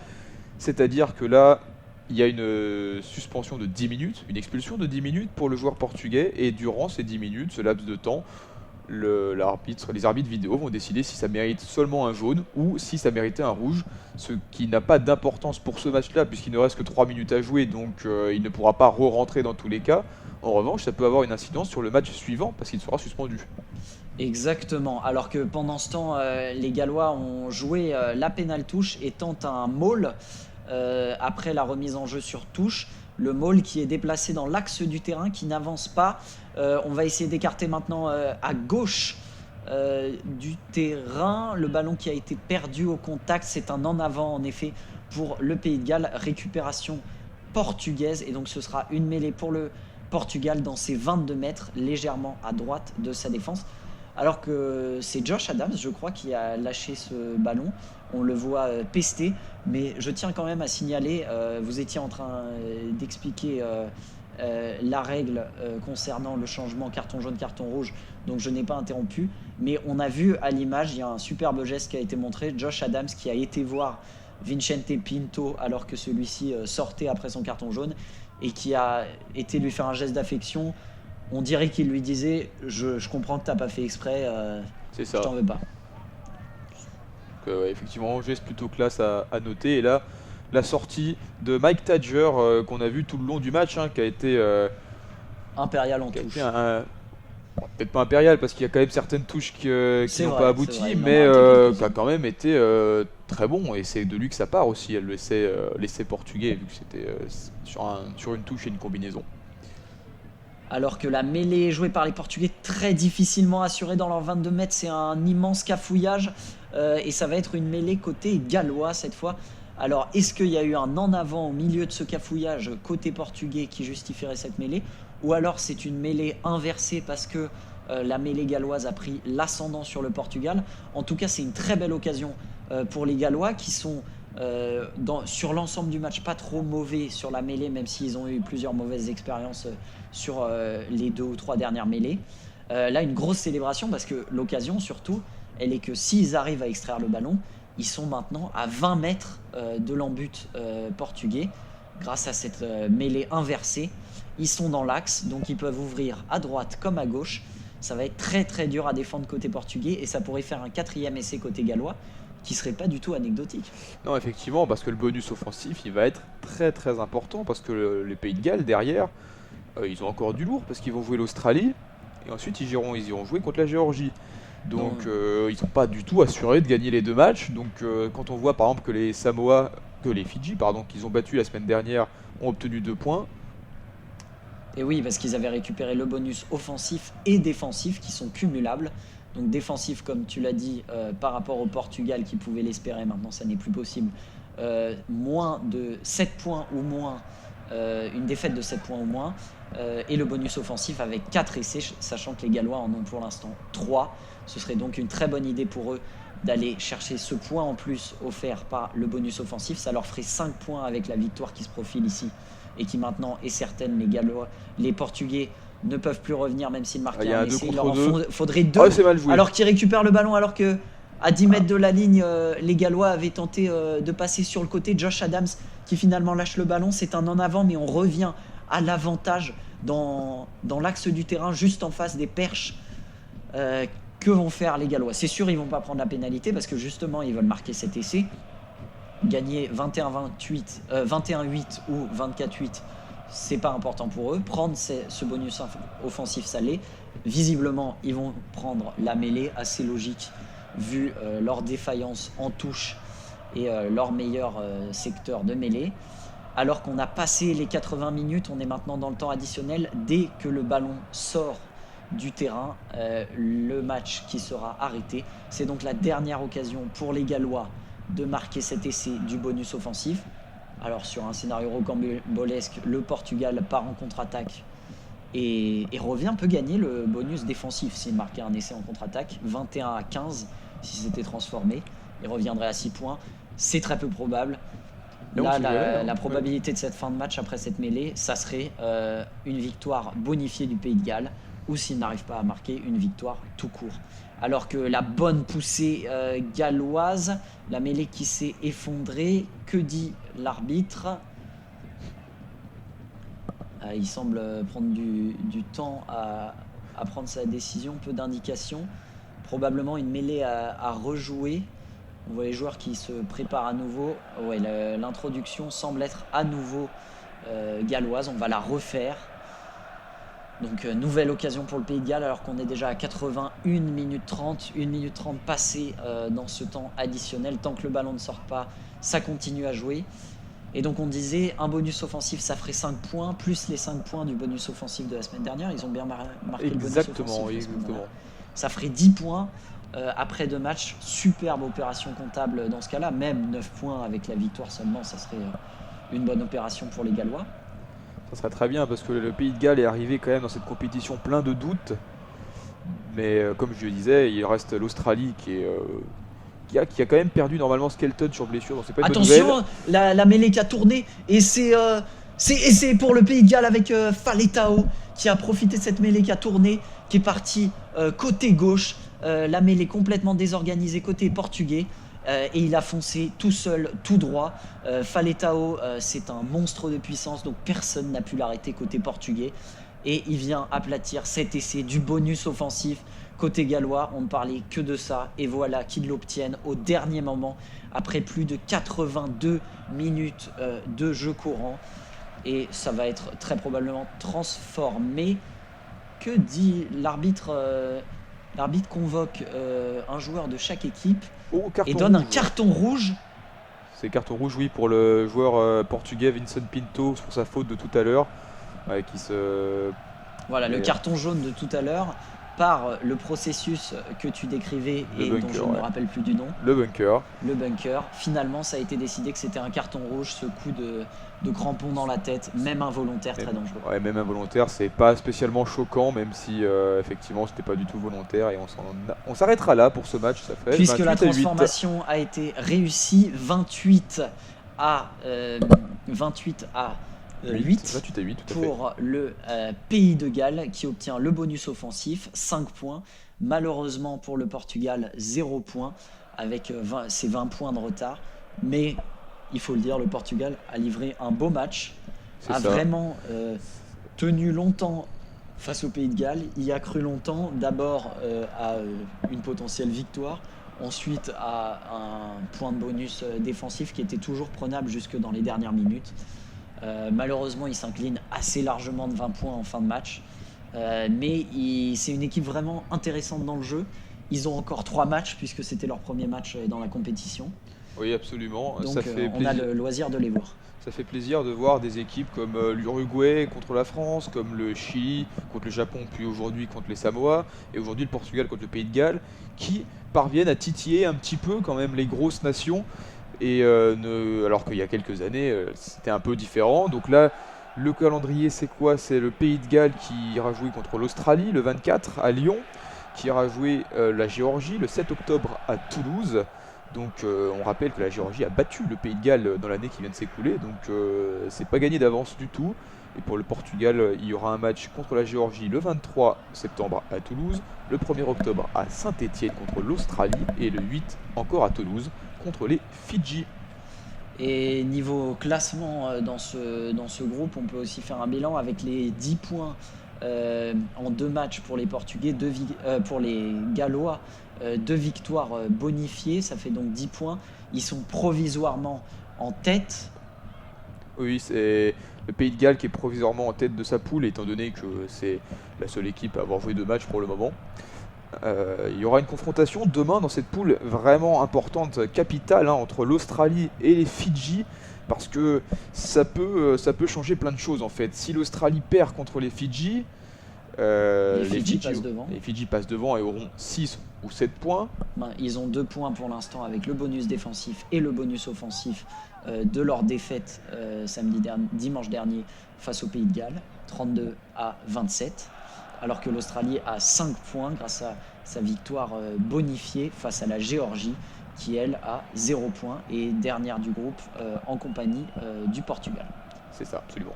C'est-à-dire que là, il y a une suspension de 10 minutes, une expulsion de 10 minutes pour le joueur portugais, et durant ces 10 minutes, ce laps de temps, les arbitres vidéo vont décider si ça mérite seulement un jaune ou si ça méritait un rouge, ce qui n'a pas d'importance pour ce match-là puisqu'il ne reste que 3 minutes à jouer, donc il ne pourra pas re-rentrer dans tous les cas. En revanche, ça peut avoir une incidence sur le match suivant parce qu'il sera suspendu. Exactement, alors que pendant ce temps, les Gallois ont joué la pénale touche et tentent un maul après la remise en jeu sur touche. Le maul qui est déplacé dans l'axe du terrain, qui n'avance pas. On va essayer d'écarter maintenant à gauche du terrain. Le ballon qui a été perdu au contact, c'est un en avant en effet pour le Pays de Galles. Récupération portugaise et donc ce sera une mêlée pour le Portugal dans ses 22 mètres, légèrement à droite de sa défense. Alors que c'est Josh Adams, je crois, qui a lâché ce ballon. On le voit pester, mais je tiens quand même à signaler, vous étiez en train d'expliquer la règle concernant le changement carton jaune, carton rouge, donc je n'ai pas interrompu, mais on a vu à l'image, il y a un superbe geste qui a été montré, Josh Adams qui a été voir Vicente Pinto alors que celui-ci sortait après son carton jaune et qui a été lui faire un geste d'affection. On dirait qu'il lui disait je comprends que tu n'as pas fait exprès, C'est ça. je t'en veux pas. Donc, ouais, effectivement, geste plutôt classe à noter. Et là, la sortie de Mike Tadger qu'on a vu tout le long du match, qui a été, Impérial en qui a touche. été peut-être pas impérial parce qu'il y a quand même certaines touches qui C'est n'ont vrai, pas c'est abouti, vrai, il en a mais raté quelques-unes. qui a quand même été très bon. Et c'est de lui que ça part aussi, l'essai portugais, vu que c'était sur une touche et une combinaison. Alors que la mêlée jouée par les Portugais, très difficilement assurée dans leurs 22 mètres, c'est un immense cafouillage et ça va être une mêlée côté gallois cette fois. Alors est-ce qu'il y a eu un en avant au milieu de ce cafouillage côté portugais qui justifierait cette mêlée, ou alors c'est une mêlée inversée parce que la mêlée galloise a pris l'ascendant sur le Portugal. En tout cas, c'est une très belle occasion pour les Gallois qui sont sur l'ensemble du match pas trop mauvais sur la mêlée, même s'ils ont eu plusieurs mauvaises expériences sur les 2 ou 3 dernières mêlées. Là, une grosse célébration parce que l'occasion surtout, elle est que s'ils arrivent à extraire le ballon, ils sont maintenant à 20 mètres de l'embut portugais grâce à cette mêlée inversée. Ils sont dans l'axe, donc ils peuvent ouvrir à droite comme à gauche. Ça va être très très dur à défendre côté portugais et ça pourrait faire un 4e essai côté gallois qui serait pas du tout anecdotique. Non, effectivement, parce que le bonus offensif, il va être très très important parce que les Pays de Galles derrière, ils ont encore du lourd parce qu'ils vont jouer l'Australie et ensuite ils iront jouer contre la Géorgie. Donc ils n'ont pas du tout assuré de gagner les 2 matchs. Donc quand on voit par exemple que les Fidji, qu'ils ont battu la semaine dernière, ont obtenu 2 points. Et oui, parce qu'ils avaient récupéré le bonus offensif et défensif qui sont cumulables. Donc défensif, comme tu l'as dit, par rapport au Portugal qui pouvait l'espérer, maintenant ça n'est plus possible. Moins de 7 points ou moins, une défaite de 7 points ou moins, et le bonus offensif avec 4 essais, sachant que les Gallois en ont pour l'instant 3. Ce serait donc une très bonne idée pour eux d'aller chercher ce point en plus offert par le bonus offensif. Ça leur ferait 5 points avec la victoire qui se profile ici et qui maintenant est certaine. Les Portugais ne peuvent plus revenir même s'ils marquent un essai. Il leur en faudrait 2 c'est mal joué. alors qu'ils récupèrent le ballon, alors que à 10 mètres de la ligne, les Gallois avaient tenté de passer sur le côté. Josh Adams qui finalement lâche le ballon, c'est un en avant, mais on revient à l'avantage dans l'axe du terrain, juste en face des perches. Que vont faire les Gallois? C'est sûr, ils vont pas prendre la pénalité parce que justement, ils veulent marquer cet essai. Gagner 21-8 ou 24-8, c'est pas important pour eux. Prendre ce bonus offensif, ça l'est. Visiblement, ils vont prendre la mêlée, assez logique vu leur défaillance en touche et leur meilleur secteur de mêlée. Alors qu'on a passé les 80 minutes, on est maintenant dans le temps additionnel. Dès que le ballon sort du terrain, le match qui sera arrêté. C'est donc la dernière occasion pour les Gallois de marquer cet essai du bonus offensif. Alors sur un scénario rocambolesque, le Portugal part en contre-attaque et peut gagner le bonus défensif s'il marquait un essai en contre-attaque. 21-15 si c'était transformé, il reviendrait à 6 points. C'est très peu probable. Là, la probabilité de cette fin de match après cette mêlée, ça serait une victoire bonifiée du Pays de Galles, ou s'il n'arrive pas à marquer, une victoire tout court. Alors que la bonne poussée galloise, la mêlée qui s'est effondrée, que dit l'arbitre? Il semble prendre du temps à à prendre sa décision, peu d'indications. Probablement une mêlée à rejouer. On voit les joueurs qui se préparent à nouveau. Ouais, l'introduction semble être à nouveau galloise. On va la refaire. Donc nouvelle occasion pour le Pays de Galles alors qu'on est déjà à 81 minutes 30. 1 minute 30 passée dans ce temps additionnel. Tant que le ballon ne sort pas, ça continue à jouer. Et donc on disait un bonus offensif ça ferait 5 points, plus les 5 points du bonus offensif de la semaine dernière. Ils ont bien marqué le bonus offensif. Exactement. Ça ferait 10 points après 2 matchs. Superbe opération comptable dans ce cas-là. Même 9 points avec la victoire seulement, ça serait une bonne opération pour les Gallois. Ça serait très bien parce que le Pays de Galles est arrivé quand même dans cette compétition plein de doutes. Mais comme je le disais, il reste l'Australie qui a quand même perdu normalement Skelton sur blessure. Donc c'est pas une bonne Attention, nouvelle. la mêlée qui a tourné et c'est pour le Pays de Galles avec Faletao qui a profité de cette mêlée qui a tourné, qui est parti côté gauche. La mêlée complètement désorganisée côté portugais. Et il a foncé tout seul, tout droit. Faletao, c'est un monstre de puissance, donc personne n'a pu l'arrêter côté portugais. Et il vient aplatir cet essai du bonus offensif côté gallois. On ne parlait que de ça. Et voilà qu'ils l'obtiennent au dernier moment, après plus de 82 minutes de jeu courant. Et ça va être très probablement transformé. Que dit l'arbitre L'arbitre convoque un joueur de chaque équipe et donne un carton rouge. C'est carton rouge, oui, pour le joueur portugais Vincent Pinto pour sa faute de tout à l'heure. Voilà, le carton jaune de tout à l'heure par le processus que tu décrivais et dont je ne me rappelle plus du nom. Le bunker. Finalement, ça a été décidé que c'était un carton rouge, ce coup de crampon dans la tête, même involontaire, très dangereux. Ouais, même involontaire, c'est pas spécialement choquant, même si effectivement c'était pas du tout volontaire. Et on s'arrêtera là pour ce match, ça fait. Puisque la transformation a été réussie, 28 à 8 pour le Pays de Galles qui obtient le bonus offensif, 5 points. Malheureusement pour le Portugal, 0 points avec ses 20 points de retard. Mais il faut le dire, le Portugal a livré un beau match, vraiment tenu longtemps face au Pays de Galles. Il y a cru longtemps, d'abord à une potentielle victoire, ensuite à un point de bonus défensif qui était toujours prenable jusque dans les dernières minutes. Malheureusement, il s'incline assez largement de 20 points en fin de match. Mais c'est une équipe vraiment intéressante dans le jeu. Ils ont encore 3 matchs puisque c'était leur premier match dans la compétition. Oui, absolument. Donc on a le loisir de les voir. Ça fait plaisir de voir des équipes comme l'Uruguay contre la France, comme le Chili contre le Japon, puis aujourd'hui contre les Samoa, et aujourd'hui le Portugal contre le Pays de Galles, qui parviennent à titiller un petit peu quand même les grosses nations. Et alors qu'il y a quelques années, c'était un peu différent. Donc là, le calendrier, c'est quoi? C'est le Pays de Galles qui ira jouer contre l'Australie le 24 à Lyon, qui ira jouer la Géorgie le 7 octobre à Toulouse. Donc on rappelle que la Géorgie a battu le Pays de Galles dans l'année qui vient de s'écouler. Donc c'est pas gagné d'avance du tout. Et pour le Portugal, il y aura un match contre la Géorgie le 23 septembre à Toulouse, le 1er octobre à Saint-Étienne contre l'Australie et le 8 encore à Toulouse contre les Fidji. Et niveau classement dans ce groupe, on peut aussi faire un bilan avec les 10 points en 2 matchs pour les Portugais, pour les Gallois, 2 victoires bonifiées, ça fait donc 10 points. Ils sont provisoirement en tête. Oui, c'est le Pays de Galles qui est provisoirement en tête de sa poule, étant donné que c'est la seule équipe à avoir joué 2 matchs pour le moment. Il y aura une confrontation demain dans cette poule vraiment importante, capitale, entre l'Australie et les Fidji, parce que ça peut changer plein de choses en fait. Si l'Australie perd contre les Fidji, les Fidji passent devant et auront 6 ou 7 points. Ils ont 2 points pour l'instant avec le bonus défensif et le bonus offensif de leur défaite dimanche dernier face au Pays de Galles, 32 à 27. Alors que l'Australie a 5 points grâce à sa victoire bonifiée face à la Géorgie, qui elle a 0 points et dernière du groupe en compagnie du Portugal. C'est ça, absolument.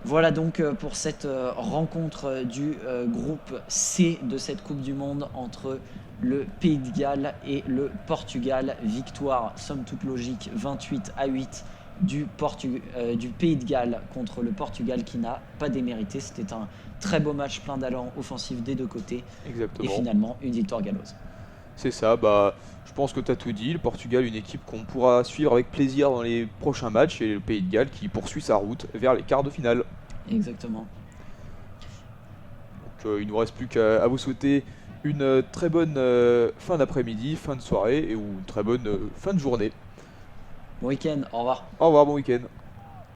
Voilà donc pour cette rencontre du groupe C de cette Coupe du Monde entre le Pays de Galles et le Portugal. Victoire somme toute logique, 28 à 8 du Pays de Galles contre le Portugal qui n'a pas démérité. C'était un très beau match plein d'allants offensifs des deux côtés. Exactement. Et finalement, une victoire galloise. C'est ça, je pense que tu as tout dit. Le Portugal, une équipe qu'on pourra suivre avec plaisir dans les prochains matchs, et le Pays de Galles qui poursuit sa route vers les quarts de finale. Exactement. Donc, il ne nous reste plus qu'à vous souhaiter une très bonne fin d'après-midi, fin de soirée, ou une très bonne fin de journée. Bon week-end, au revoir. Au revoir, bon week-end.